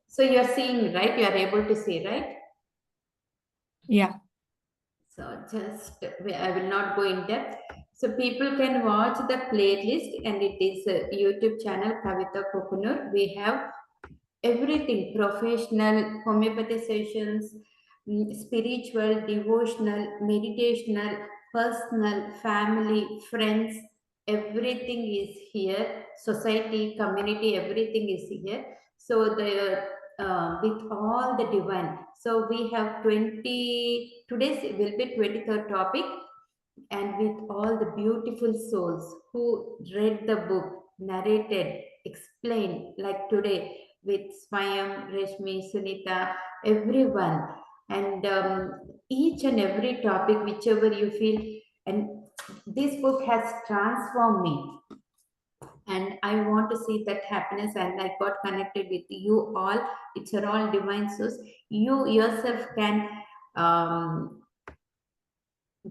So you're seeing, right? You are able to see, right? Yeah. So just, I will not go in depth. So people can watch the playlist, and it is a YouTube channel, Kavitha Kukunoor. We have everything: professional, homeopathy sessions, spiritual, devotional, meditational, personal, family, friends, everything is here. Society, community, everything is here. So the with all the divine. So we have 20, today's will be 23rd topic, and with all the beautiful souls who read the book, narrated, explained, like today with Swayam, Resmi, Sunitha, everyone, and each and every topic, whichever you feel, and this book has transformed me. And I want to see that happiness, and I got connected with you all. It's all divine source. You yourself can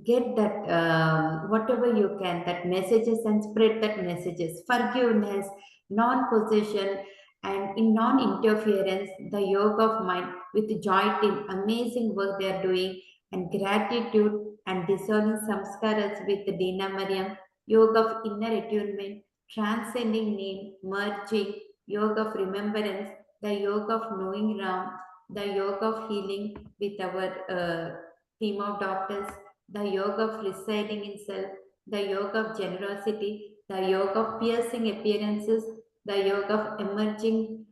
get that whatever you can, that messages, and spread that messages: forgiveness, non-possession, and in non-interference, the yoga of mind with joy team, amazing work they are doing, and gratitude and dissolving samskaras with Dena Merriam, yoga of inner attunement, transcending name, merging, yoga of remembrance, the yoga of knowing Ram, the yoga of healing with our team of doctors, the yoga of residing in self, the yoga of generosity, the yoga of piercing appearances, the yoga of emerging,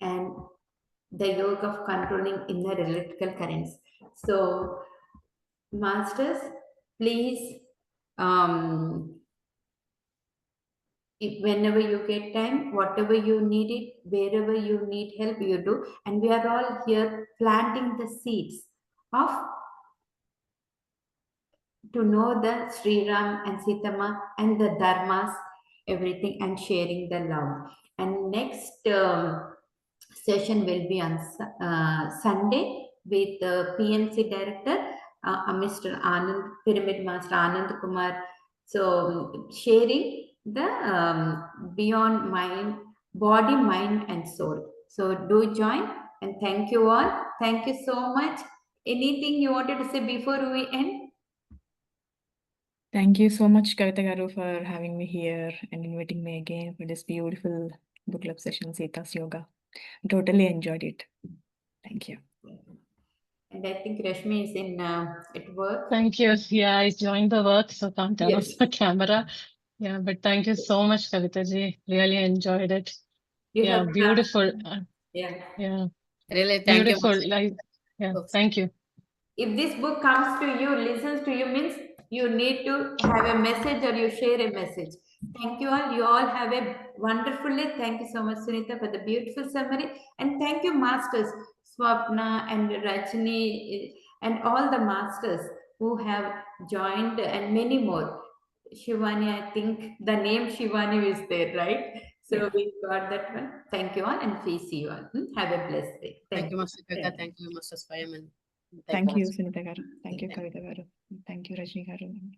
and the yoga of controlling inner electrical currents. So, masters, please, whenever you get time, whatever you need it, wherever you need help, you do. And we are all here planting the seeds of to know the Sri Ram and Sitama and the Dharmas, everything, and sharing the love. And next session will be on Sunday with the PMC director, Mr. Anand, Pyramid Master Anand Kumar. So sharing the beyond mind, body, mind, and soul. So do join, and thank you all. Thank you so much. Anything you wanted to say before we end? Thank you so much, Kavitha Garu, for having me here and inviting me again for this beautiful book club session, Sita's Yoga. Totally enjoyed it. Thank you. And I think Rashmi is in at work. Thank you. Yeah, I joined the work, so can't turn off Yes. the camera. Yeah, but thank you so much, Kavitha ji. Really enjoyed it. You Yeah, have beautiful. yeah. Yeah, Really, thank you. beautiful. Like, yeah, thank you. If this book comes to you, listens to you, means you need to have a message or you share a message. Thank you all. You all have a wonderful day. Thank you so much, Sunitha, for the beautiful summary. And thank you, masters, Swapna and Rajni, and all the masters who have joined, and many more. Shivani, I think the name Shivani is there, right? So Yeah. we got that one. Thank you all, and we see you all. Have a blessed day. Thank you, you. Master Kavitha. Thank you, Master Swayam. And Thank you, Master. Sunitha garu. Thank you, Kavitha garu. Thank you, Rajni garu.